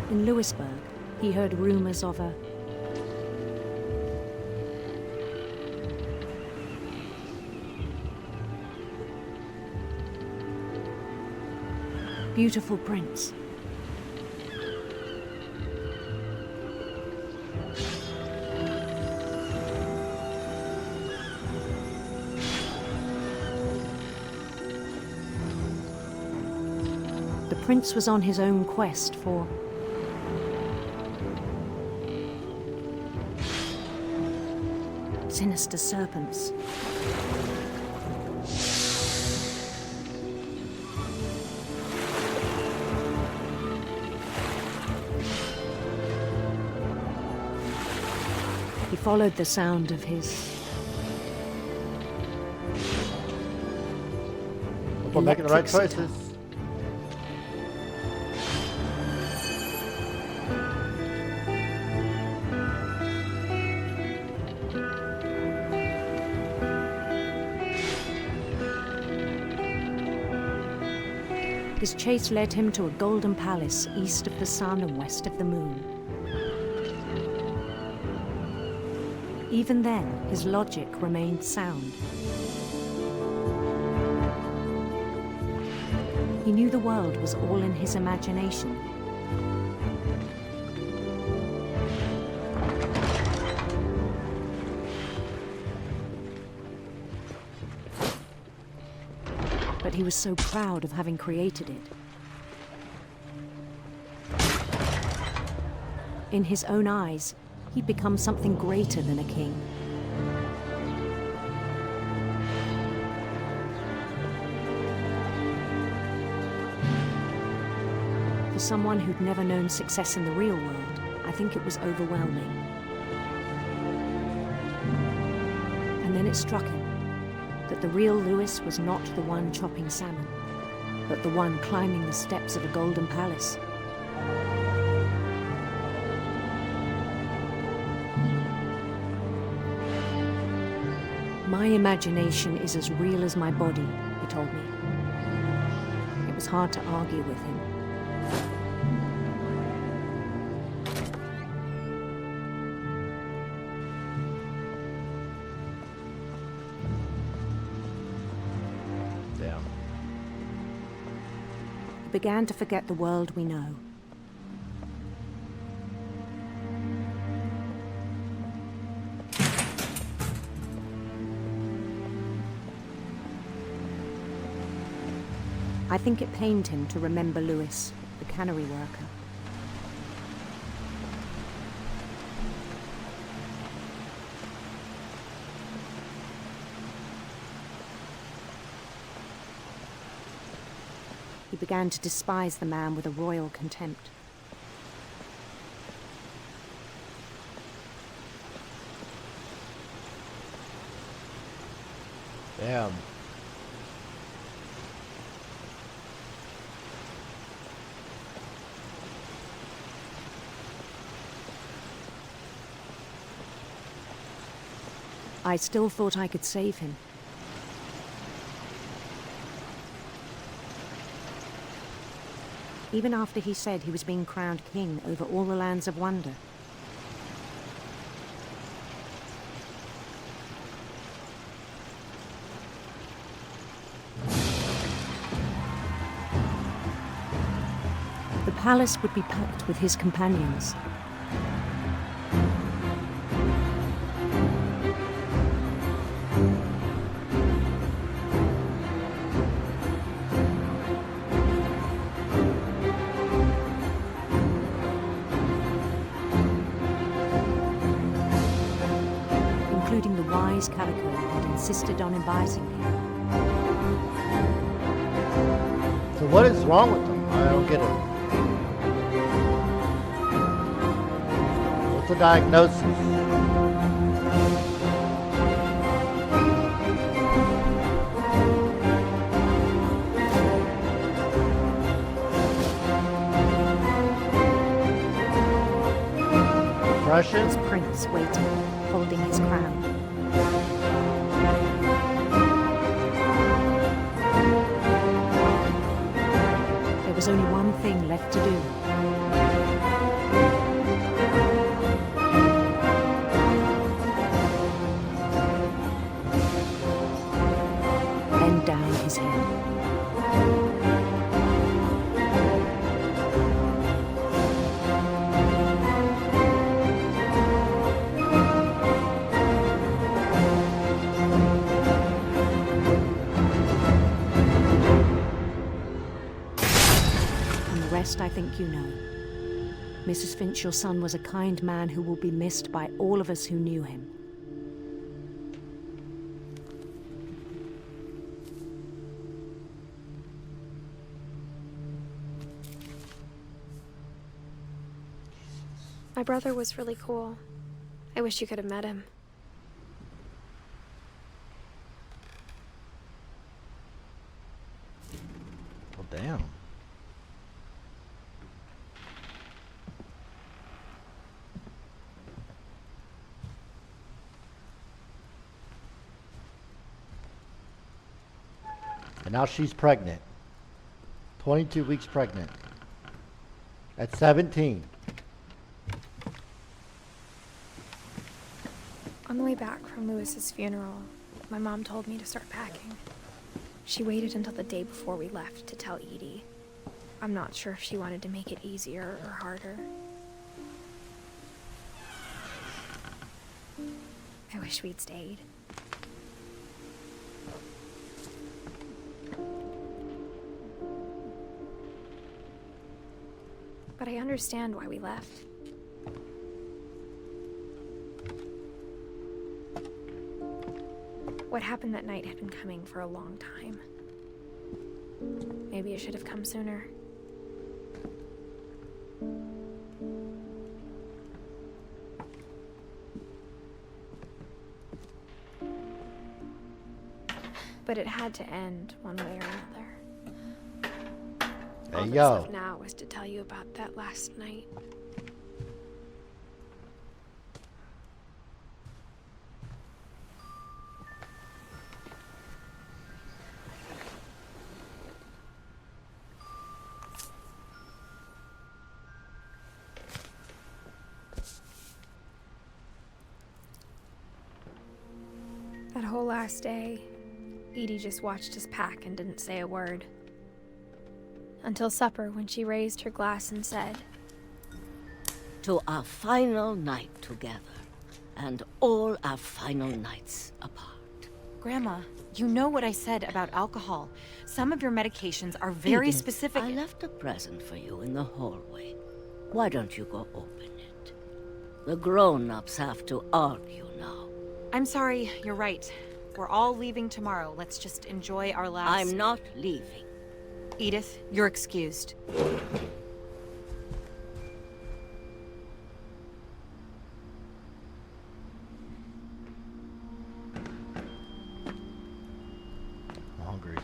In Louisburg, he heard rumors of a beautiful prince. The prince was on his own quest for sinister serpents. He followed the sound of his We're making the right electric choices. sitar. His chase led him to a golden palace east of the sun and west of the moon. Even then, his logic remained sound. He knew the world was all in his imagination. But he was so proud of having created it. In his own eyes, he'd become something greater than a king. For someone who'd never known success in the real world, I think it was overwhelming. And then it struck him that the real Louis was not the one chopping salmon, but the one climbing the steps of a golden palace. My imagination is as real as my body, he told me. It was hard to argue with him. Damn. He began to forget the world we know. I think it pained him to remember Louis, the cannery worker. He began to despise the man with a royal contempt. Damn. I still thought I could save him. Even after he said he was being crowned king over all the lands of wonder. The palace would be packed with his companions. Including the wise Calico who had insisted on advising him. So what is wrong with them? I don't get it. What's the diagnosis? Depression? His prince waiting, holding his crown. There was only one thing left to do. Bend down his head. I think you know. Mrs. Finch, your son was a kind man who will be missed by all of us who knew him. My brother was really cool. I wish you could have met him. Well, damn. And now she's pregnant. 22 weeks pregnant. At 17. On the way back from Lewis's funeral, my mom told me to start packing. She waited until the day before we left to tell Edie. I'm not sure if she wanted to make it easier or harder. I wish we'd stayed. But I understand why we left. What happened that night had been coming for a long time. Maybe it should have come sooner. But it had to end one way or another. All that's left now was to tell you about that last night. That whole last day, Edie just watched us pack and didn't say a word. Until supper, when she raised her glass and said, "To our final night together, and all our final nights apart." Grandma, you know what I said about alcohol. Some of your medications are very Edith, specific. I left a present for you in the hallway. Why don't you go open it? The grown-ups have to argue now. I'm sorry, you're right. We're all leaving tomorrow. Let's just enjoy our last... I'm not leaving. Edith, you're excused. I'm hungry.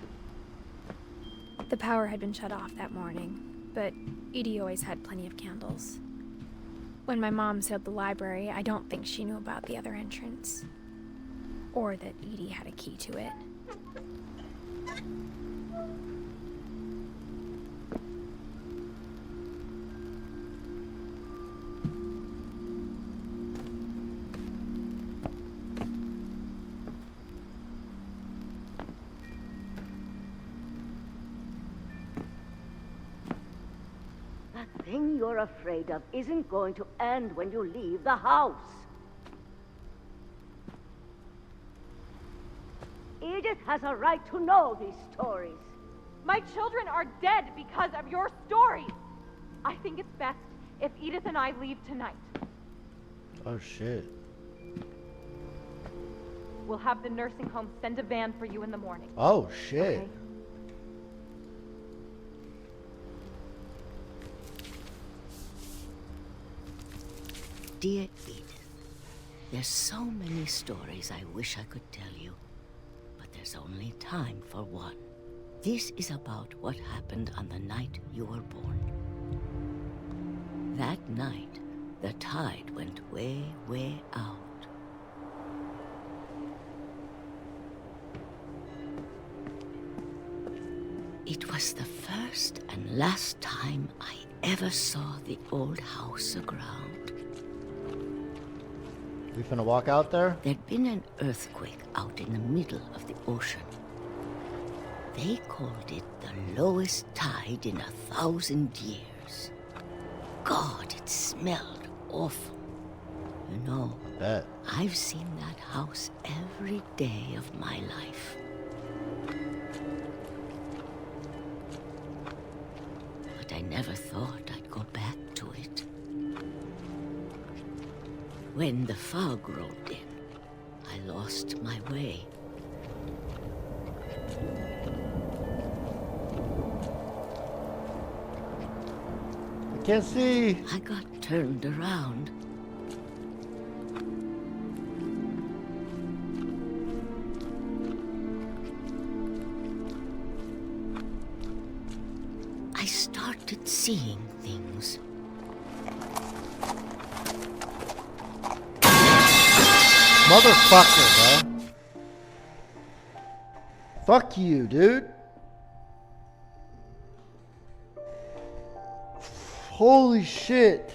The power had been shut off that morning, but Edie always had plenty of candles. When my mom sealed the library, I don't think she knew about the other entrance. Or that Edie had a key to it. That thing you're afraid of isn't going to end when you leave the house. Edith has a right to know these stories. My children are dead because of your stories. I think it's best if Edith and I leave tonight. Oh shit. We'll have the nursing home send a van for you in the morning. Oh shit. Okay? Dear Edith, there's so many stories I wish I could tell you, but there's only time for one. This is about what happened on the night you were born. That night, the tide went way, way out. It was the first and last time I ever saw the old house aground. We finna walk out there? There'd been an earthquake out in the middle of the ocean. They called it the lowest tide in 1,000 years. God, it smelled awful. You know, I've seen that house every day of my life. But I never thought I'd go back to it. When the fog rolled in, I lost my way. I can't see. I got turned around. I started seeing things. Motherfucker, bro. Fuck you, dude. Holy shit.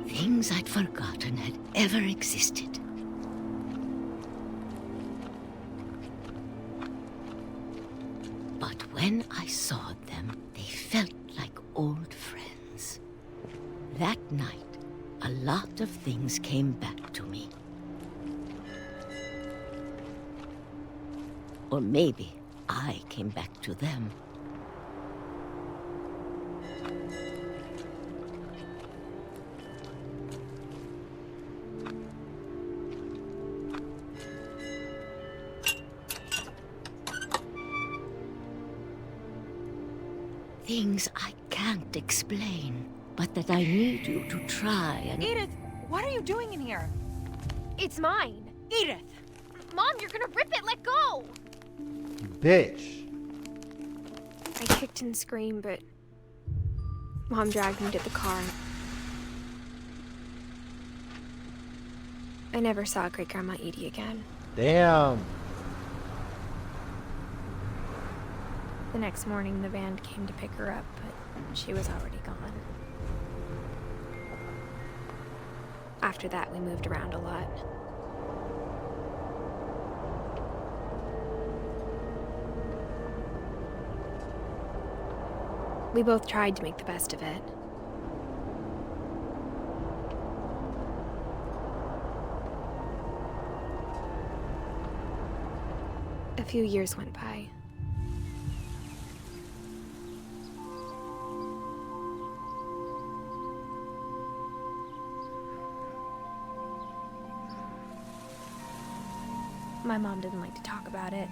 Things I'd forgotten had ever existed. But when I saw them, they felt like old friends. That night, a lot of things came back to me. Or maybe I came back to them. Things I can't explain, but that I need you to try and... Edith, what are you doing in here? It's mine. Edith! Mom, you're gonna rip it! Let go! Bitch. I kicked and screamed, but Mom dragged me to the car. I never saw Great-Grandma Edie again. Damn. The next morning, the van came to pick her up, but she was already gone. After that, we moved around a lot. We both tried to make the best of it. A few years went by. My mom didn't like to talk about it.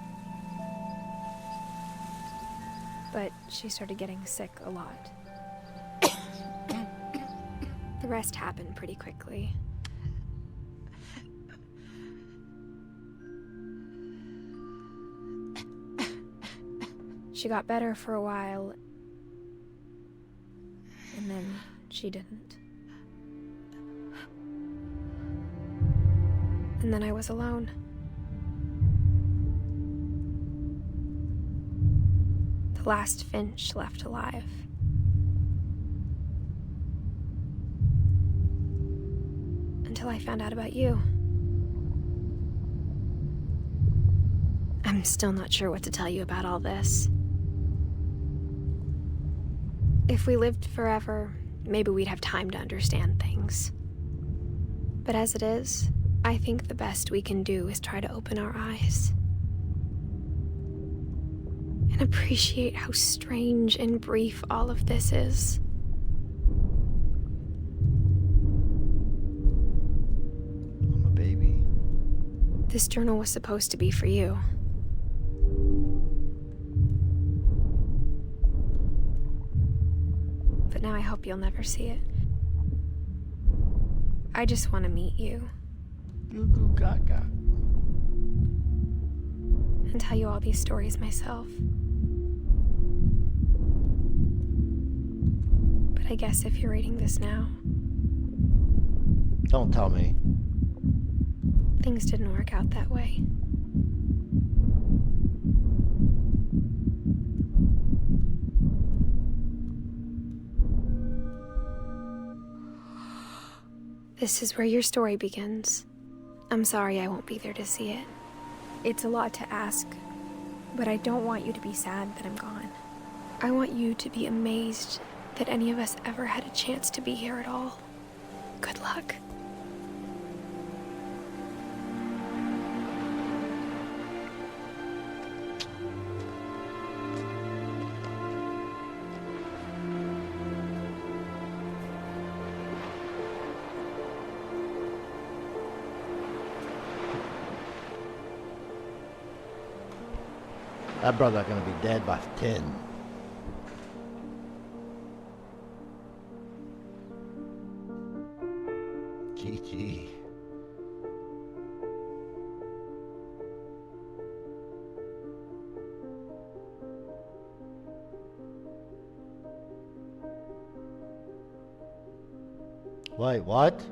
But she started getting sick a lot. The rest happened pretty quickly. She got better for a while, and then she didn't. And then I was alone. The last Finch left alive. Until I found out about you. I'm still not sure what to tell you about all this. If we lived forever, maybe we'd have time to understand things. But as it is, I think the best we can do is try to open our eyes. And appreciate how strange and brief all of this is. I'm a baby. This journal was supposed to be for you. But now I hope you'll never see it. I just want to meet you. Goo goo gaga. And tell you all these stories myself. But I guess if you're reading this now, Don't tell me. things didn't work out that way. This is where your story begins. I'm sorry I won't be there to see it. It's a lot to ask, but I don't want you to be sad that I'm gone. I want you to be amazed that any of us ever had a chance to be here at all. Good luck. That brother gonna be dead by 10. GG. Wait, what?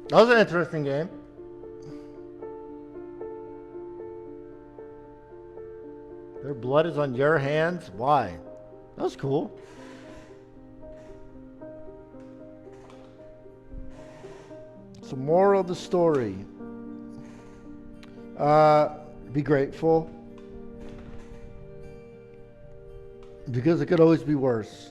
That was an interesting game. Their blood is on your hands? Why? That was cool. So moral of the story. Be grateful. Because it could always be worse.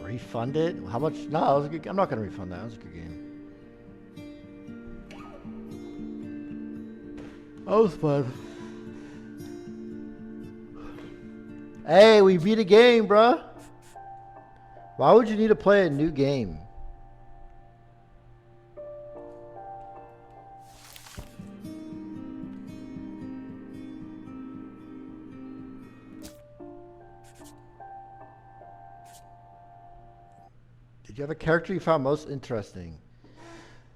Refund it? How much? No, that was a good, I'm not going to refund that. That was a good game. That was fun. Hey, we beat a game, bruh. Why would you need to play a new game? Did you have a character you found most interesting?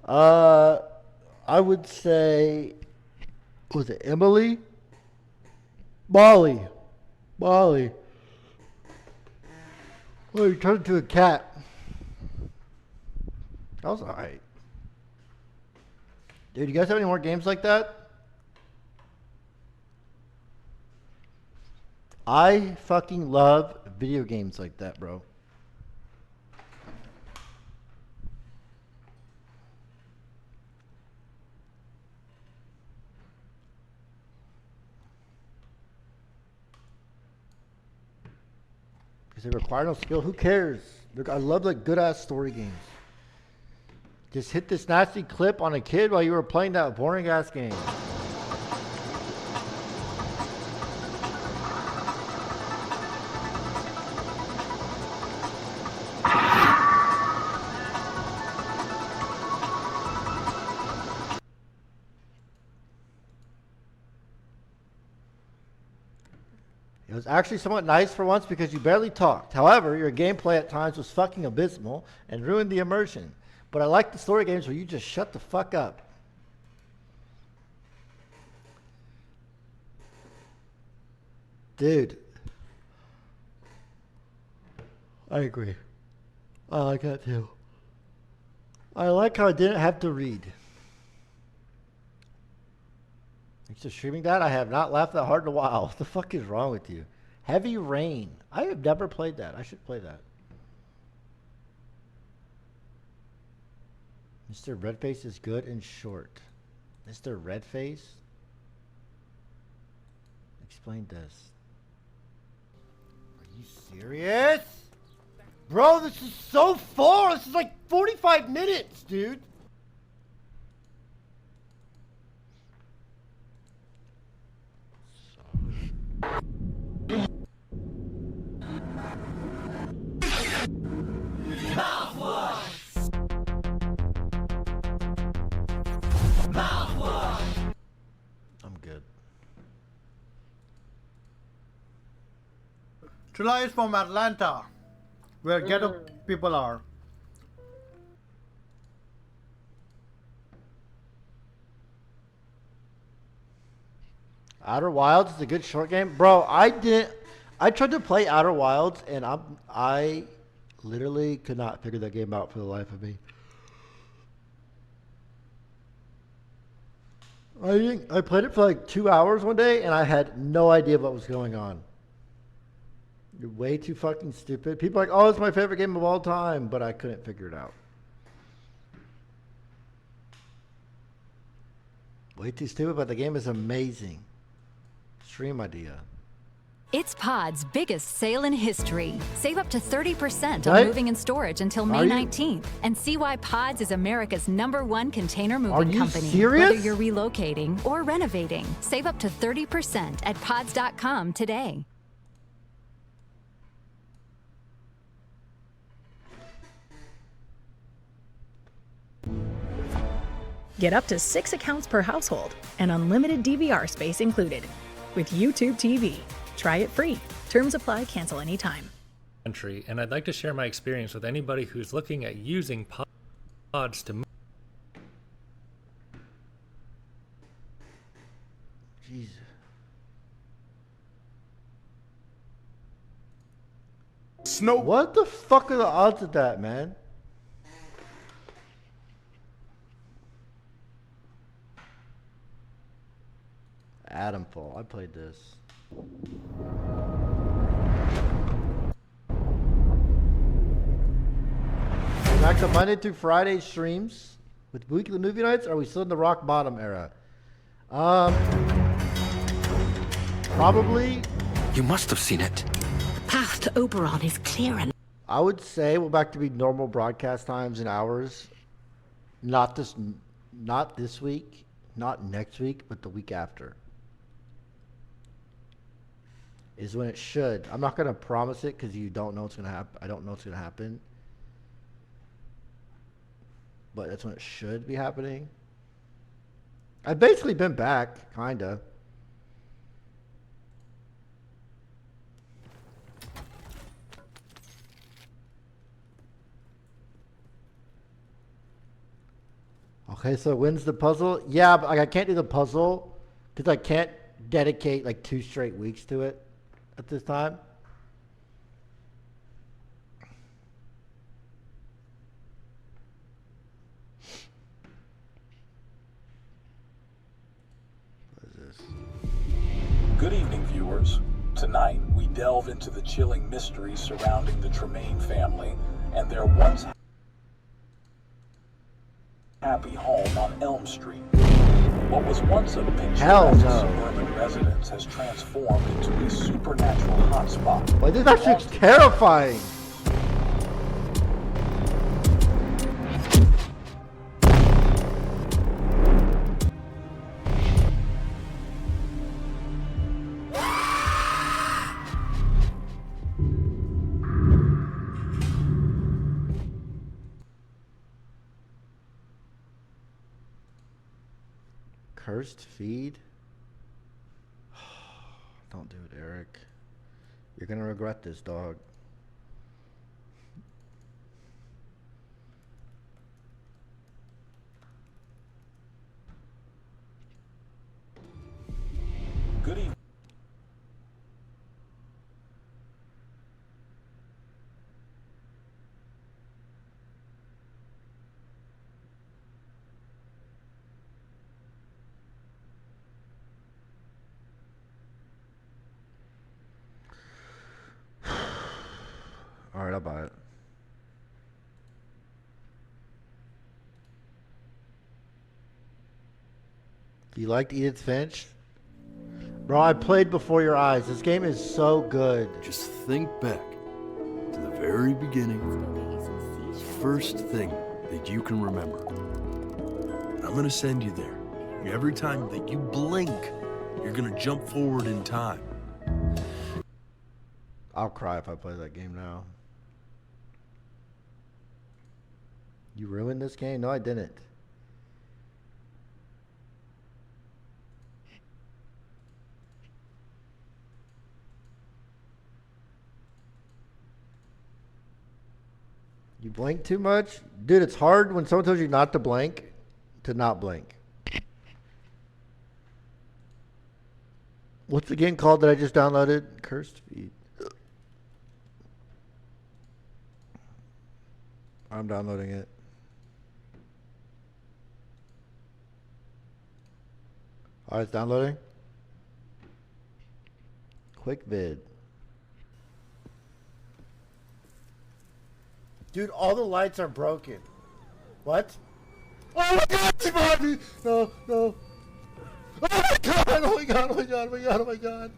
I would say, was it Emily? Molly. Oh, you turned into a cat. That was alright. Dude, you guys have any more games like that? I fucking love video games like that, bro. Because they require no skill. Who cares? I love like good ass story games. Just hit this nasty clip on a kid while you were playing that boring ass game. It was actually somewhat nice for once because you barely talked. However, your gameplay at times was fucking abysmal and ruined the immersion. But I like the story games where you just shut the fuck up. Dude. I agree. I like that too. I like how I didn't have to read. Thanks to streaming that, I have not laughed that hard in a while. What the fuck is wrong with you? Heavy Rain. I have never played that. I should play that. Mr. Redface is good and short. Mr. Redface? Explain this. Are you serious? Bro, this is so far. This is like 45 minutes, dude. I'm good. July is from Atlanta, where ghetto people are. Outer Wilds is a good short game. Bro, I tried to play Outer Wilds and I literally could not figure that game out for the life of me. I played it for like 2 hours one day and I had no idea what was going on. You're way too fucking stupid. People are like, oh, it's my favorite game of all time, but I couldn't figure it out. Way too stupid, but the game is amazing. Stream idea. It's Pod's biggest sale in history. Save up to 30% on What? moving and storage until May Are you- 19th. And see why Pods is America's #1 container Are moving you company. serious? Whether you're relocating or renovating, save up to 30% at pods.com today. Get up to 6 accounts per household and unlimited DVR space included. With YouTube TV. Try it free. Terms apply, cancel anytime. Country, and I'd like to share my experience with anybody who's looking at using pods to move. Jesus. Snow. What the fuck are the odds of that, man? Adamfall. I played this. Back to Monday through Friday streams with weekly movie nights. Or are we still in the rock bottom era? Probably. You must have seen it. The path to Oberon is clear and I would say we're back to be normal broadcast times and hours. Not this week, not next week, but the week after. Is when it should. I'm not gonna promise it because you don't know what's gonna happen. I don't know what's gonna happen. But that's when it should be happening. I've basically been back, kinda. Okay, so when's the puzzle? Yeah, but like I can't do the puzzle because I can't dedicate like 2 straight weeks to it at this time. Good evening, viewers. Tonight, we delve into the chilling mystery surrounding the Tremaine family and their once happy home on Elm Street. What was once a Hell picturesque no. suburban residence has transformed into a supernatural hotspot. Why, this actually looks terrifying. Cursed feed? Don't do it, Eric. You're gonna regret this, dog. Good evening. Alright, I'll buy it. You liked Edith Finch? Bro, I played Before Your Eyes. This game is so good. Just think back to the very beginning. First thing that you can remember. I'm gonna send you there. Every time that you blink, you're gonna jump forward in time. I'll cry if I play that game now. You ruined this game? No, I didn't. You blink too much? Dude, it's hard when someone tells you not to blink, to not blink. What's the game called that I just downloaded? Cursed Feed. I'm downloading it. Alright, it's downloading. Quick vid. Dude, all the lights are broken. What? Oh my god, she bought me! No, no. Oh my god, oh my god, oh my god, oh my god, oh my god.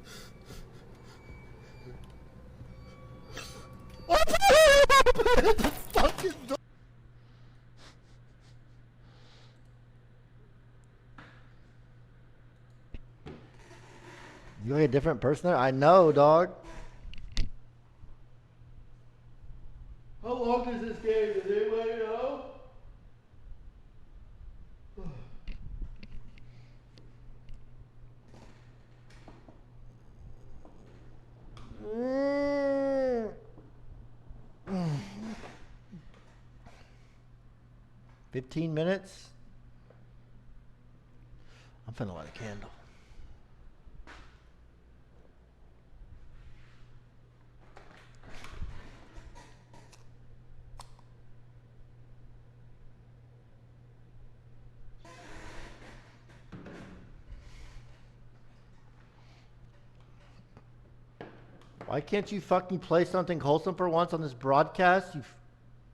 Open the fucking door. You like a different person there? I know, dog. How long is this game? Does anybody know? Mm. 15 minutes? I'm finna light a candle. Why can't you fucking play something wholesome for once on this broadcast?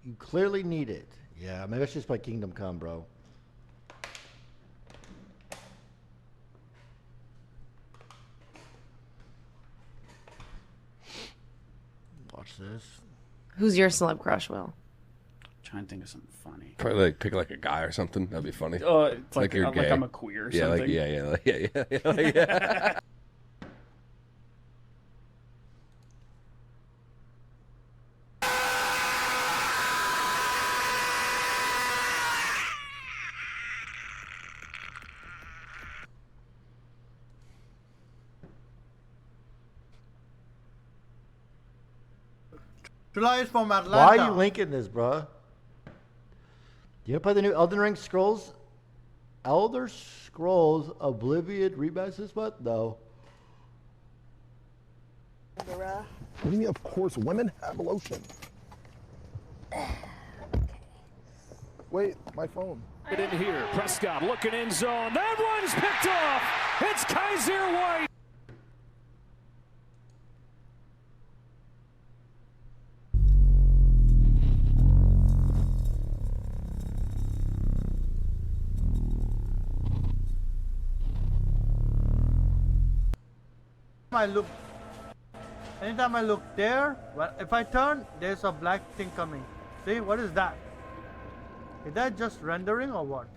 You clearly need it. Yeah, maybe I should just play Kingdom Come, bro. Watch this. Who's your celeb crush, Will? Trying to think of something funny. Probably like pick like a guy or something. That'd be funny. It's like you're gay. I'm a queer or yeah, something. Like, yeah. July is from Atlanta. Why are you linking this, bro? Do you play the new Elden Ring Scrolls? Elder Scrolls Oblivion remaster this month? No. What do you mean, of course, women have lotion? Wait, my phone. Get in here. Prescott looking in zone. That one's picked off. It's Kaiser White. I look there, well, if I turn, there's a black thing coming. See, what is that? Is that just rendering or what?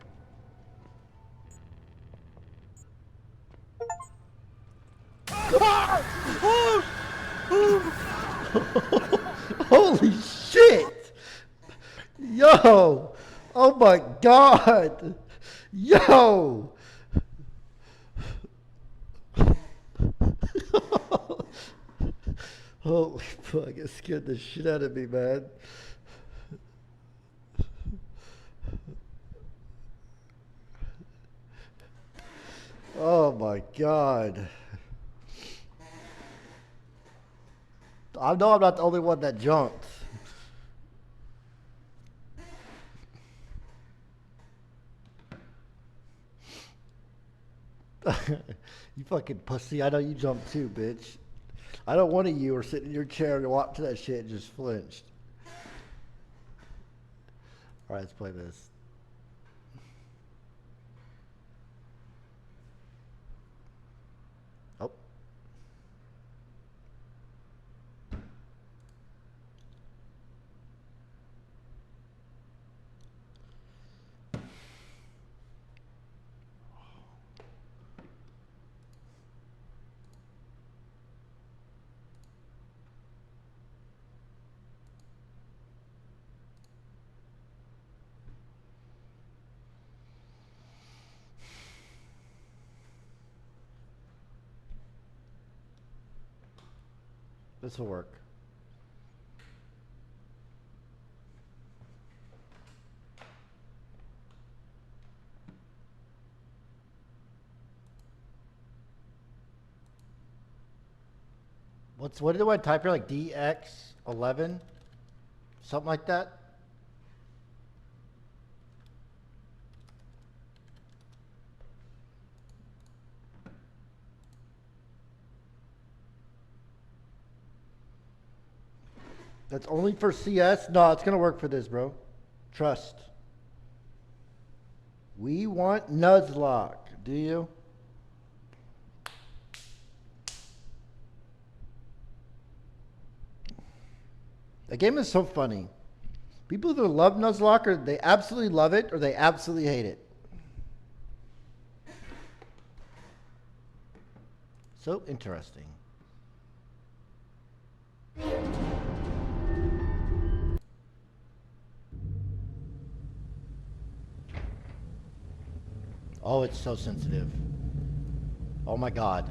Holy shit! Yo! Oh my god! Yo! Holy fuck, it scared the shit out of me, man. Oh my god. I know I'm not the only one that jumped. You fucking pussy. I know you jumped too, bitch. I know one of you were sitting in your chair and walked to that shit and just flinched. Alright, let's play this. Oh. This will work. What do I type here? Like DX11? Something like that? That's only for CS? No, it's going to work for this, bro. Trust. We want Nuzlocke. Do you? The game is so funny. People either love Nuzlocke or they absolutely love it or they absolutely hate it. So interesting. Oh, it's so sensitive. Oh my God.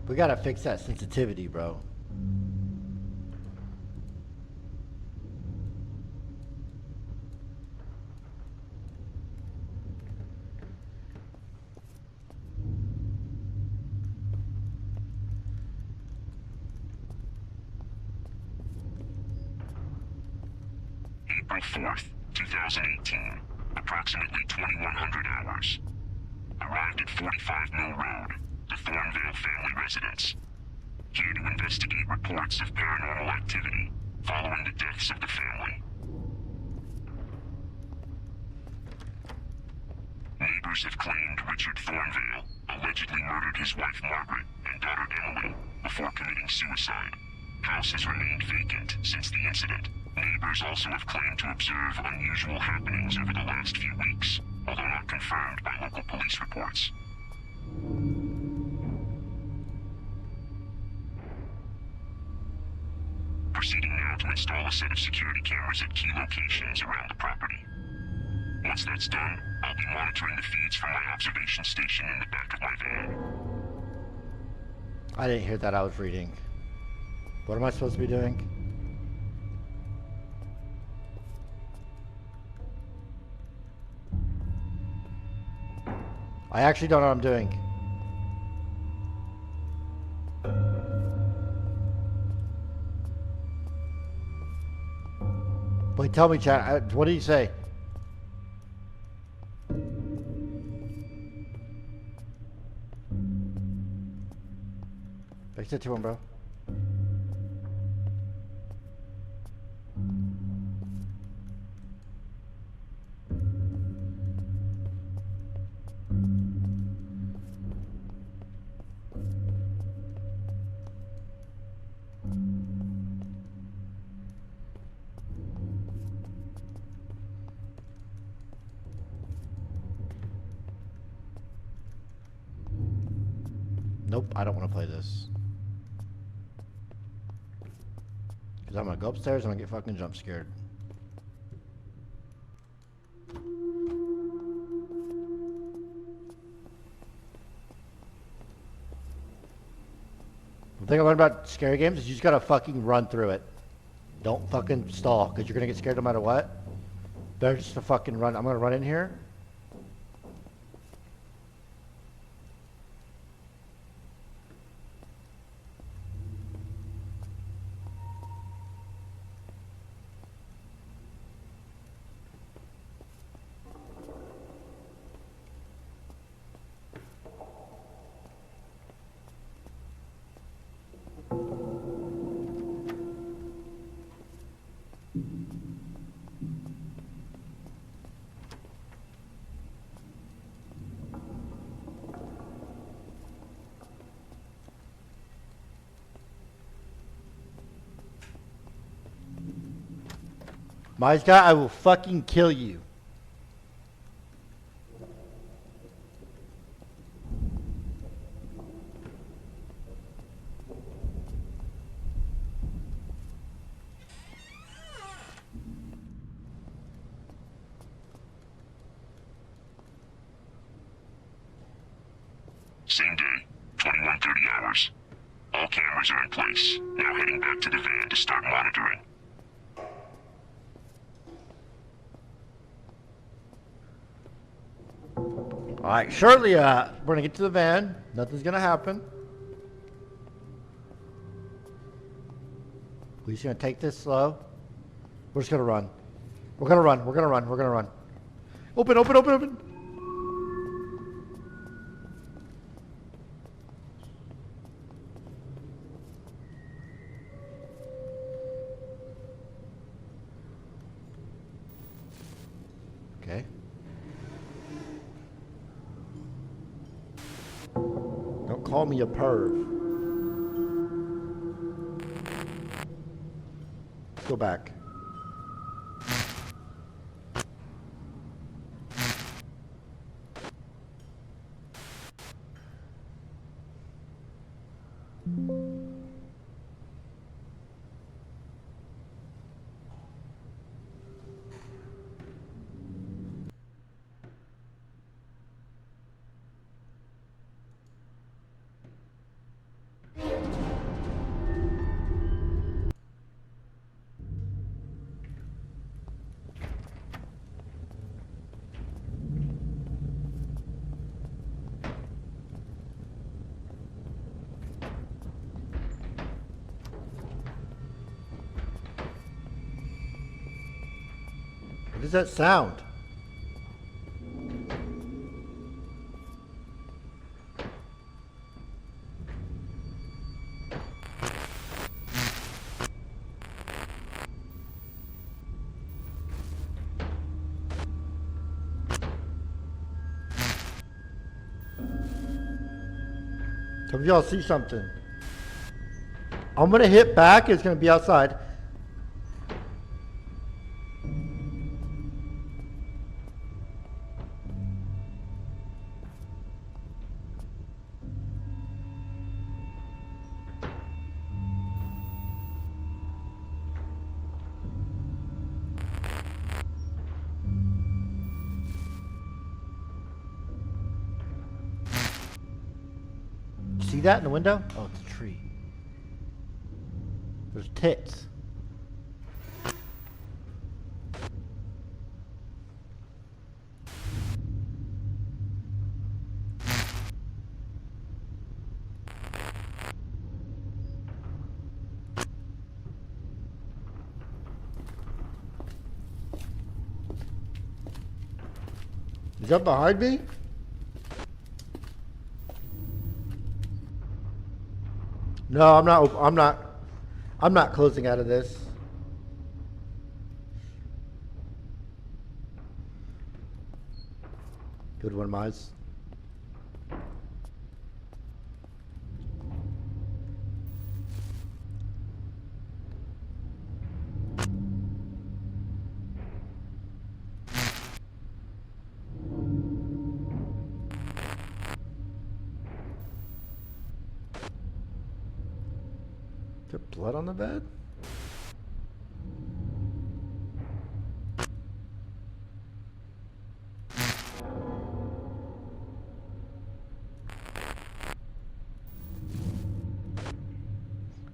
We gotta fix that sensitivity, bro. April 4th, 2018. Approximately 2100 hours. Arrived at 45 Mill Road, the Thornvale family residence. Here to investigate reports of paranormal activity following the deaths of the family. Neighbors have claimed Richard Thornvale allegedly murdered his wife Margaret and daughter Emily before committing suicide. House has remained vacant since the incident. Neighbors also have claimed to observe unusual happenings over the last few weeks, although not confirmed by local police reports. proceeding now to install a set of security cameras at key locations around the property. Once that's done, I'll be monitoring the feeds from my observation station in the back of my van. I didn't hear that. I was reading. What am I supposed to be doing? I actually don't know what I'm doing. Wait, tell me, chat. What did he say? Fix it to him, bro. Nope, I don't want to play this. Because I'm going to go upstairs and I'm going to get fucking jump scared. The thing I learned about scary games is you just got to fucking run through it. Don't fucking stall, because you're going to get scared no matter what. Better just to fucking run. I'm going to run in here. Mice guy, I will fucking kill you. Same day, 21:30 hours. All cameras are in place. Now heading back to the van to start monitoring. Alright, shortly, we're gonna get to the van. Nothing's gonna happen. We're just gonna take this slow. We're just gonna run. We're gonna run. We're gonna run. We're gonna run. Open, open, open, open. Okay. Don't call me a perv. Go back. What is that sound? Some of y'all see something. I'm gonna hit back, it's gonna be outside. see that in the window? Oh, it's a tree. There's tits. Is that behind me? No, I'm not closing out of this. Good one, Mize. Is there blood on the bed?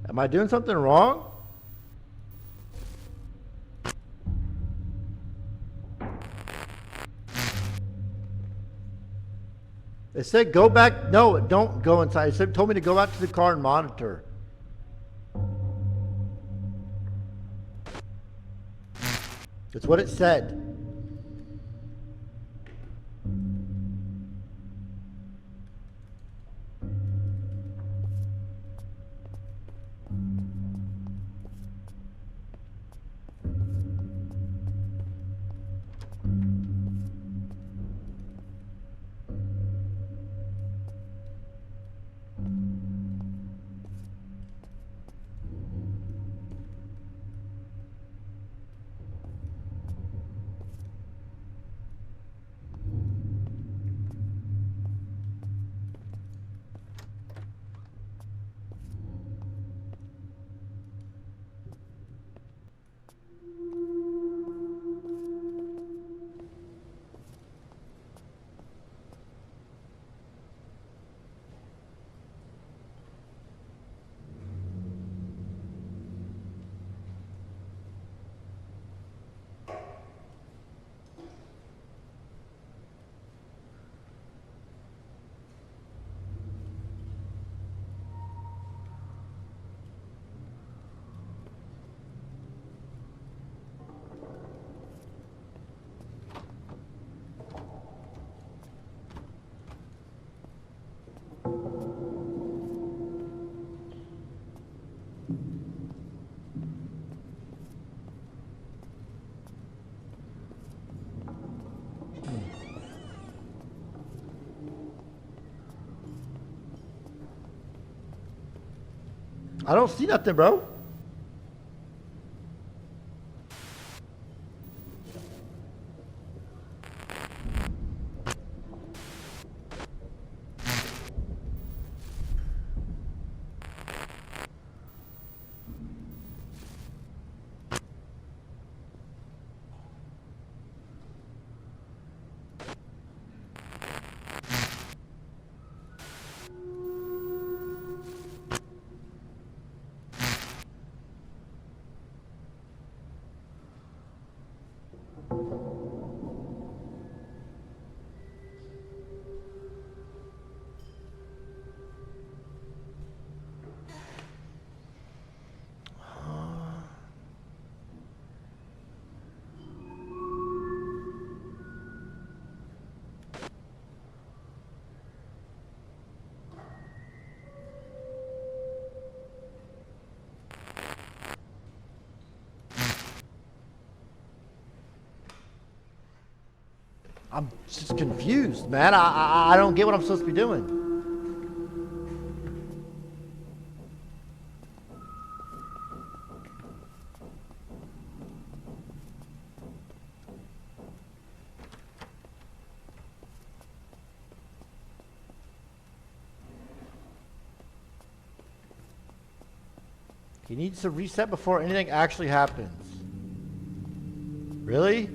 Am I doing something wrong? It said go back. No, don't go inside. It told me to go out to the car and monitor. That's what it said. I don't see nothing, bro. I'm just confused, man. I don't get what I'm supposed to be doing. He needs to reset before anything actually happens. Really?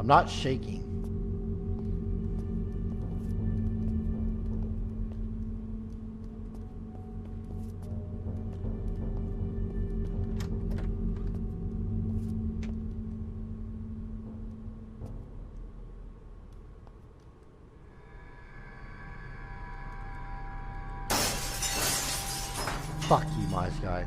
I'm not shaking. Fuck you, mice guy.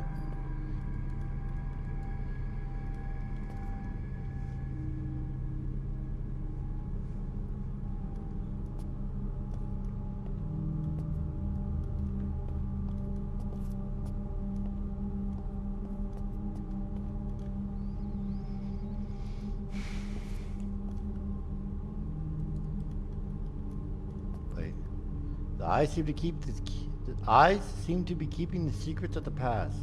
Wait. The eyes seem to keep the eyes seem to be keeping the secrets of the past.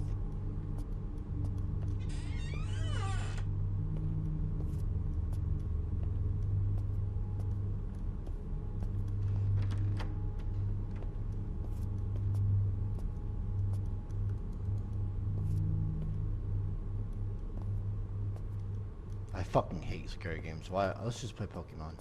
I fucking hate scary games. Why? Let's just play Pokemon.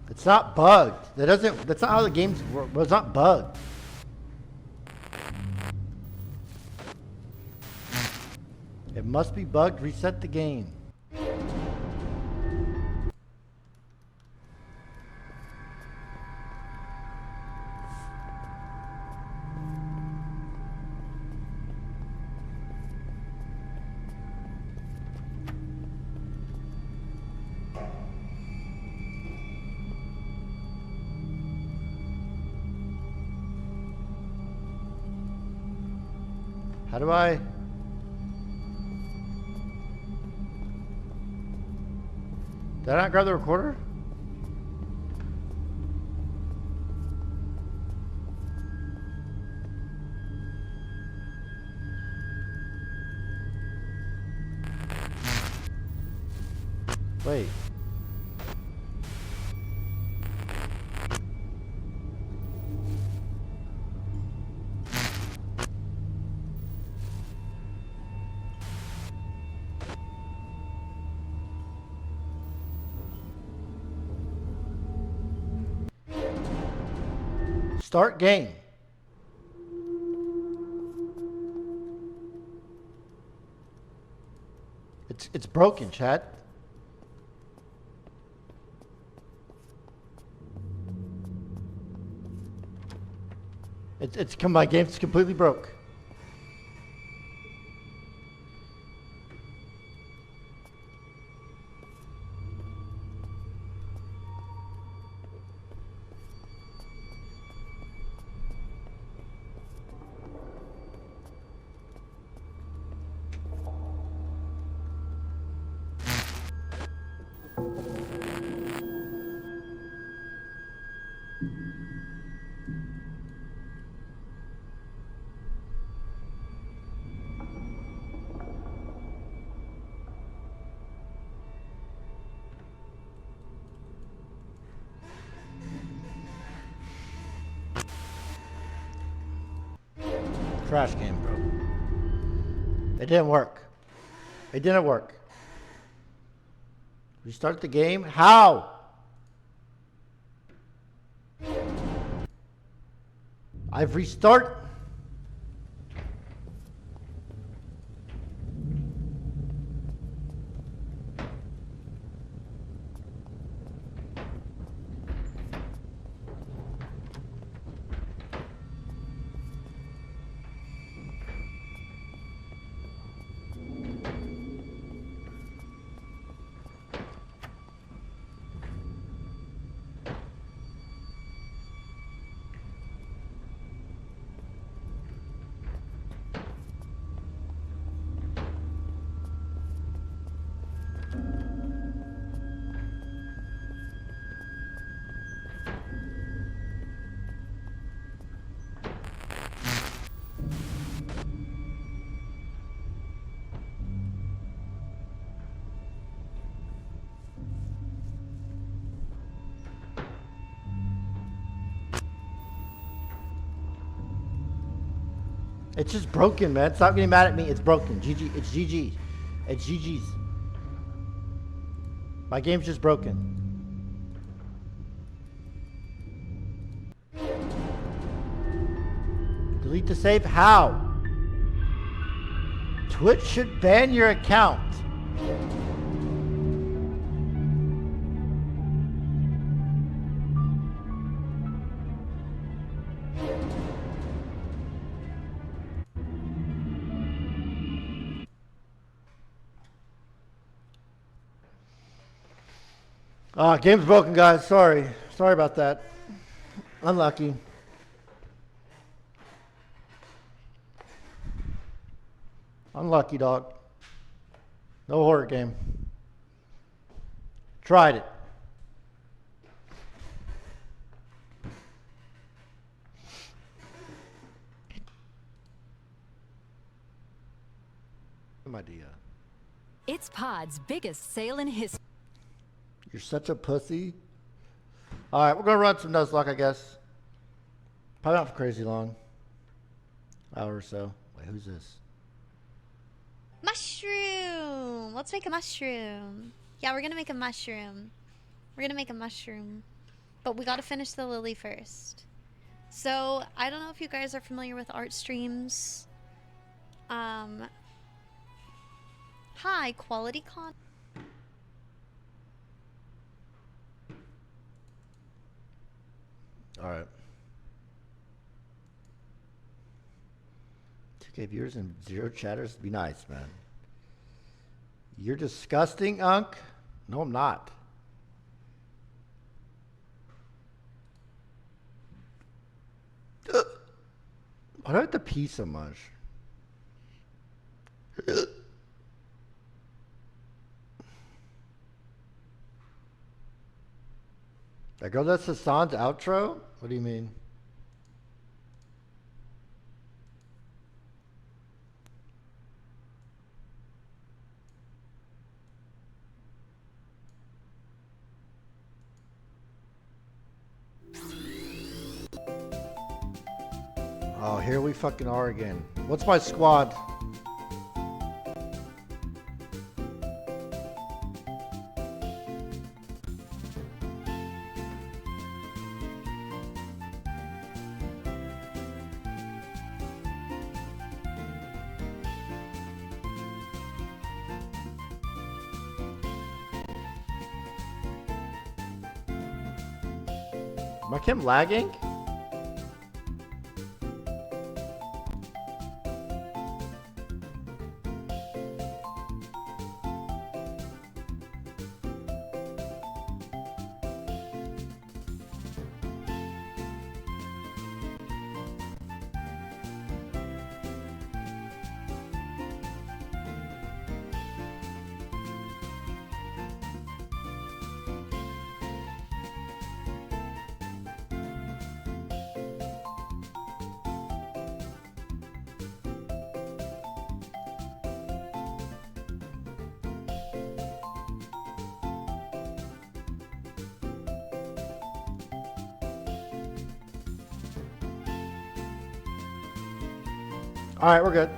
It's not bugged. That's not how the game's work. It's not bugged. It must be bugged. Reset the game. How do I? Did I not grab the recorder? Wait. Start game. It's broken, chat. My game's completely broke. Trash game, bro. It didn't work. It didn't work. Restart the game? How? I've restart. It's just broken, man. Stop getting mad at me. It's broken. GG. It's GG. It's GG's. My game's just broken. Delete the save? How? Twitch should ban your account. Game's broken, guys. Sorry. Sorry about that. Unlucky. Unlucky, dog. No horror game. Tried it. Same idea. It's Pod's biggest sale in history. You're such a pussy. All right, we're gonna run some Nuzlocke, I guess. Probably not for crazy long. Hour or so. Wait, who's this? Mushroom. Let's make a mushroom. Yeah, we're gonna make a mushroom. We're gonna make a mushroom. But we gotta finish the lily first. So, I don't know if you guys are familiar with art streams. High quality content. All right. 2K viewers and 0 chatters. Be nice, man. You're disgusting, Unk. No, I'm not. Why do I have to pee so much? That girl, that's Hassan's outro? What do you mean? Oh, here we fucking are again. What's my squad? Am I Kim lagging? All right, we're good.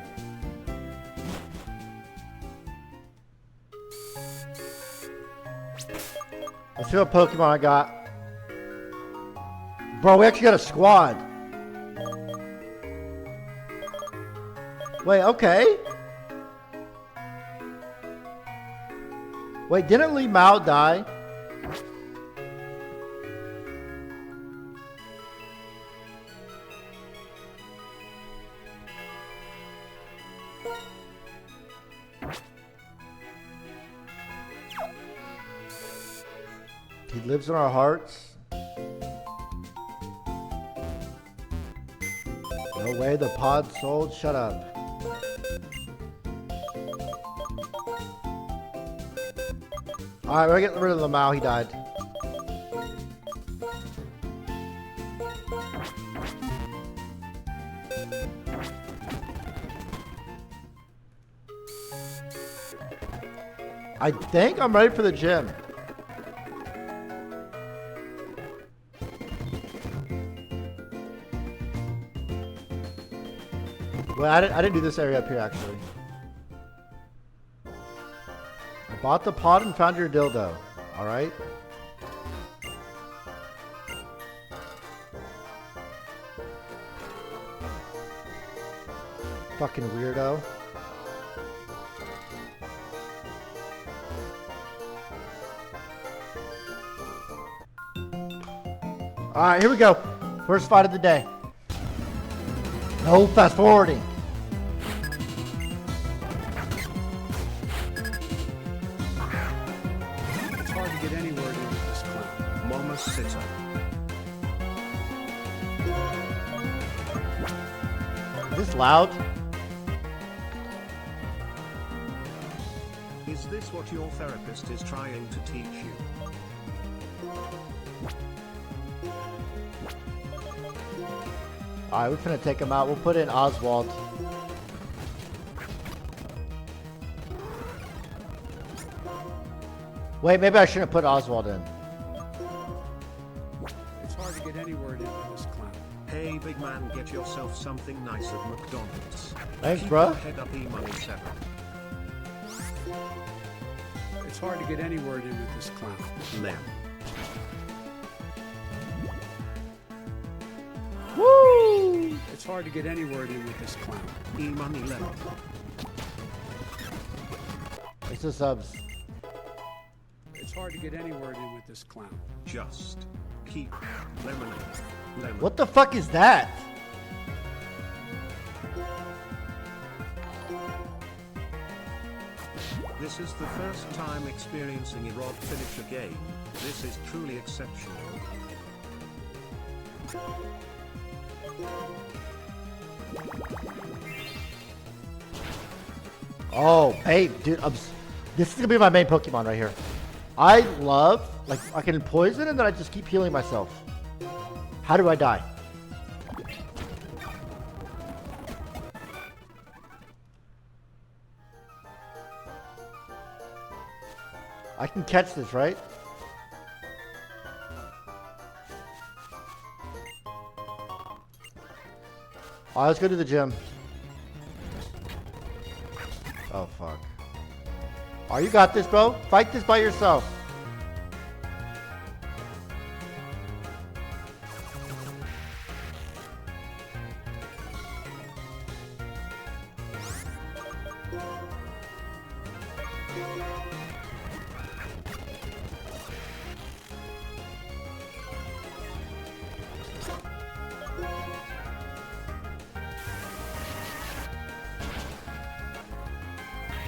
Let's see what Pokemon I got. Bro, we actually got a squad. Wait, okay. Wait, didn't Lee Mao die? He lives in our hearts. No way the pod sold. Shut up. Alright, we're getting rid of Lamau. He died. I think I'm ready for the gym. Well, I didn't do this area up here, actually. I bought the pot and found your dildo. Alright? Fucking weirdo. Alright, here we go. First fight of the day. No fast forwarding. It's hard to get anywhere near this clown. Mama sits up. Is this loud? Is this what your therapist is trying to teach you? Alright, we're gonna take him out. We'll put in Oswald. Wait, maybe I shouldn't put Oswald in. It's hard to get anywhere near this clown. Hey, big man, get yourself something nice at McDonald's. Thanks, Keep bro. your head up, E-Money 7. It's hard to get anywhere near this clown. Lem. Woo! It's hard to get anywhere near this clown. E-Money Lemon. Thanks for subs. It's hard to get anywhere near with this clown. Just keep lemonade. Lemon. What the fuck is that? This is the first time experiencing a Rod finish a game. This is truly exceptional. Oh, hey, dude, this is gonna be my main Pokemon right here. I love, like, I can poison and then I just keep healing myself. How do I die? I can catch this, right? Alright, let's go to the gym. Oh, fuck. Oh, you got this, bro. Fight this by yourself.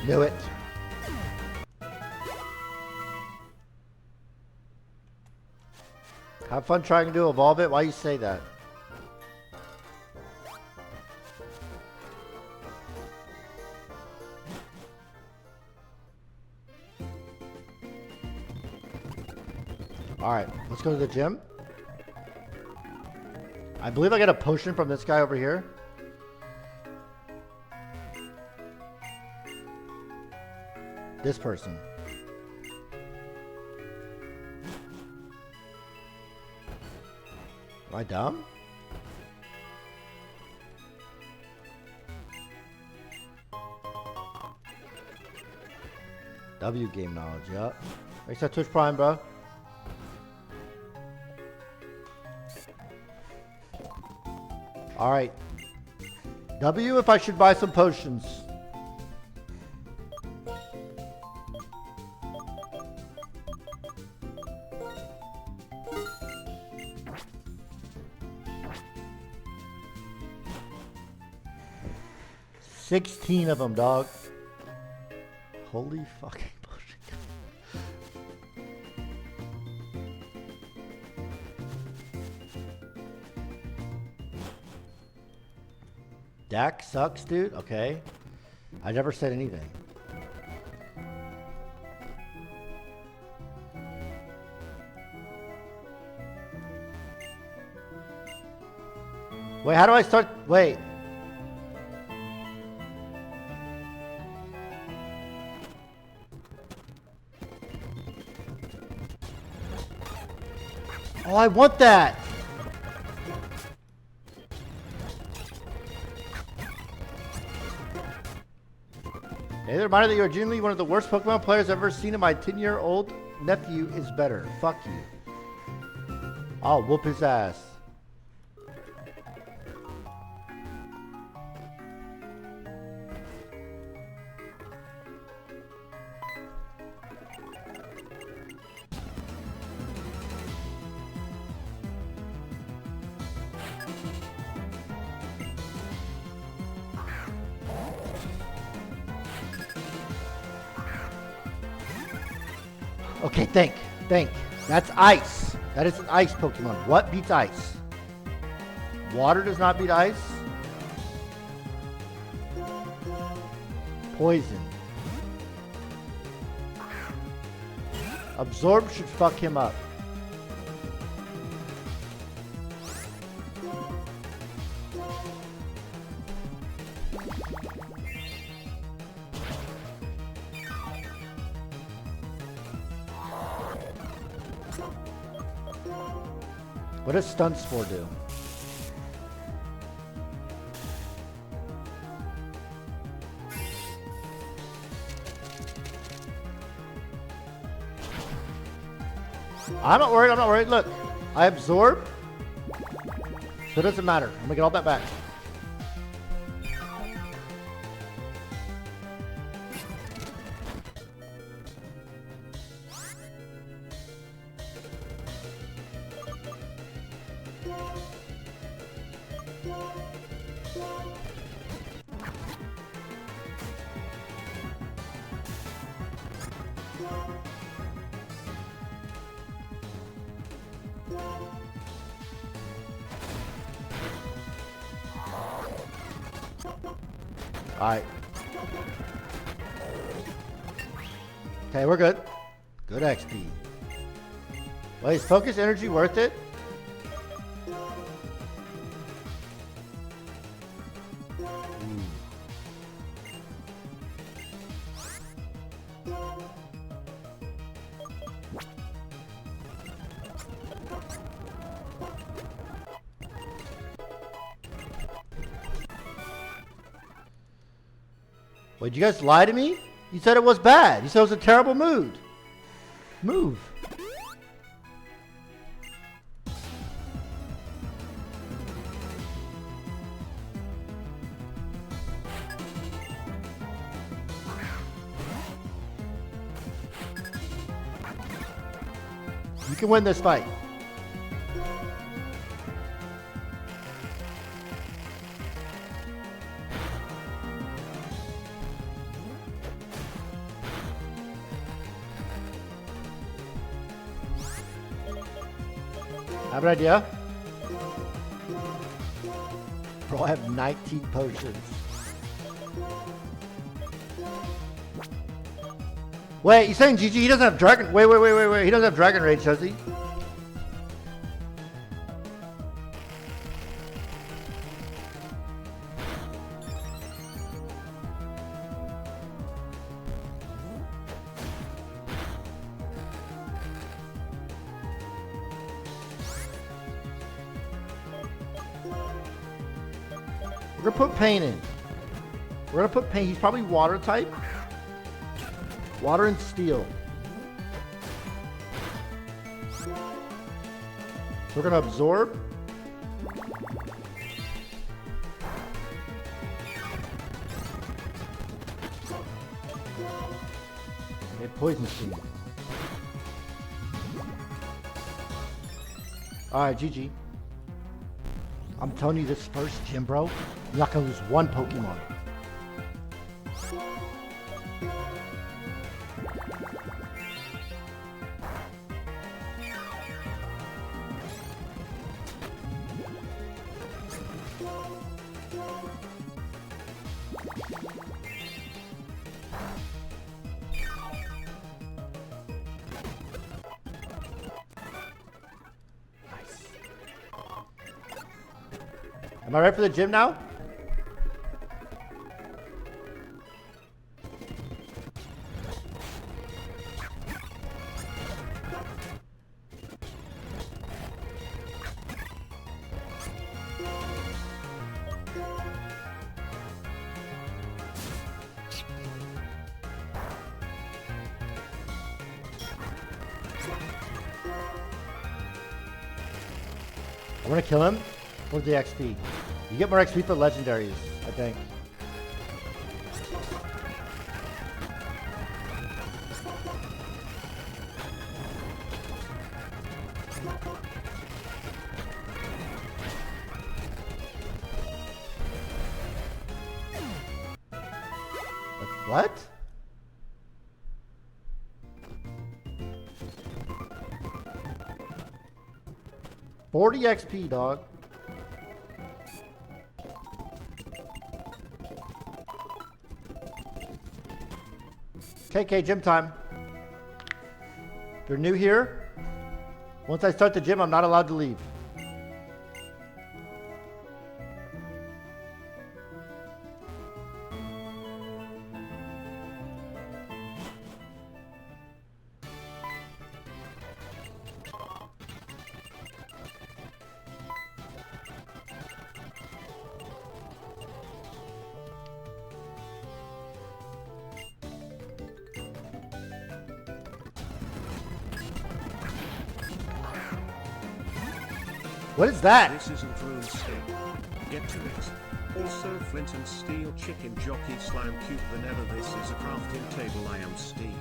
Knew it. Have fun trying to evolve it. Why you say that? Alright, let's go to the gym. I believe I get a potion from this guy over here. This person. Am I dumb? W game knowledge, yup. Thanks for Twitch Prime, bro. All right. W, if I should buy some potions. $16 of them, dog. Holy fucking bullshit. Dak sucks, dude. Okay. I never said anything. Wait, how do I start? Wait. Oh, I want that. Okay, the reminder that you are genuinely one of the worst Pokemon players I've ever seen, and my 10-year-old nephew is better. Fuck you. I'll whoop his ass. Okay, think. That's ice. That is an ice Pokemon. What beats ice? Water does not beat ice. Poison. Absorb should fuck him up. What does Stun Spore do? I'm not worried. Look, I absorb, so it doesn't matter. I'm gonna get all that back. Alright. Okay, we're good. Good XP. Wait, is focus energy worth it? Wait, you guys lie to me? You said it was bad. You said it was a terrible mood. Move. You can win this fight. I have an idea. Bro, I have 19 potions. Wait, you saying GG? He doesn't have dragon. Wait. He doesn't have dragon rage, does he? We're gonna put Pain in. We're gonna put Pain. He's probably water type. Water and steel. So we're gonna absorb. Poison sting. Alright, GG. I'm telling you this first gym, bro. You're not gonna lose one Pokemon. Am I ready for the gym now? I want to kill him for the XP. You get more XP for legendaries, I think. What? $40 XP, dog. KK, gym time. If you're new here, once I start the gym, I'm not allowed to leave. What is that? This isn't RuneScape. Get to it. Also, Flint and Steel Chicken Jockey Slime Cube Whenever this is a crafting table. I am Steve.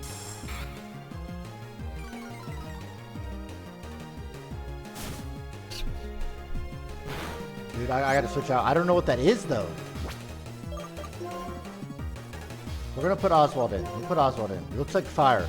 Dude, I gotta switch out. I don't know what that is though. We're gonna put Oswald in. We'll put Oswald in. It looks like fire.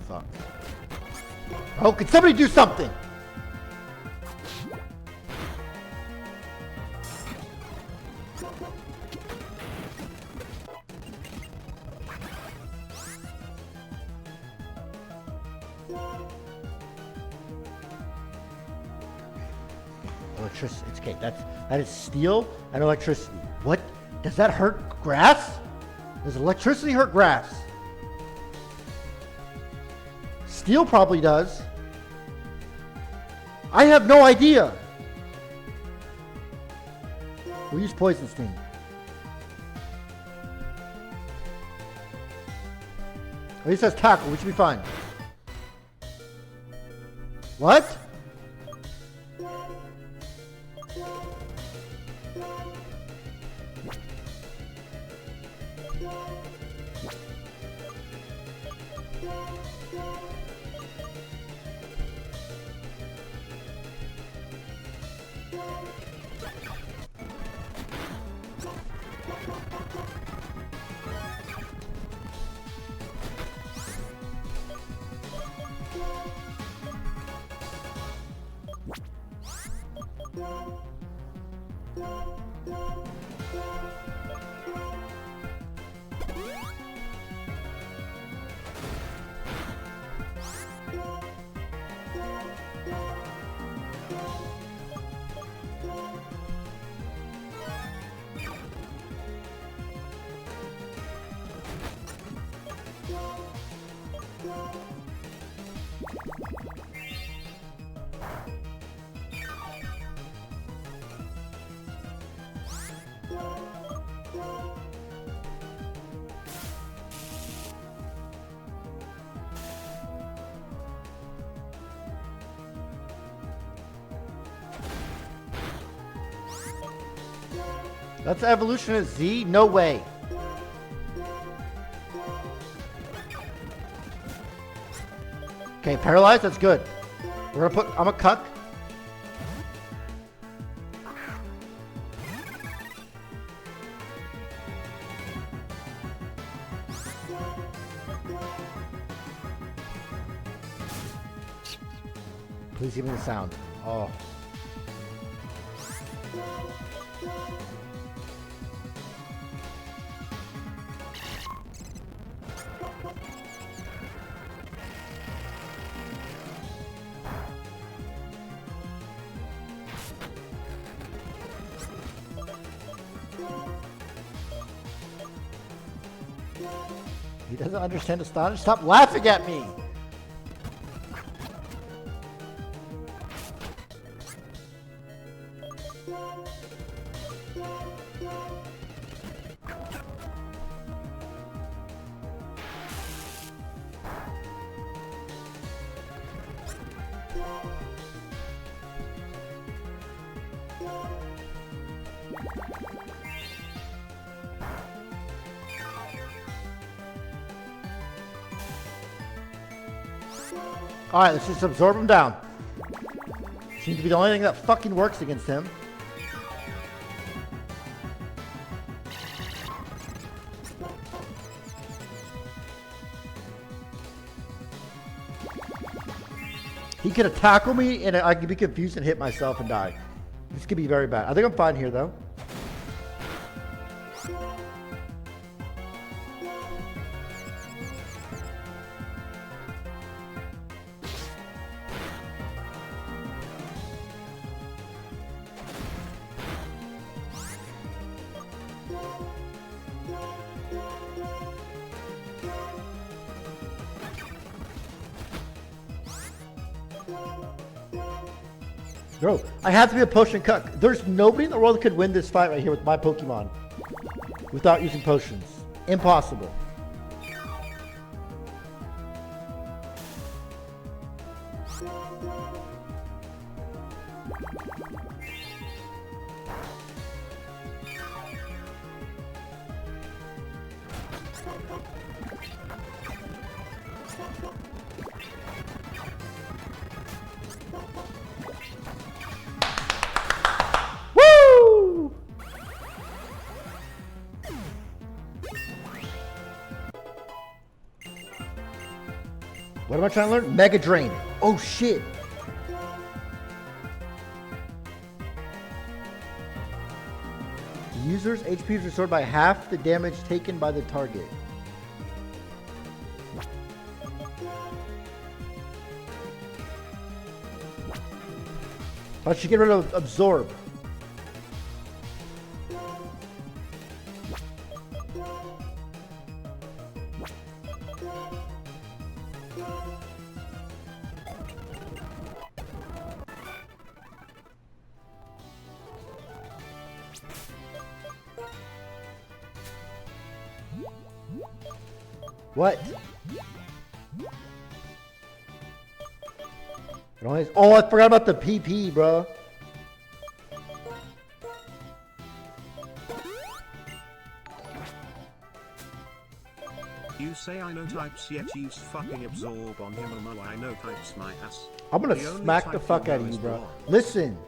Fuck. Oh, could somebody do something? Electricity. It's okay. That is steel and electricity. What? Does that hurt grass? Does electricity hurt grass? Steel probably does. I have no idea. We'll use Poison Sting. At least that's tackle. We should be fine. What? That's the evolution of Z? No way. Okay, paralyzed, that's good. We're gonna put, I'm a cuck. Please give me the sound. Oh. He doesn't understand astonish. Stop laughing at me. Alright, let's just absorb him down. Seems to be the only thing that fucking works against him. He could have tackled me and I could be confused and hit myself and die. This could be very bad. I think I'm fine here though. Bro, I have to be a potion cuck. There's nobody in the world that could win this fight right here with my Pokemon without using potions. Impossible. What am I trying to learn? Mega Drain. Oh shit. The user's HP is restored by half the damage taken by the target. I should get rid of Absorb. What? Oh, I forgot about the PP, bro. You say I know types yet use fucking absorb on him. I know types my ass. I'm gonna smack the fuck out of you, bro. Listen.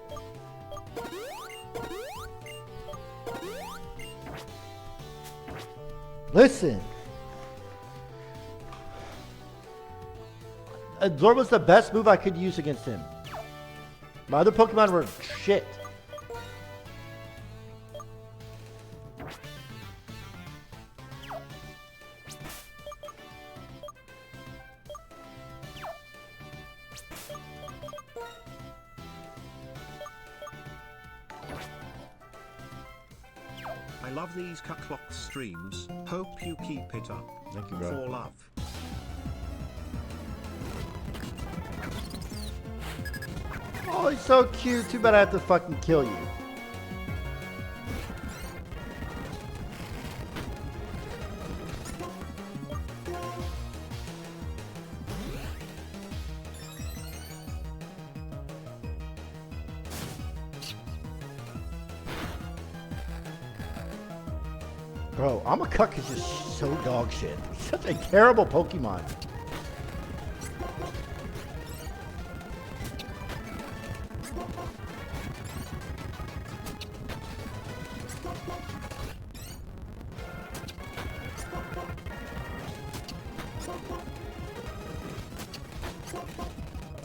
Listen. Absorb was the best move I could use against him. My other Pokemon were shit. I love these Cucklocke streams. Hope you keep it up. Thank you, bro. For love. Oh, he's so cute. Too bad I have to fucking kill you. Bro, Cucklocke is just so dog shit. He's such a terrible Pokemon.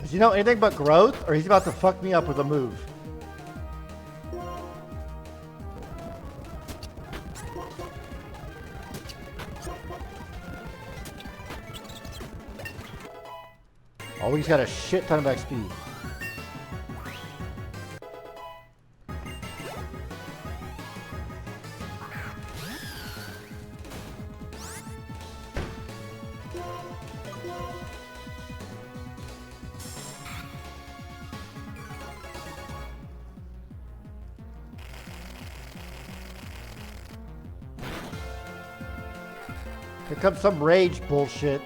Does he know anything but growth, or he's about to fuck me up with a move? Oh, he's got a shit ton of XP. Here comes some rage bullshit.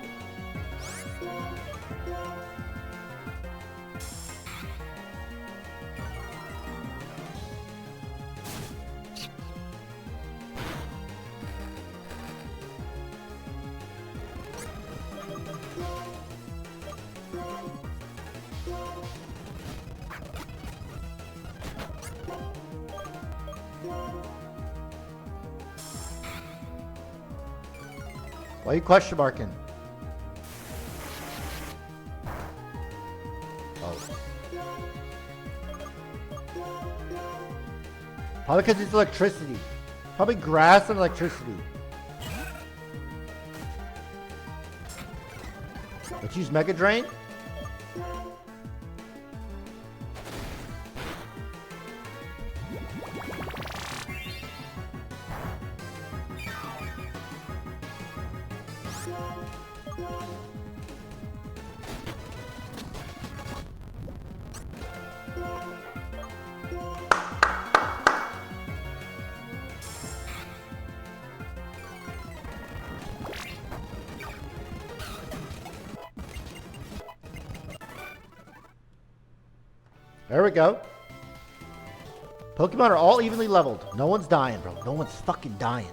Why are you question marking? Oh. Probably because it's electricity. Probably grass and electricity. Let's use Mega Drain. There we go. Pokemon are all evenly leveled. No one's dying, bro. No one's fucking dying.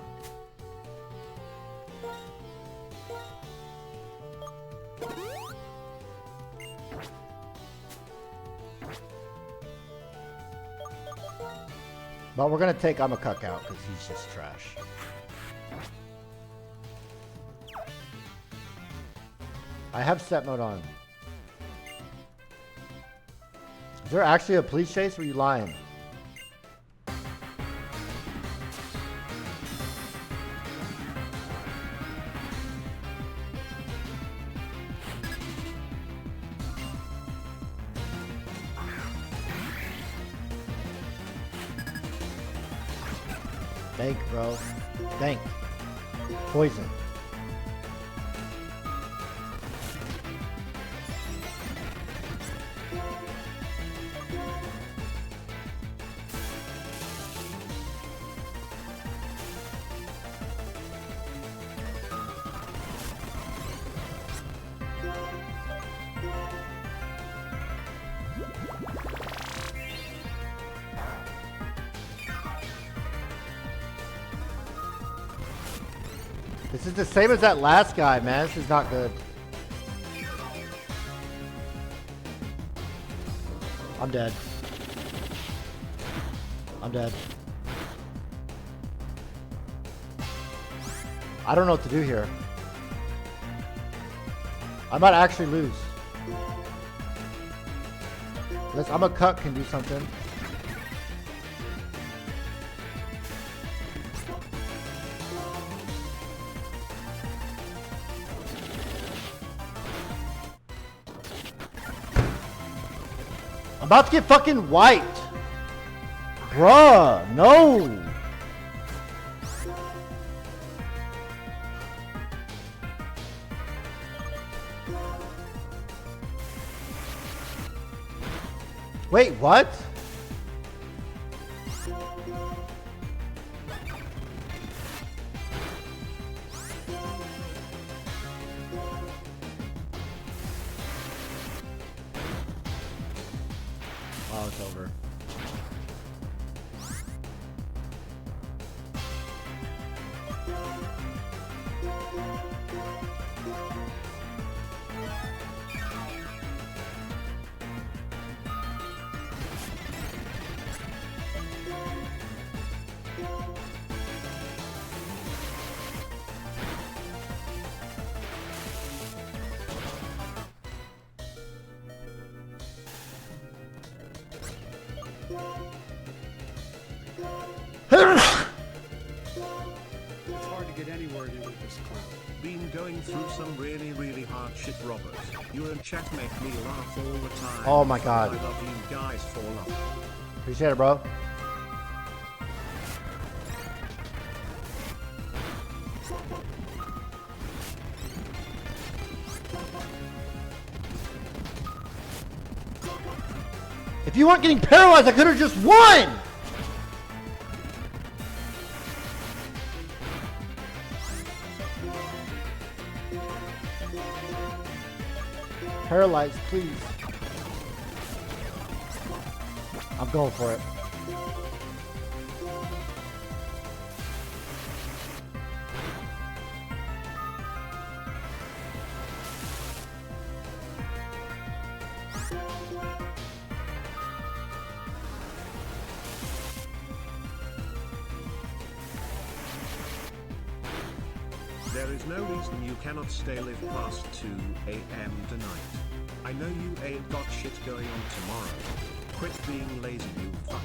But we're gonna take Cucklocke out because he's just trash. I have set mode on. Is there actually a police chase, or are you lying? Thank, bro. Thank. Poison. This is the same as that last guy, man. This is not good. I'm dead. I'm dead. I don't know what to do here. I might actually lose. Unless Cucklocke can do something. I'm about to get fucking wiped. Bruh, no. Wait, what? Oh, it's over. It's hard to get anywhere new with this clown. Been going through some really hard shit, Robert. You and chat make me laugh all the time. Oh my God. I love you guys for love. Appreciate it, bro. If you weren't getting paralyzed, I could have just won! Paralyzed, please. I'm going for it. There is no reason you cannot stay live past 2 a.m. tonight. I know you ain't got shit going on tomorrow. Quit being lazy, you fuck.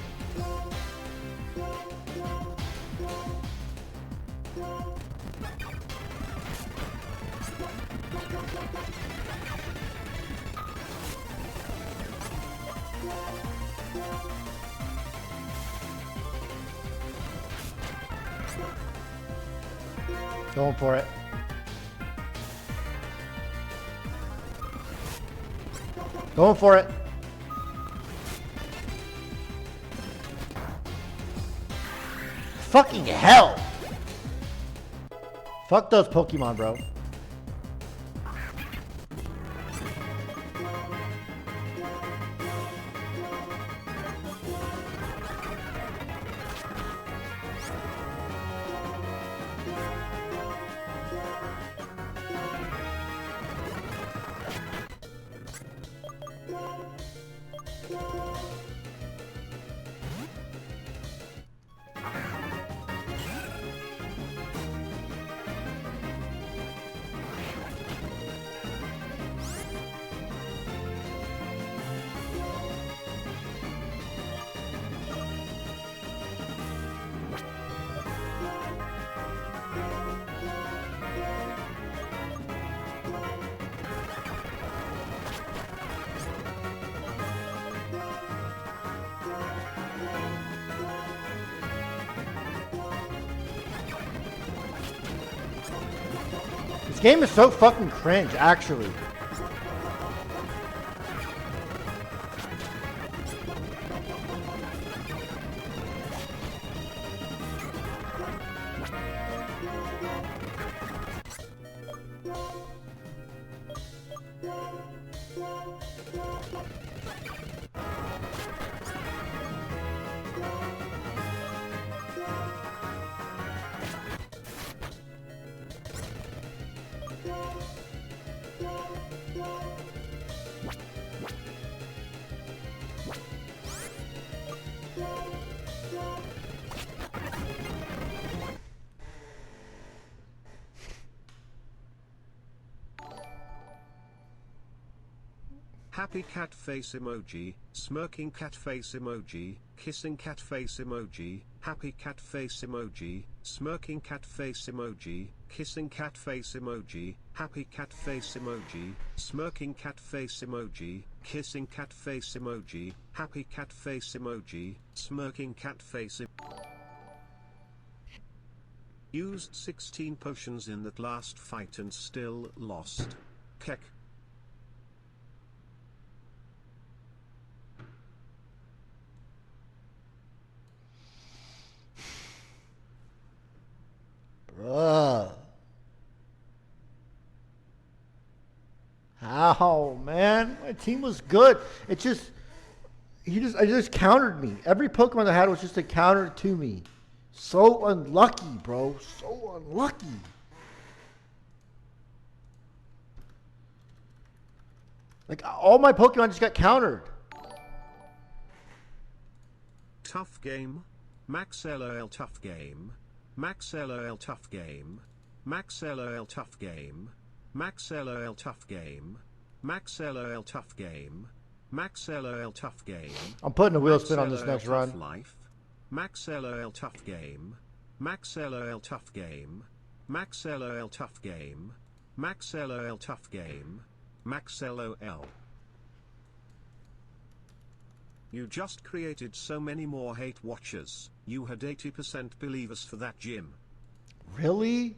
Going for it. Going for it. Fucking hell. Fuck those Pokemon, bro. This game is so fucking cringe, actually. Happy cat face emoji, smirking cat face emoji, kissing cat face emoji, happy cat face emoji, smirking cat face emoji, kissing cat face emoji, happy cat face emoji, smirking cat face emoji, kissing cat face emoji, happy cat face emoji, smirking cat face Used 16 potions in that last fight and still lost. Keck. team was good. It's just I just countered me. Every Pokemon I had was just a counter to me. So unlucky, bro. So unlucky. Like all my Pokemon just got countered. Tough game. Max LOL tough game. Max LOL tough game. Max LOL tough game. Max LOL tough game. Max LOL tough game. Max LOL tough game. I'm putting a wheel spin on this next run. Life. Max LOL tough game. Max LOL tough game. Max LOL tough game. Max LOL tough game. Max LOL. You just created so many more hate watchers. You had 80% believers for that, Jim. Really?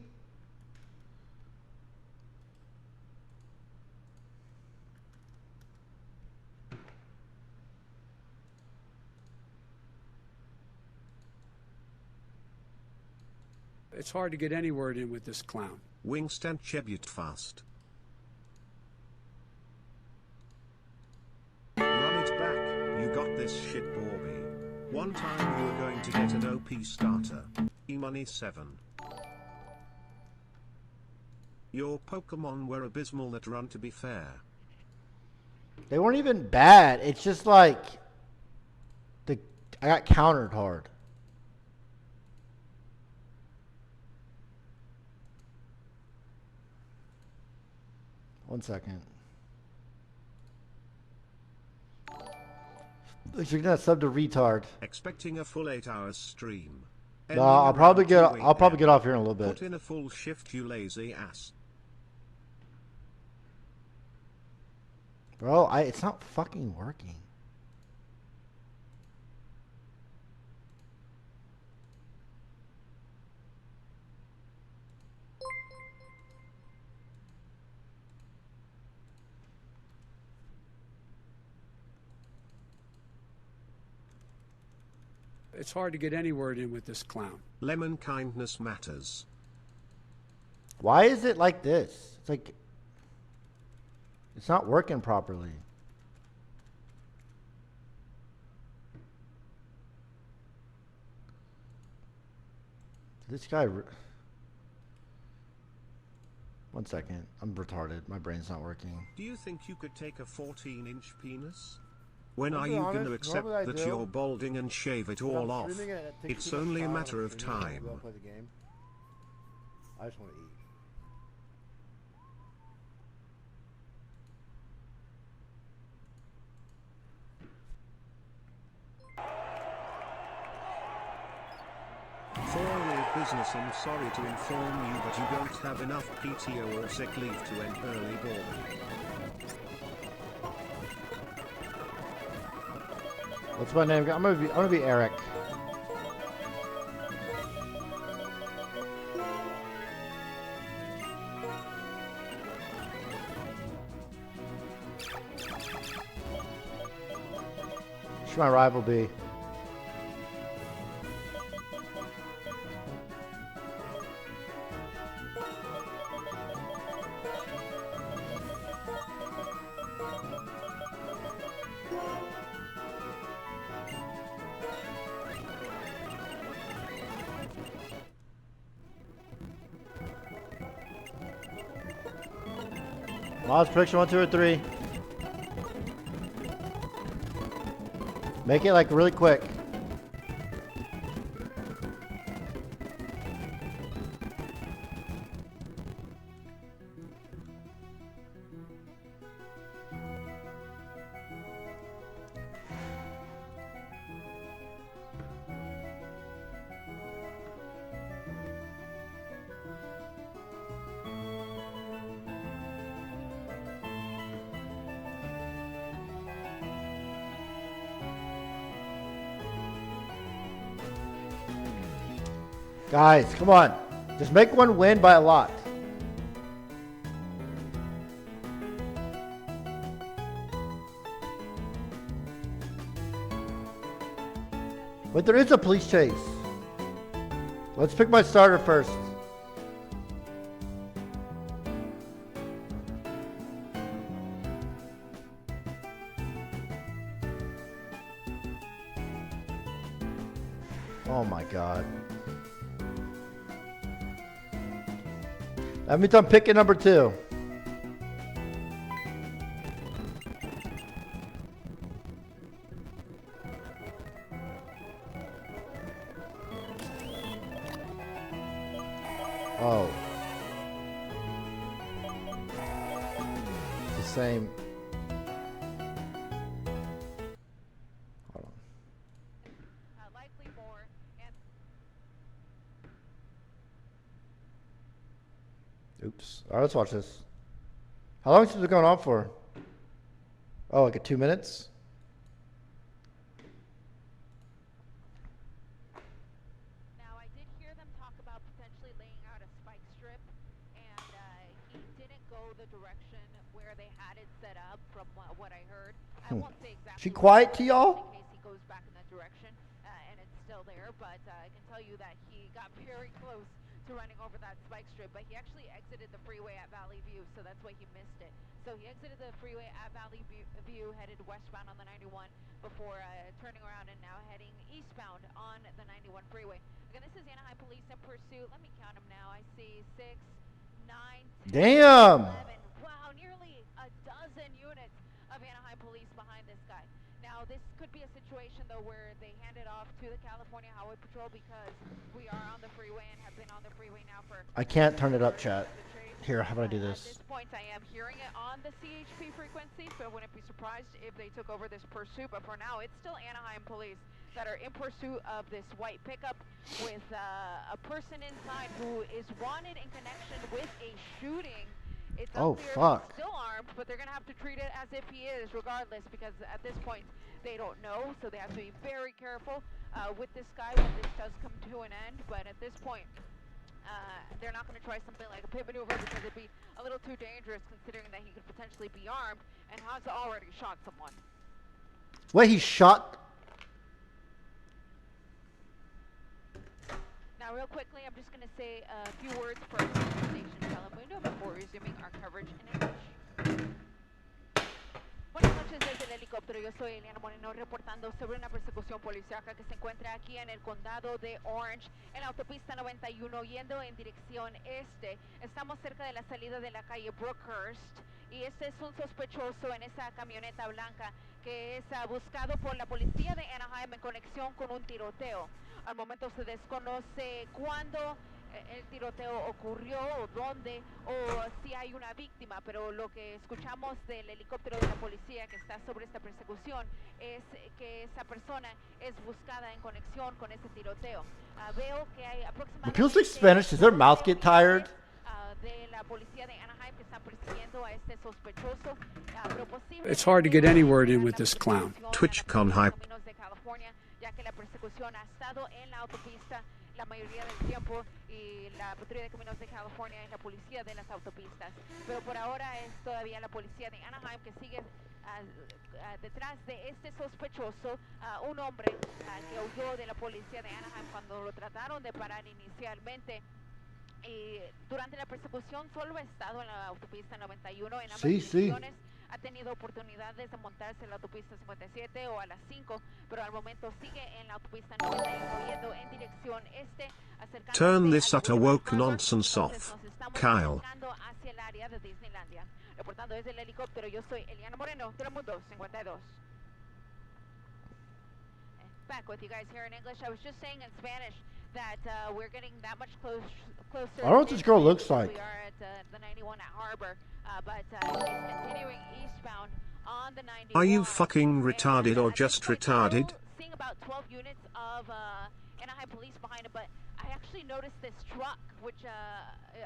It's hard to get any word in with this clown. Wingstan Chebut fast. Run it back, you got this shit, Borby. One time you were going to get an OP starter. E-money 7. Your Pokemon were abysmal that run, to be fair. They weren't even bad. It's just like I got countered hard. One second. You're gonna sub to retard. Expecting a full 8 hours stream. No, I'll probably get off here in a little bit. Put in a full shift, you lazy ass. Bro, it's not fucking working. It's hard to get any word in with this clown. Lemon kindness matters. Why is it like this? It's like it's not working properly. This guy. One second. I'm retarded. My brain's not working. Do you think you could take a 14-inch penis? When are you going to accept that you're balding and shave it all off? It's only a matter of time. I just want to eat. For real business, I'm sorry to inform you that you don't have enough PTO or sick leave to end early balding. What's my name? I'm gonna be Eric. Should my rival be? Lost prediction 1, 2, or 3. Make it like really quick. Guys, come on. Just make one win by a lot. But there is a police chase. Let's pick my starter first. God. That means I'm picking number 2. Oh. It's the same. Hold on. Oops. Alright, let's watch this. How long has this been going on for? Oh, like 2 minutes? Now, I did hear them talk about potentially laying out a spike strip, and he didn't go the direction where they had it set up from what I heard. I won't say exactly. She quiet to y'all? In case he goes back in that direction, and it's still there, but I can tell you that he got very close to running over that spike strip, but he actually exited the freeway at Valley View, so that's why he missed it. So he exited the freeway at Valley View, headed westbound on the 91 before turning around and now heading eastbound on the 91 freeway. Again, this is Anaheim Police in pursuit. Let me count them now. I see 6, 9, 10, Damn! 11. Wow, nearly a dozen units of Anaheim Police behind this guy. Now, this could be a situation, though, where they hand it off to the California Highway Patrol because we are on the freeway and have been on the freeway now for... I can't turn it up, chat. Here, how about I do At this? this point, I am hearing it on the CHP frequency, so I wouldn't be surprised if they took over this pursuit. But for now, it's still Anaheim Police that are in pursuit of this white pickup with a person inside who is wanted in connection with a shooting. It's unclear if he's still armed, but they're going to have to treat it as if he is, regardless, because at this point, they don't know, so they have to be very careful with this guy when this does come to an end. But at this point, they're not going to try something like a pit maneuver because it'd be a little too dangerous considering that he could potentially be armed and has already shot someone. Wait, he shot? Now, real quickly, I'm just going to say a few words for Station Telemundo before resuming our coverage in English. Buenas noches desde el helicóptero. Yo soy Eliana Moreno reportando sobre una persecución policíaca que se encuentra aquí en el condado de Orange, en la autopista 91, yendo en dirección este. Estamos cerca de la salida de la calle Brookhurst y este es un sospechoso en esa camioneta blanca que es buscado por la policía de Anaheim en conexión con un tiroteo. Al momento se desconoce cuándo el tiroteo ocurrió o dónde o si hay una víctima, pero lo que escuchamos del helicóptero de la policía que está sobre esta persecución es que esa persona es buscada en conexión con ese tiroteo. Veo que hay aproximadamente... When people speak Spanish, does their mouth get tired? De la policía de Anaheim que están persiguiendo a este sospechoso. It's hard to get any word in with this clown. TwitchCon hype. Ya que la persecución ha estado en la autopista la mayoría del tiempo y la patrulla de caminos de California es la policía de las autopistas. Pero por ahora es todavía la policía de Anaheim que sigue detrás de este sospechoso, un hombre que huyó de la policía de Anaheim cuando lo trataron de parar inicialmente. Y durante la persecución solo ha estado en la autopista 91 en ambas direcciones. Ha tenido oportunidades de montarse en la autopista 57 o a las 5, pero al momento sigue en la autopista 91 yendo en dirección este, acercándose Turn this a utter woke nonsense off, Kyle. Hacia el área de Disneylandia. Reportando desde el helicóptero, yo soy Eliana Moreno, Telemundo 52. Back with you guys here in English. I was just saying in Spanish that we're getting that much closer. I don't know what this girl looks like. We are at the 91 at Harbor, but he's continuing eastbound on the 91. Are you fucking retarded or just retarded? Seeing about 12 units of Anaheim police behind him, but I actually noticed this truck, which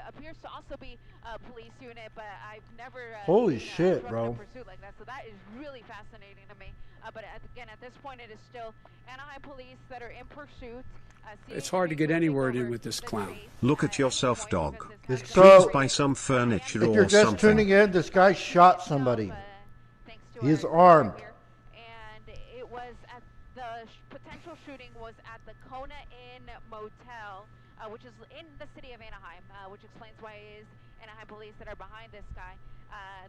appears to also be a police unit, but I've never Holy seen shit, a bro. pursuit like that. So that is really fascinating to me. But again, at this point, it is still Anaheim police that are in pursuit. It's hard to get any word in with this clown. Look at yourself, dog. So, Please buy some furniture if you're or just something. tuning in, this guy shot somebody. He is armed. And it was at the potential shooting was at the Kona Inn Motel, which is in the city of Anaheim, which explains why it is Anaheim police that are behind this guy.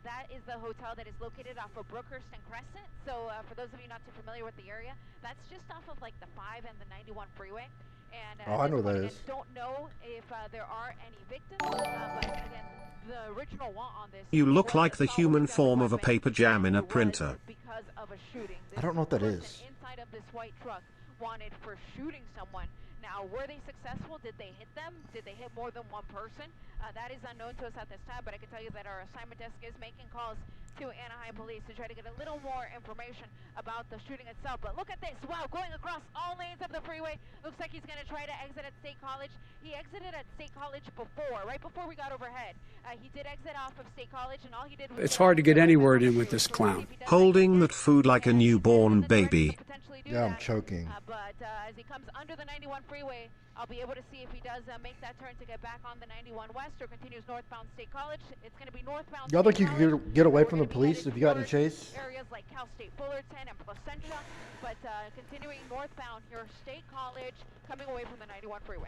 That is the hotel that is located off of Brookhurst and Crescent. So for those of you not too familiar with the area, that's just off of like the 5 and the 91 freeway. And Oh, I know what that again, is. don't know if there are any victims, but again, the original want on this. You look like the human form of a paper jam in a printer. Because of a shooting. I don't know what that is. Inside of this white truck wanted for shooting someone. Now, were they successful? Did they hit them? Did they hit more than one person? That is unknown to us at this time, but I can tell you that our assignment desk is making calls to Anaheim Police to try to get a little more information about the shooting itself. But look at this. Wow, going across all lanes of the freeway. Looks like he's going to try to exit at State College. He exited at State College before, right before we got overhead. He did exit off of State College, and all he did was... It's hard to get any word in with this clown. Holding that food like a newborn baby. Yeah, I'm choking. But as he comes under the 91 freeway, I'll be able to see if he does make that turn to get back on the 91 West or continues northbound State College. It's going to be northbound. Y'all think you could get away from the police if you got in a chase? Areas like Cal State Fullerton and Placentia, but continuing northbound here, State College, coming away from the 91 freeway.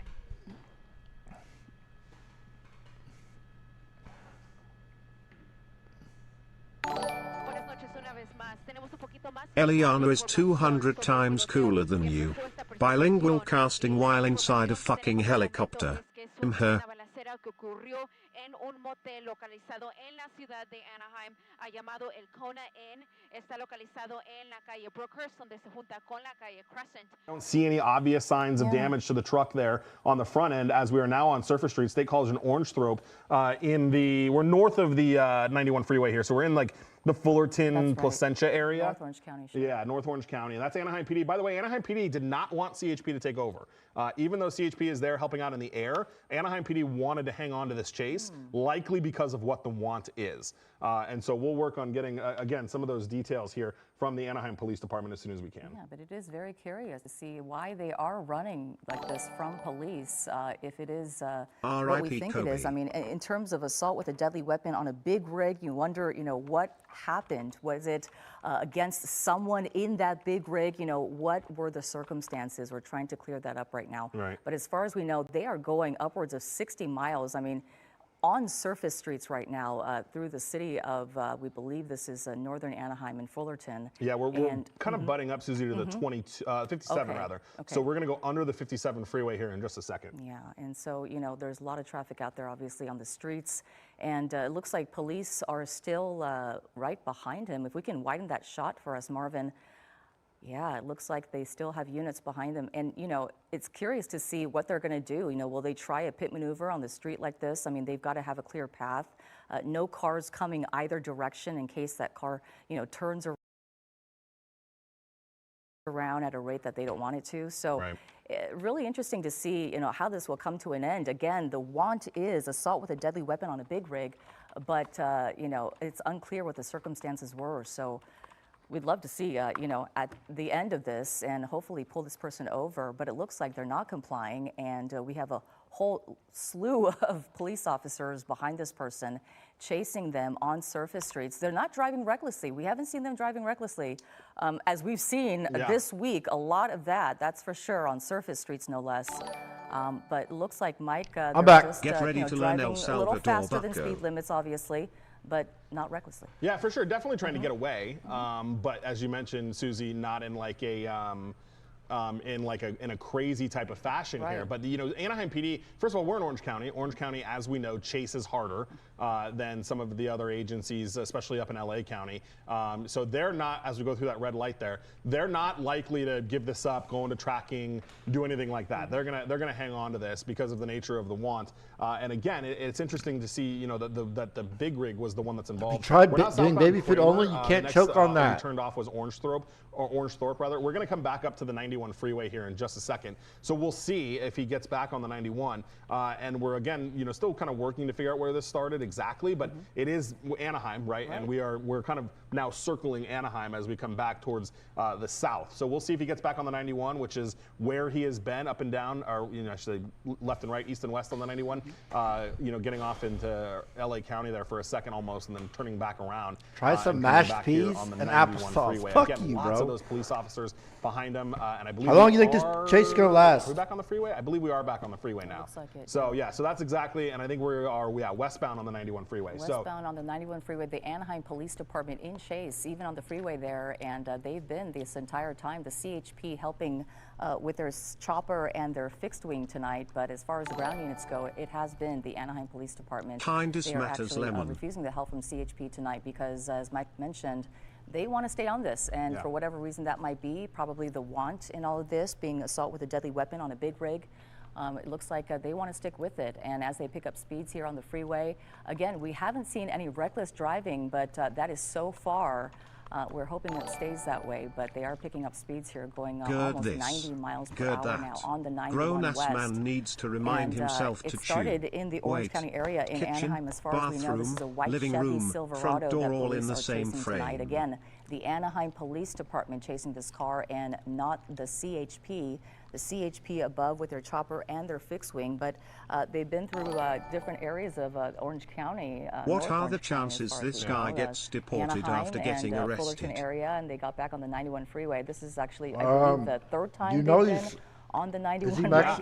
Eliana is 200 times cooler than you. Bilingual casting while inside a fucking helicopter. Her. Que ocurrió en un motel localizado en la ciudad de Anaheim, llamado El Kona Inn. Está localizado en la calle Brookhurst, donde se junta con la calle Crescent. I don't see any obvious signs of damage to the truck there on the front end as we are now on Surface Street, State College and Orange Thorpe. We're north of the 91 freeway here, so we're in like the Fullerton, Placentia area. North Orange County. Sure. Yeah, North Orange County. And that's Anaheim PD. By the way, Anaheim PD did not want CHP to take over. Even though CHP is there helping out in the air, Anaheim PD wanted to hang on to this chase, likely because of what the want is. And so we'll work on getting, again, some of those details here from the Anaheim Police Department as soon as we can. Yeah, but it is very curious to see why they are running like this from police, if it is what we think Kobe. it is. I mean, in terms of assault with a deadly weapon on a big rig, you wonder, what happened? Was it against someone in that big rig? What were the circumstances? We're trying to clear that up right now. Right. But as far as we know, they are going upwards of 60 miles. I mean, on surface streets right now through the city of, we believe this is northern Anaheim and Fullerton. Yeah, we're kind of butting up, Susie, to the 57 rather. Okay. So we're going to go under the 57 freeway here in just a second. Yeah, and so, there's a lot of traffic out there, obviously, on the streets. And it looks like police are still right behind him. If we can widen that shot for us, Marvin. Yeah, it looks like they still have units behind them. And, it's curious to see what they're going to do. Will they try a pit maneuver on the street like this? I mean, they've got to have a clear path. No cars coming either direction in case that car, turns around at a rate that they don't want it to. So really interesting to see, how this will come to an end. Again, the want is assault with a deadly weapon on a big rig, but, it's unclear what the circumstances were. So we'd love to see, at the end of this and hopefully pull this person over, but it looks like they're not complying, and we have a whole slew of police officers behind this person chasing them on surface streets. They're not driving recklessly. We haven't seen them driving recklessly. As we've seen this week, a lot of that's for sure, on surface streets, no less. But it looks like, Mike, I'm back. just, Get ready to learn El driving a Salvador little faster than bucko. speed limits, obviously, but not recklessly. Yeah, for sure. Definitely trying to get away. But as you mentioned, Susie, not in like a in a crazy type of fashion here. But Anaheim PD, first of all, we're in Orange County. Orange County, as we know, chases harder than some of the other agencies, especially up in LA County. So they're not, as we go through that red light there, they're not likely to give this up, go into tracking, do anything like that. They're gonna hang on to this because of the nature of the want. And again, it's interesting to see, that the big rig was the one that's involved. Tried We're not doing southbound baby food Kramer. only. You can't Next, choke on we that. turned off was Orange Thorpe rather. We're going to come back up to the 91 freeway here in just a second. So we'll see if he gets back on the 91. And we're again, still kind of working to figure out where this started exactly, but it is Anaheim, right? And we're kind of now circling Anaheim as we come back towards the south. So we'll see if he gets back on the 91, which is where he has been up and down, or actually left and right, east and west on the 91. Getting off into LA County there for a second almost, and then turning back around. Try some and coming mashed back here peas on the and 91 applesauce. freeway. Fuck Again, you, lots bro. of those police officers behind him, and I believe. How long do you think this chase is gonna last? Are we back on the freeway? I believe we are back on the freeway now. Looks like it. So yeah, so that's exactly, and I think we are westbound on the 91 freeway. Westbound on the 91 freeway, the Anaheim Police Department in chase, even on the freeway there, and they've been this entire time, the CHP helping with their chopper and their fixed wing tonight. But as far as the ground units go, it has been the Anaheim Police Department. Kindest they are matters, actually Lemon. refusing the help from CHP tonight because, as Mike mentioned, they want to stay on this, and for whatever reason that might be, probably the want in all of this, being assault with a deadly weapon on a big rig, it looks like they want to stick with it. And as they pick up speeds here on the freeway, again, we haven't seen any reckless driving, but that is so far. We're hoping it stays that way, but they are picking up speeds here, going almost 90 miles per hour now on the 91 West. Grown-ass man needs to remind himself to chew. It started in the Orange County area in Anaheim, as far as we know. This is a white Chevy Silverado that police are chasing tonight. Again, the Anaheim Police Department chasing this car and not the CHP. The CHP above with their chopper and their fixed wing, but they've been through different areas of Orange County. What are the chances this guy gets deported Anaheim after getting and, arrested? Fullerton area, and they got back on the 91 freeway. This is actually, I believe, the third time you know they've these- been on the 91.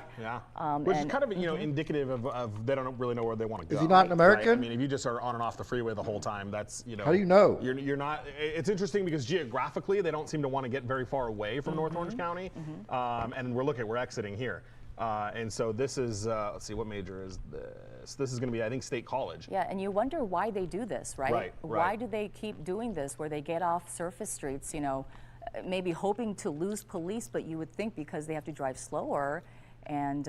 Which is kind of indicative of they don't really know where they want to go. Is he not an American? Right? I mean, if you just are on and off the freeway the whole time, that's How do you know? You're not. It's interesting because geographically they don't seem to want to get very far away from North Orange County, and we're exiting here. And so this is, let's see, what major is this? This is going to be, I think, State College. Yeah, and you wonder why they do this, right? Right. Why do they keep doing this where they get off surface streets, maybe hoping to lose police, but you would think because they have to drive slower and,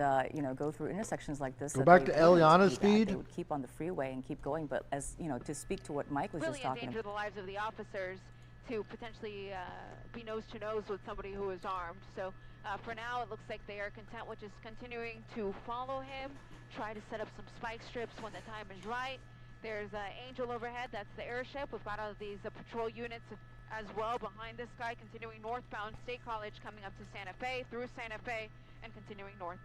go through intersections like this. Go back to Eliana's speed. They would keep on the freeway and keep going, but as, to speak to what Mike was really just talking endanger the lives of the officers to potentially be nose to nose with somebody who is armed. So for now, it looks like they are content with just continuing to follow him, try to set up some spike strips when the time is right. There's Angel overhead, that's the airship. We've got all of these patrol units as well behind this guy, continuing northbound. State College coming up to Santa Fe, through Santa Fe, and continuing north.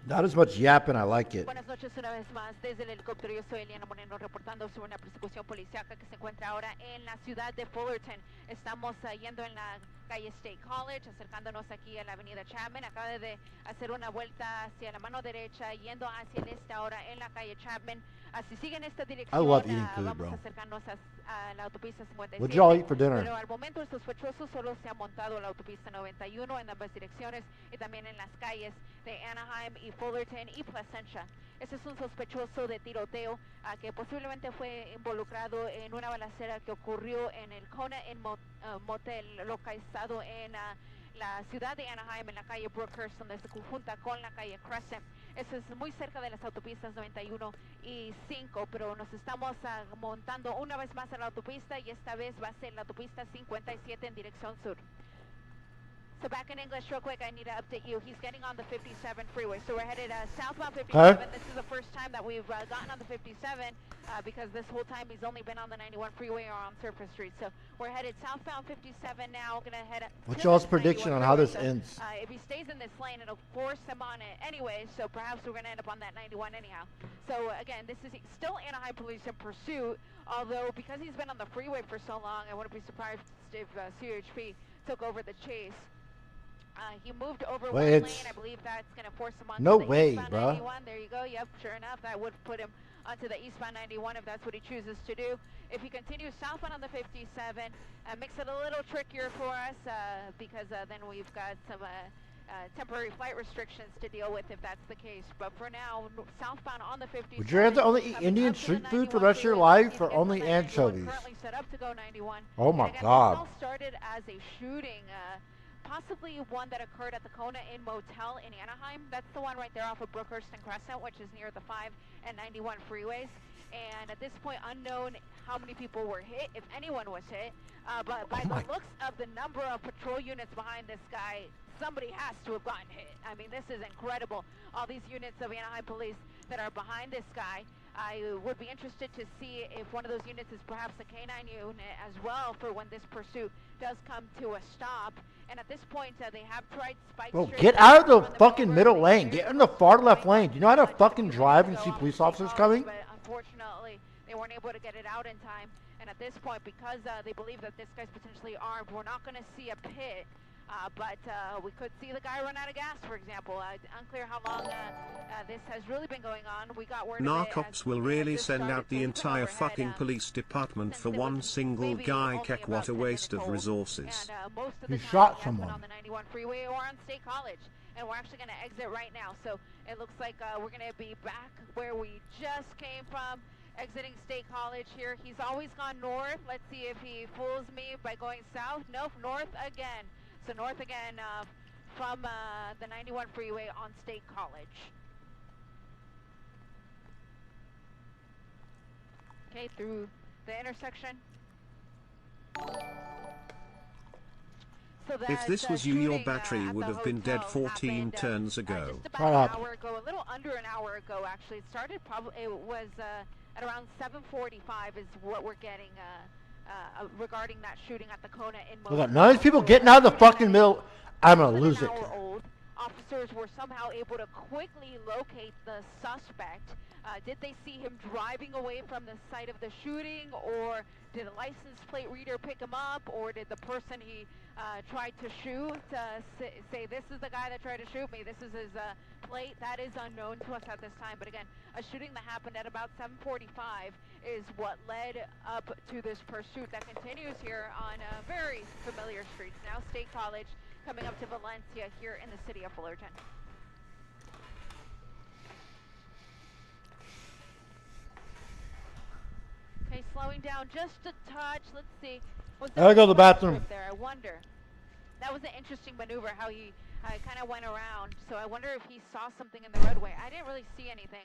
Not as much yapping, I like it. Buenas noches una vez más desde el helicóptero. Yo soy Eliana Moreno reportando sobre una persecución policíaca que se encuentra ahora en la ciudad de Fullerton. Estamos yendo en la calle State College, acercándonos aquí a la avenida Chapman. Acaba de hacer una vuelta hacia la mano derecha, yendo hacia el este ahora en la calle Chapman. Así sigue en esta dirección. I love eating food, vamos bro. a acercarnos a la autopista 57. What'd y'all eat for dinner? Pero al momento el sospechoso solo se ha montado a la autopista 91 en ambas direcciones y también en las calles de Anaheim y Fullerton y Placentia. Ese es un sospechoso de tiroteo que posiblemente fue involucrado en una balacera que ocurrió en el Kona Inn Motel, localizado en la ciudad de Anaheim, en la calle Brookhurst, donde se conjunta con la calle Crescent. Eso es muy cerca de las autopistas 91 y 5, pero nos estamos montando una vez más en la autopista y esta vez va a ser la autopista 57 en dirección sur. So back in English real quick, I need to update you. He's getting on the 57 freeway. So we're headed southbound 57. This is the first time that we've gotten on the 57 because this whole time he's only been on the 91 freeway or on surface streets. So we're headed southbound 57 now. Going to head up. What's y'all's prediction on how this ends? If he stays in this lane, it'll force him on it anyway. So perhaps we're going to end up on that 91 anyhow. So again, this is still Anaheim Police in pursuit. Although because he's been on the freeway for so long, I wouldn't be surprised if CHP took over the chase. He moved over one lane. I believe that's going to force him onto no the way, eastbound bro. 91. There you go. Yep, sure enough, that would put him onto the eastbound 91 if that's what he chooses to do. If he continues southbound on the 57, makes it a little trickier for us because then we've got some temporary flight restrictions to deal with if that's the case. But for now, southbound on the 57. Would you rather only eat Indian street food for the rest of your life or only anchovies? Currently set up to go 91. Oh my again, God. This all started as a shooting. Possibly one that occurred at the Kona Inn Motel in Anaheim. That's the one right there off of Brookhurst and Crescent, which is near the 5 and 91 freeways. And at this point, unknown how many people were hit, if anyone was hit. But by the looks of the number of patrol units behind this guy, somebody has to have gotten hit. I mean, this is incredible. All these units of Anaheim Police that are behind this guy. I would be interested to see if one of those units is perhaps a K9 unit as well for when this pursuit does come to a stop. And at this point, they have tried spike Bro, strips. get out of the fucking middle lane. Get in the far left lane. Do you know how to fucking drive and see police officers coming? But unfortunately, they weren't able to get it out in time. And at this point, because they believe that this guy's potentially armed, we're not going to see a pit. But we could see the guy run out of gas, for example. Unclear how long this has really been going on. We got word Narcops will really send out the entire fucking police department for one single guy. Keck, what a waste of resources. He shot someone. On the 91 freeway or on State College. And we're actually going to exit right now. So it looks like we're going to be back where we just came from. Exiting State College here. He's always gone north. Let's see if he fools me by going south. Nope, north again. So north again from the 91 freeway on State College. Okay, through the intersection. So if this was you, your battery would have been dead 14 turns ago. Just about an hour ago, a little under an hour ago actually. It started probably, it was at around 7:45 is what we're getting regarding that shooting at the Kona in Look, none of these people getting out of the fucking middle. I'm gonna lose it. Officers were somehow able to quickly locate the suspect. Did they see him driving away from the site of the shooting, or did a license plate reader pick him up, or did the person he tried to shoot say, this is the guy that tried to shoot me, this is his plate? That is unknown to us at this time. But again, a shooting that happened at about 7:45 is what led up to this pursuit that continues here on very familiar streets now. State College coming up to Valencia here in the city of Fullerton. Okay, slowing down just a touch. Let's see. I go to the bathroom. There, I wonder. That was an interesting maneuver, how he kind of went around. So I wonder if he saw something in the roadway. I didn't really see anything.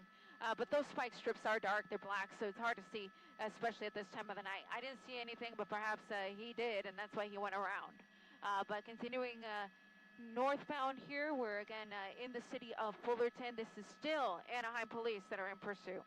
But those spike strips are dark, they're black, so it's hard to see, especially at this time of the night. I didn't see anything, but perhaps he did, and that's why he went around. But continuing northbound here, we're again in the city of Fullerton. This is still Anaheim police that are in pursuit.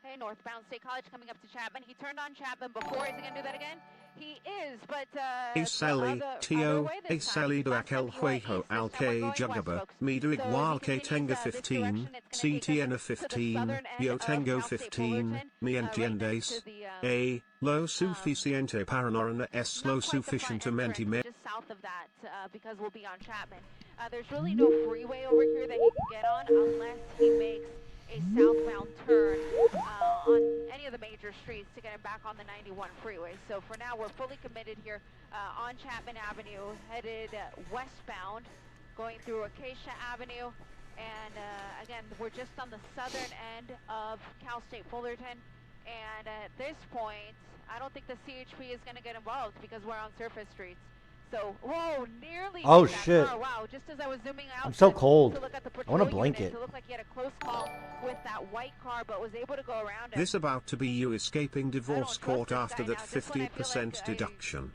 Okay, northbound State College coming up to Chapman. He turned on Chapman before. Is he going to do that again? He is, but Sally, Tio, Sally Duakel Hueho Alke Jugaba, Miduig Walke Tenga 15, CTN 15, Yo Tango 15, Mi entiendes, A, Lo suficiente para no es lo suficientemente me. Just south of that, because we'll be on Chapman. There's really no freeway over here that he can get on unless he makes a southbound turn on any of the major streets to get him back on the 91 freeway. So for now, we're fully committed here on Chapman Avenue, headed westbound, going through Acacia Avenue. And again, we're just on the southern end of Cal State Fullerton. And at this point, I don't think the CHP is going to get involved because we're on surface streets. So, whoa, nearly. Oh shit! Car. Wow, just as I was zooming out, I'm so cold. To look at the I want a blanket. Unit, it looked like he had a close call with that white car, but was able to go around it. This about to be you escaping divorce court after that 50% deduction.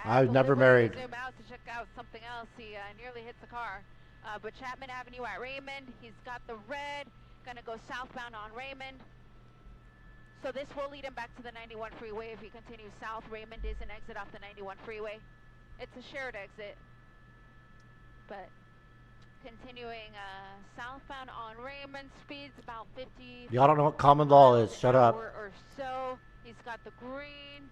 I was never married. Zoom out to check out something else. He nearly hits the car. But Chapman Avenue at Raymond, he's got the red. Gonna go southbound on Raymond. So this will lead him back to the 91 freeway if he continues south. Raymond is an exit off the 91 freeway. It's a shared exit, but continuing southbound on Raymond, speeds about 50. Y'all don't know what common law is. Shut up. Or so. He's got the green.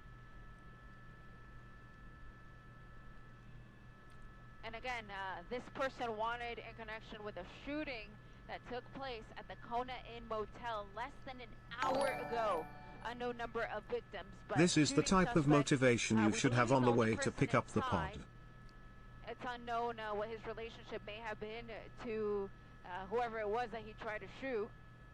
And again, this person wanted in connection with a shooting that took place at the Kona Inn Motel less than an hour ago. Unknown number of victims. But this is the type of motivation you should have on the way to pick up the pod. It's unknown what his relationship may have been to whoever it was that he tried to shoot.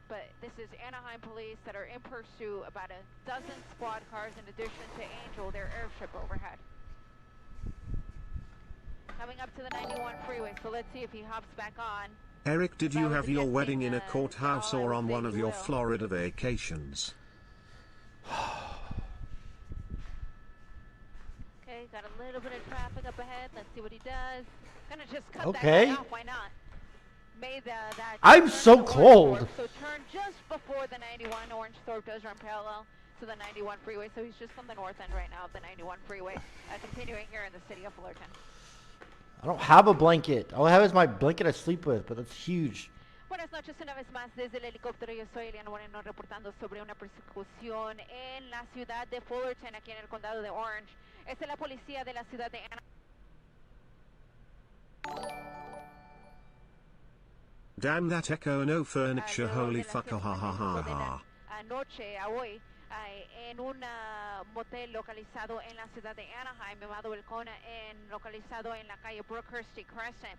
But this is Anaheim police that are in pursuit, about a dozen squad cars in addition to Angel, their airship overhead. Coming up to the 91 freeway, so let's see if he hops back on. Eric, did you have your wedding in a courthouse or on one of your Florida vacations? Okay, got a little bit of traffic up ahead. Let's see what he does. Gonna just cut okay. that off. Why not? Made that I'm so cold. So turn just before the 91. Orange Thorpe does run parallel to the 91 freeway, so he's just on the north end right now of the 91 freeway, continuing here in the city of Fullerton. I don't have a blanket. All I have is my blanket I sleep with, but that's huge. Buenas noches una vez más desde el helicóptero. Yo soy Eliana Moreno reportando sobre una persecución en la ciudad de Fullerton, aquí en el condado de Orange. Esta es la policía de la ciudad de Damn that echo, no furniture, holy fucker, ha ha ha ha. Anoche a hoy en un motel localizado en la ciudad de Anaheim, llamado Belcona, localizado en la calle Brookhurst y Crescent,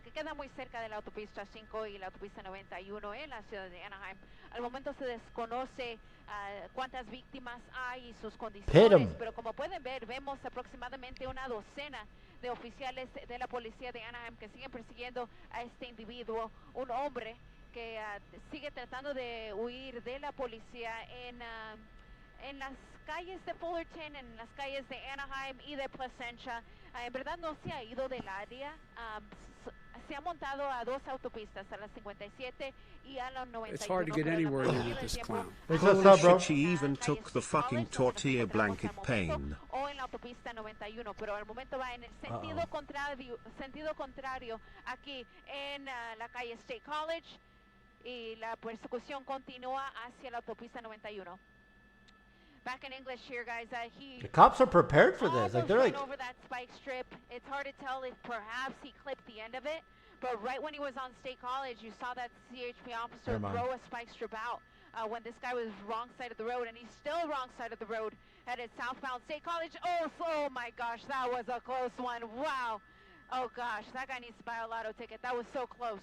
que queda muy cerca de la autopista 5 y la autopista 91 en la ciudad de Anaheim. Al momento se desconoce cuántas víctimas hay y sus condiciones, pero como pueden ver, vemos aproximadamente una docena de oficiales de la policía de Anaheim que siguen persiguiendo a este individuo, un hombre que sigue tratando de huir de la policía en las calles de Fullerton, en las calles de Anaheim y de Placentia. En verdad no se ha ido del área. Se ha montado a dos autopistas, a la 57 y a la 91. It's hard to get anywhere near with this clown. Holy shit, she even took the fucking tortilla blanket pain. O en la autopista 91, pero al momento va en el sentido contrario aquí en la calle State College, y la persecución continúa hacia la autopista 91. Back in English here, guys. The cops are prepared for this. Like they're like over that spike strip. It's hard to tell if perhaps he clipped the end of it, but right when he was on State College, you saw that CHP officer throw a spike strip out when this guy was wrong side of the road, and he's still wrong side of the road, headed southbound State College. Oh my gosh, that was a close one. Wow. Oh gosh, that guy needs to buy a lotto ticket. That was so close.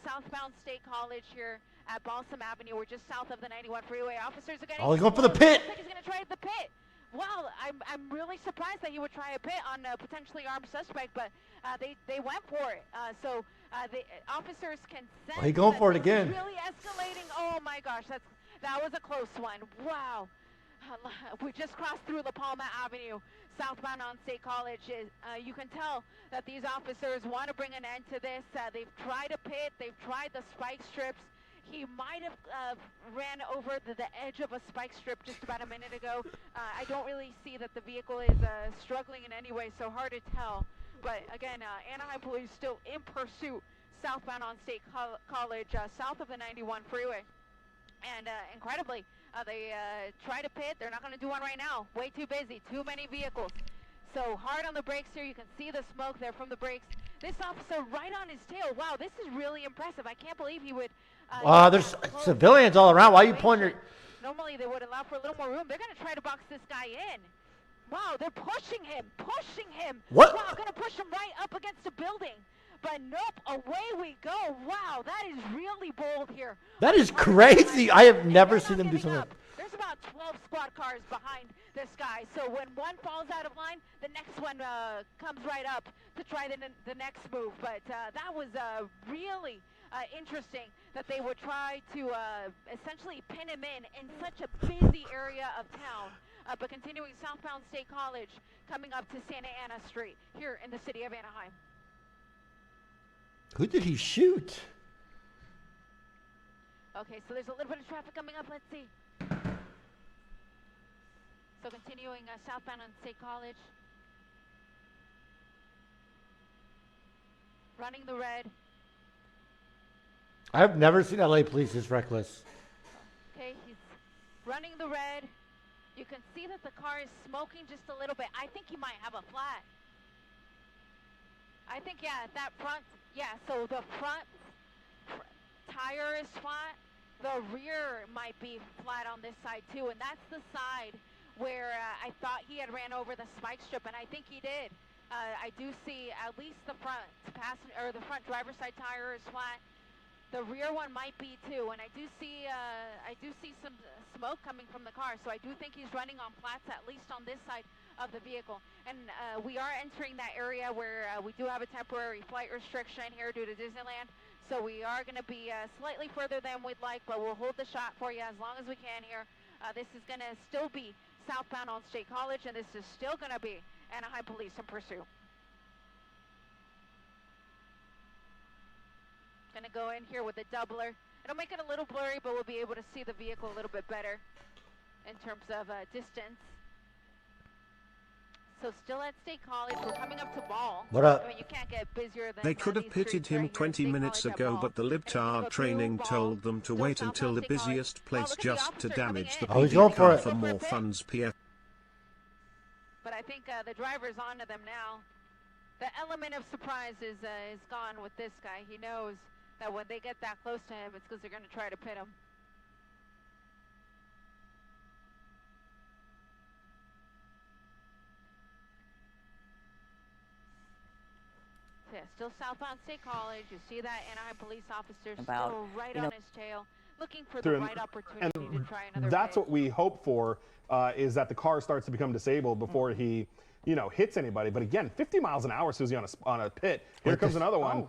Southbound State College here at Balsam Avenue. We're just south of the 91 freeway. Officers are getting. Oh, he's going for the pit. I think he's going to try the pit. Wow, I'm really surprised that he would try a pit on a potentially armed suspect, but they went for it. So the officers can sense. Oh, he's going for it again. Really escalating. Oh my gosh, that was a close one. Wow. We just crossed through La Palma Avenue, southbound on State College. You can tell that these officers want to bring an end to this. They've tried a pit. They've tried the spike strips. He might have ran over the edge of a spike strip just about a minute ago. I don't really see that the vehicle is struggling in any way, so hard to tell. But again, Anaheim police still in pursuit southbound on State College, south of the 91 freeway. And incredibly, they tried a pit. They're not going to do one right now. Way too busy. Too many vehicles. So hard on the brakes here. You can see the smoke there from the brakes. This officer right on his tail. Wow, this is really impressive. I can't believe he would. There's civilians all around. Why are you pulling your... Normally they would allow for a little more room. They're going to try to box this guy in. Wow, they're pushing him. Pushing him. What? Wow, going to push him right up against a building. But nope, away we go. Wow, that is really bold here. That is crazy. I have never seen them do something. There's about 12 squad cars behind this guy. So when one falls out of line, the next one comes right up to try the next move. But that was really interesting that they would try to essentially pin him in such a busy area of town. But continuing southbound State College, coming up to Santa Ana Street here in the city of Anaheim. Who did he shoot? Okay, so there's a little bit of traffic coming up. Let's see. So continuing southbound on State College. Running the red. I've never seen LA police this reckless. Okay, he's running the red. You can see that the car is smoking just a little bit. I think he might have a flat. I think, yeah, that front, yeah, so the front tire is flat. The rear might be flat on this side too, and that's the side where I thought he had ran over the spike strip, and I think he did. I do see at least the front front driver's side tire is flat. The rear one might be too, and I do see some smoke coming from the car, so I do think he's running on flats at least on this side of the vehicle. And we are entering that area where we do have a temporary flight restriction here due to Disneyland, so we are going to be slightly further than we'd like, but we'll hold the shot for you as long as we can here. This is going to still be southbound on State College, and this is still going to be Anaheim Police in pursuit. Going to go in here with a doubler. It'll make it a little blurry, but we'll be able to see the vehicle a little bit better in terms of distance. So still at State College, we're coming up to Ball. What up? I mean, you can't get busier than They could have these pitted streets him right here 20 at State minutes College at ago, Ball. but the libtard training told them to wait until the busiest place just to damage the Oh, he's going PD for car it. for more funds. PF. But I think the driver's onto them now. The element of surprise is gone with this guy. He knows that when they get that close to him, it's because they're going to try to pit him. So yeah, still southbound State College. You see that Anaheim police officer still right on his tail, looking for the right opportunity to try another That's pit. what we hope for, is that the car starts to become disabled before he, hits anybody. But again, 50 miles an hour, Susie, on a pit. Here comes another one.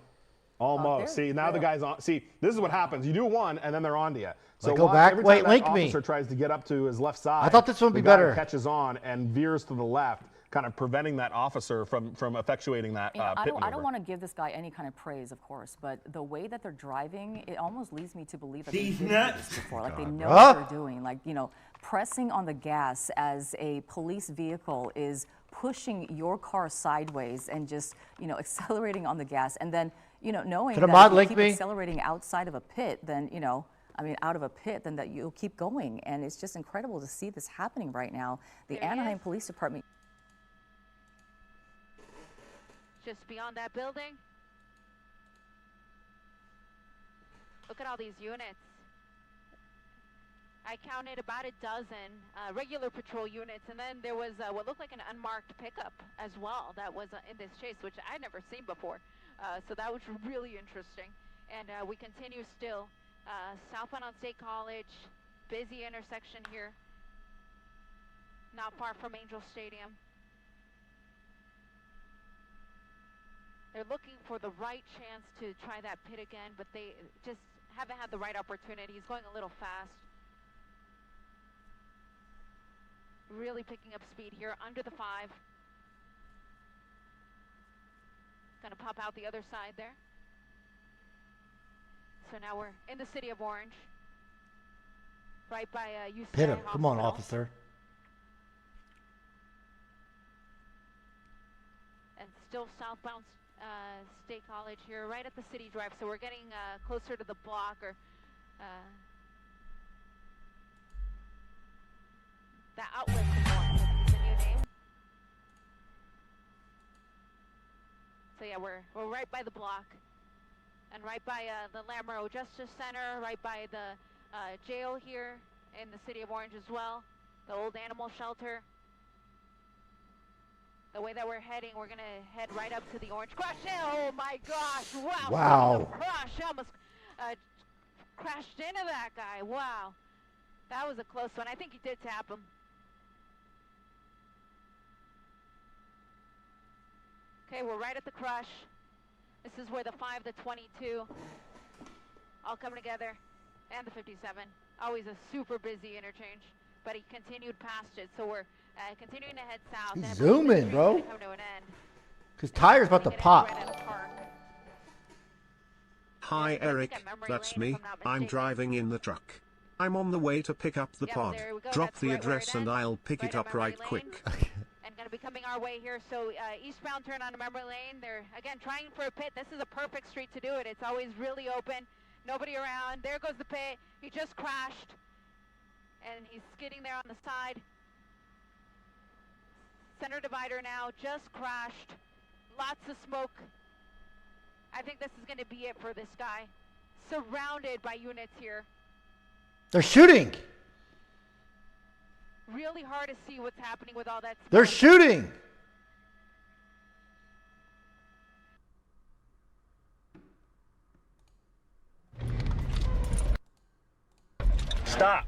Almost. See, now the guy's on. See, this is what happens. You do one, and then they're on to you. So Go back. every Wait, time link that me. officer tries to get up to his left side, I thought this would be the guy better. catches on and veers to the left, kind of preventing that officer from effectuating that You know, pit I don't maneuver. want to give this guy any kind of praise, of course, but the way that they're driving, it almost leads me to believe that These they've been nuts. through this before. Like they know Huh? what they're doing. Like, pressing on the gas as a police vehicle is pushing your car sideways and just, accelerating on the gas. And then, knowing Could a that mod if you link keep me? accelerating outside of a pit, then, out of a pit, then that you'll keep going. And it's just incredible to see this happening right now. The Anaheim Police Department. Just beyond that building. Look at all these units. I counted about a dozen regular patrol units, and then there was what looked like an unmarked pickup as well that was in this chase, which I'd never seen before. So that was really interesting. And we continue still southbound on State College, busy intersection here, not far from Angel Stadium. They're looking for the right chance to try that pit again, but they just haven't had the right opportunity. He's going a little fast. Really picking up speed here, under the 5. Gonna pop out the other side there. So now we're in the city of Orange, right by UCLA Hit him. Come on, Hospital. officer. And still southbound State College here, right at the city drive. So we're getting closer to the block, or the outlet to Orange, I think is the new name. So yeah, we're right by the block, and right by the Lamoureux Justice Center, right by the jail here in the city of Orange as well, the old animal shelter. The way that we're heading, we're gonna head right up to the Orange Crush. Oh my gosh! Wow! Wow. Speaking of Crush, I almost crashed into that guy. Wow, that was a close one. I think he did tap him. Okay, we're right at the Crush. This is where the 5, the 22 all come together, and the 57. Always a super busy interchange, but he continued past it, so we're continuing to head south. He's and zooming, bro. come to an end. His tire's about to pop. Hi Eric, that's me. I'm driving in the truck. I'm on the way to pick up the pod. there we go. Drop That's the right where it address and ends. I'll pick it Right on up right memory quick. And going to be coming our way here. So eastbound turn onto Memory Lane. They're, again, trying for a pit. This is a perfect street to do it. It's always really open. Nobody around. There goes the pit. He just crashed. And he's skidding there on the side. Center divider now. Just crashed. Lots of smoke. I think this is going to be it for this guy. Surrounded by units here. They're shooting. Really hard to see what's happening with all that smoke. They're shooting. Stop.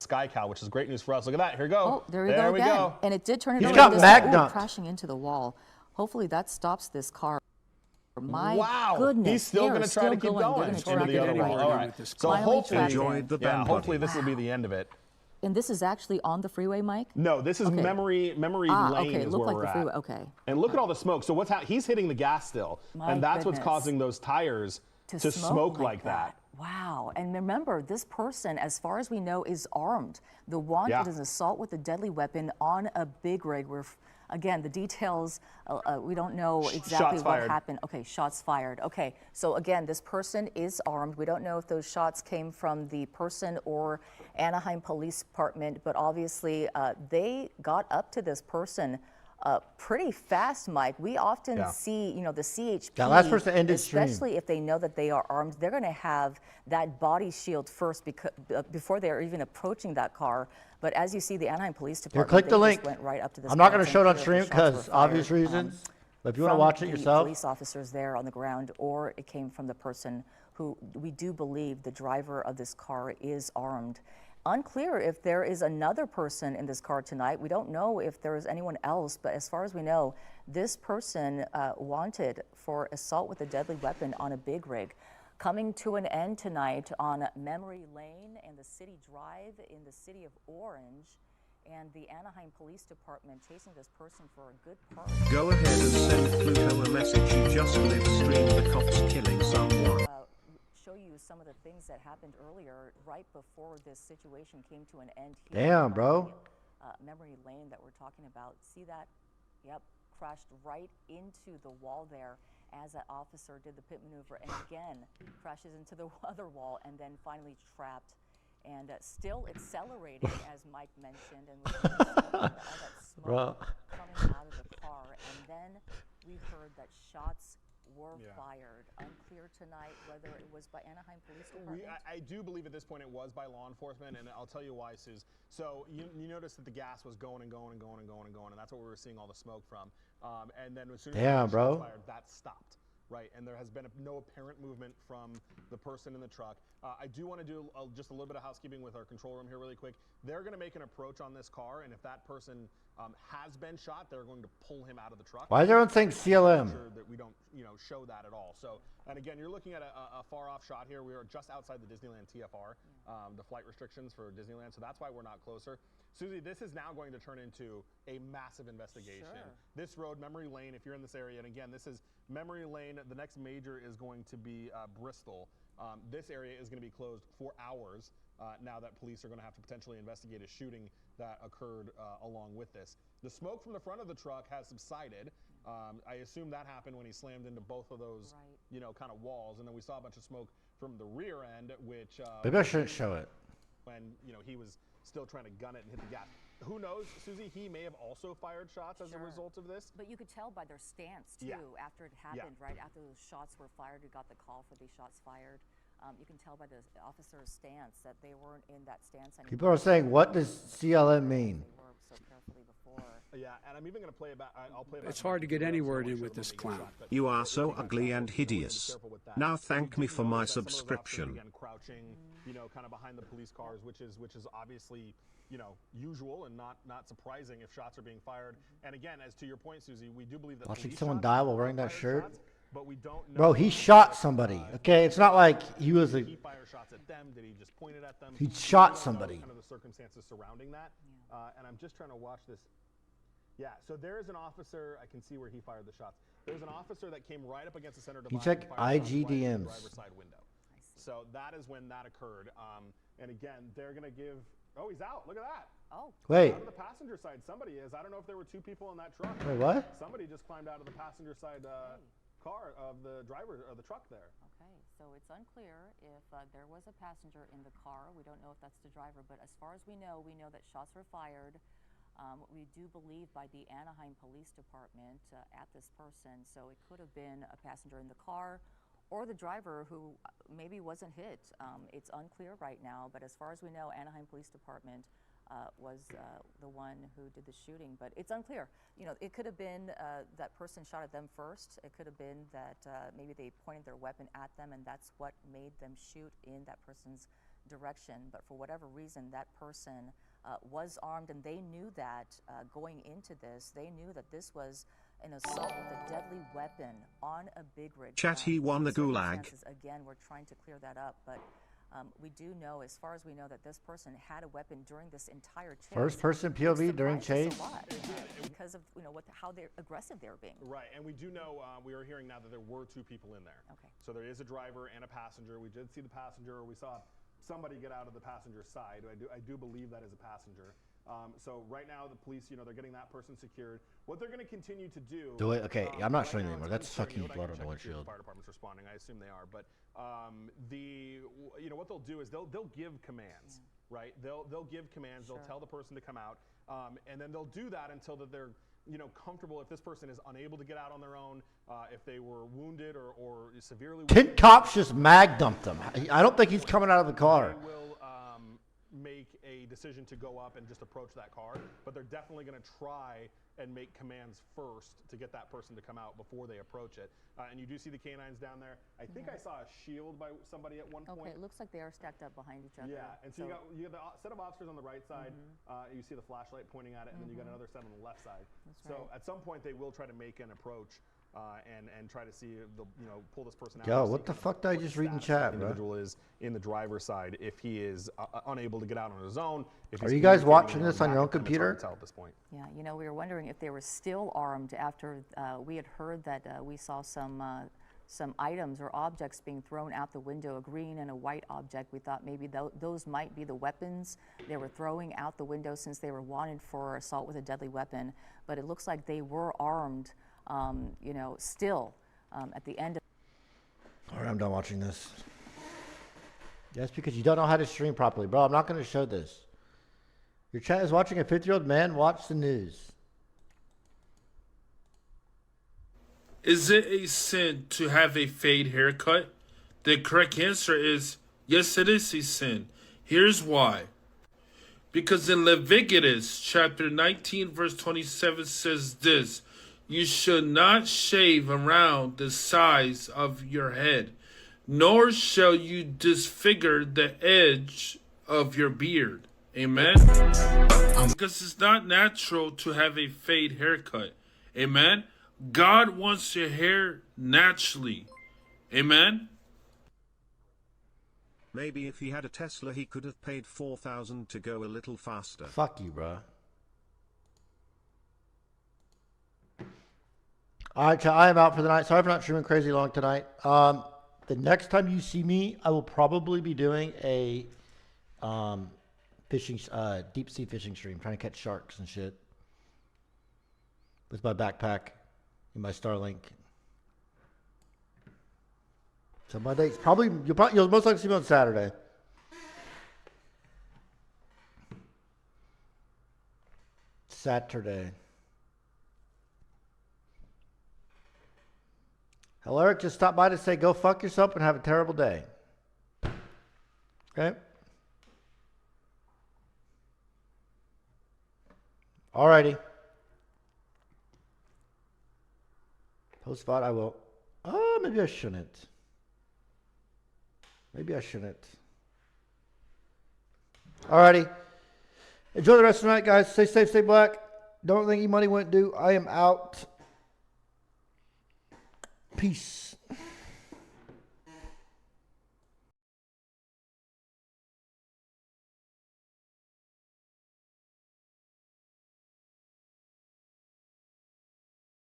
Sky Cow, which is great news for us. Look at that. Here we go. Oh, there we go again. And it did turn it He's over. got This- mag ooh, dumped. crashing into the wall. Hopefully that stops this car. My Wow. goodness. He's still they going are to try to still keep They're going. gonna Into track the it other right one. now. All right. So Finally hopefully, tracked it. Enjoyed the band hopefully buddy. this will be the end of it. And this is actually on the freeway, Mike? No, this is Okay. memory Ah, lane okay. is Looked where like we're the at. freeway. Okay. And look at all the smoke. So he's hitting the gas still, My and that's what's goodness. causing those tires To to smoke smoke like like that. Wow. And remember, this person, as far as we know, is armed. The wanted is assault with a deadly weapon on a big rig. Again, the details, we don't know exactly what happened. Okay, shots fired. Okay, so again, this person is armed. We don't know if those shots came from the person or Anaheim Police Department, but obviously they got up to this person pretty fast, Mike. We often see, you know, the CHP, that last person ended especially stream. if they know that they are armed, they're going to have that body shield first before they're even approaching that car. But as you see, the Anaheim Police Department, click the link. went right up to this. I'm not going to show it on stream because obvious reasons. But if you want to watch it yourself, police officers there on the ground, or it came from the person who we do believe the driver of this car is armed. Unclear if there is another person in this car tonight. We don't know if there is anyone else, but as far as we know, this person wanted for assault with a deadly weapon on a big rig. Coming to an end tonight on Memory Lane and the City Drive in the city of Orange, and the Anaheim Police Department chasing this person for a good part. Go ahead and send Pluto a message. You just live stream the cops killing someone. Show you some of the things that happened earlier, right before this situation came to an end here. Damn, bro. Memory Lane that we're talking about. See that? Yep, crashed right into the wall there as that officer did the pit maneuver, and again crashes into the other wall, and then finally trapped, and still accelerating, as Mike mentioned, and we all that smoke coming out of the car, and then we heard that shots were fired. Unclear tonight whether it was by Anaheim Police Department. I do believe at this point it was by law enforcement, and I'll tell you why, Suze. So you noticed that the gas was going and going and going and going and going, and that's what we were seeing all the smoke from. And then as soon as the shots fired, that stopped. Right, and there has been no apparent movement from the person in the truck. I do want to do just a little bit of housekeeping with our control room here really quick. They're going to make an approach on this car, and if that person has been shot, they're going to pull him out of the truck. Why is everyone saying CLM? Sure that we don't, show that at all. So, and again, you're looking at a far-off shot here. We are just outside the Disneyland TFR, the flight restrictions for Disneyland, so that's why we're not closer. Susie, this is now going to turn into a massive investigation. Sure. This road, Memory Lane, if you're in this area, and again, this is Memory Lane. The next major is going to be Bristol. This area is going to be closed for hours now that police are going to have to potentially investigate a shooting that occurred along with this. The smoke from the front of the truck has subsided. I assume that happened when he slammed into both of those, kind of walls, and then we saw a bunch of smoke from the rear end, which maybe I shouldn't show it. When he was still trying to gun it and hit the gas. Who knows, Susie? He may have also fired shots as a result of this. But you could tell by their stance too after it happened. Right after those shots were fired, we got the call for these shots fired. You can tell by the officer's stance that they weren't in that stance anymore. People are saying, what does CLM mean? They were so carefully before. Yeah, and I'm even going to play it back. I'll play it back. It's hard to get any word in with this clown. You are so ugly and hideous. Now thank me for my subscription. Again, crouching, kind of behind the police cars, which is obviously, usual and not surprising if shots are being fired. And again, as to your point, Susie, we do believe that watching someone die while wearing that shirt. Shots, but we don't know. Bro, he shot somebody. Okay, it's not like he was a. Did he fire shots at them? Did he just point it at them? He shot somebody. Kind of the circumstances surrounding that. And I'm just trying to watch this. Yeah, so there is an officer. I can see where he fired the shots. There's an officer that came right up against the center divide. You check IGDMs. Driver's side window. So that is when that occurred. And again, they're going to give. Oh, he's out. Look at that. Oh. Wait. Out of the passenger side, somebody is. I don't know if there were two people in that truck. Wait, what? Somebody just climbed out of the passenger side car of the driver of the truck there. Okay, so it's unclear if there was a passenger in the car. We don't know if that's the driver, but as far as we know that shots were fired. We do believe by the Anaheim Police Department at this person, so it could have been a passenger in the car or the driver who maybe wasn't hit. It's unclear right now, but as far as we know, Anaheim Police Department was the one who did the shooting, but it's unclear. It could have been that person shot at them first. It could have been that maybe they pointed their weapon at them, and that's what made them shoot in that person's direction. But for whatever reason, that person was armed, and they knew that going into this. They knew that this was an assault with a deadly weapon on a big rig. Chat, he won the gulag. Again, we're trying to clear that up, but we do know, as far as we know, that this person had a weapon during this entire chase. First person POV during chase? because of how they're aggressive they're being. Right, and we do know, we are hearing now that there were 2 people in there. Okay. So there is a driver and a passenger. We did see the passenger. We saw somebody get out of the passenger side. I do believe that is a passenger. So right now the police, they're getting that person secured. What they're going to continue to do. Do it? Okay, I'm not right showing now, you anymore. it's That's concern, fucking blood on the the windshield. fire department's responding. I assume they are, but what they'll do is they'll give commands, right? They'll give commands. They'll tell the person to come out, and then they'll do that until that they're comfortable. If this person is unable to get out on their own, if they were wounded or severely wounded. 10 cops just mag dumped him. I don't think he's coming out of the car. They will make a decision to go up and just approach that car, but they're definitely going to try and make commands first to get that person to come out before they approach it. And you do see the canines down there. I think I saw a shield by somebody at one point. Okay, it looks like they are stacked up behind each other. Yeah, and so you got the set of officers on the right side. You see the flashlight pointing at it, and then you got another set on the left side. So at some point they will try to make an approach and try to see if they'll pull this person out. Yo, what the fuck did I just read in chat, bro? Individual is in the driver's side if he is unable to get out on his own. Are you guys watching this on your own computer? At this point. Yeah, we were wondering if they were still armed after we had heard that we saw some items or objects being thrown out the window, a green and a white object. We thought maybe those might be the weapons they were throwing out the window since they were wanted for assault with a deadly weapon. But it looks like they were armed, still at the end of. All right, I'm done watching this. That's because you don't know how to stream properly, bro. I'm not going to show this. Your chat is watching a 50-year-old man watch the news. Is it a sin to have a fade haircut? The correct answer is yes, it is a sin. Here's why. Because in Leviticus chapter 19 verse 27 says this: you should not shave around the size of your head, nor shall you disfigure the edge of your beard. Amen? Because it's not natural to have a fade haircut. Amen? God wants your hair naturally. Amen? Maybe if he had a Tesla he could have paid $4,000 to go a little faster. Fuck you, bro. All right, I am out for the night. Sorry for not streaming crazy long tonight. The next time you see me, I will probably be doing a fishing, deep sea fishing stream, trying to catch sharks and shit with my backpack and my Starlink. So my date's probably you'll most likely see me on Saturday. Saturday. Hello, Eric, just stopped by to say go fuck yourself and have a terrible day. Okay? Alrighty. Post VOD, I will. Oh, maybe I shouldn't. Maybe I shouldn't. Alrighty. Enjoy the rest of the night, guys. Stay safe, stay black. Don't think your money went due. I am out. Peace.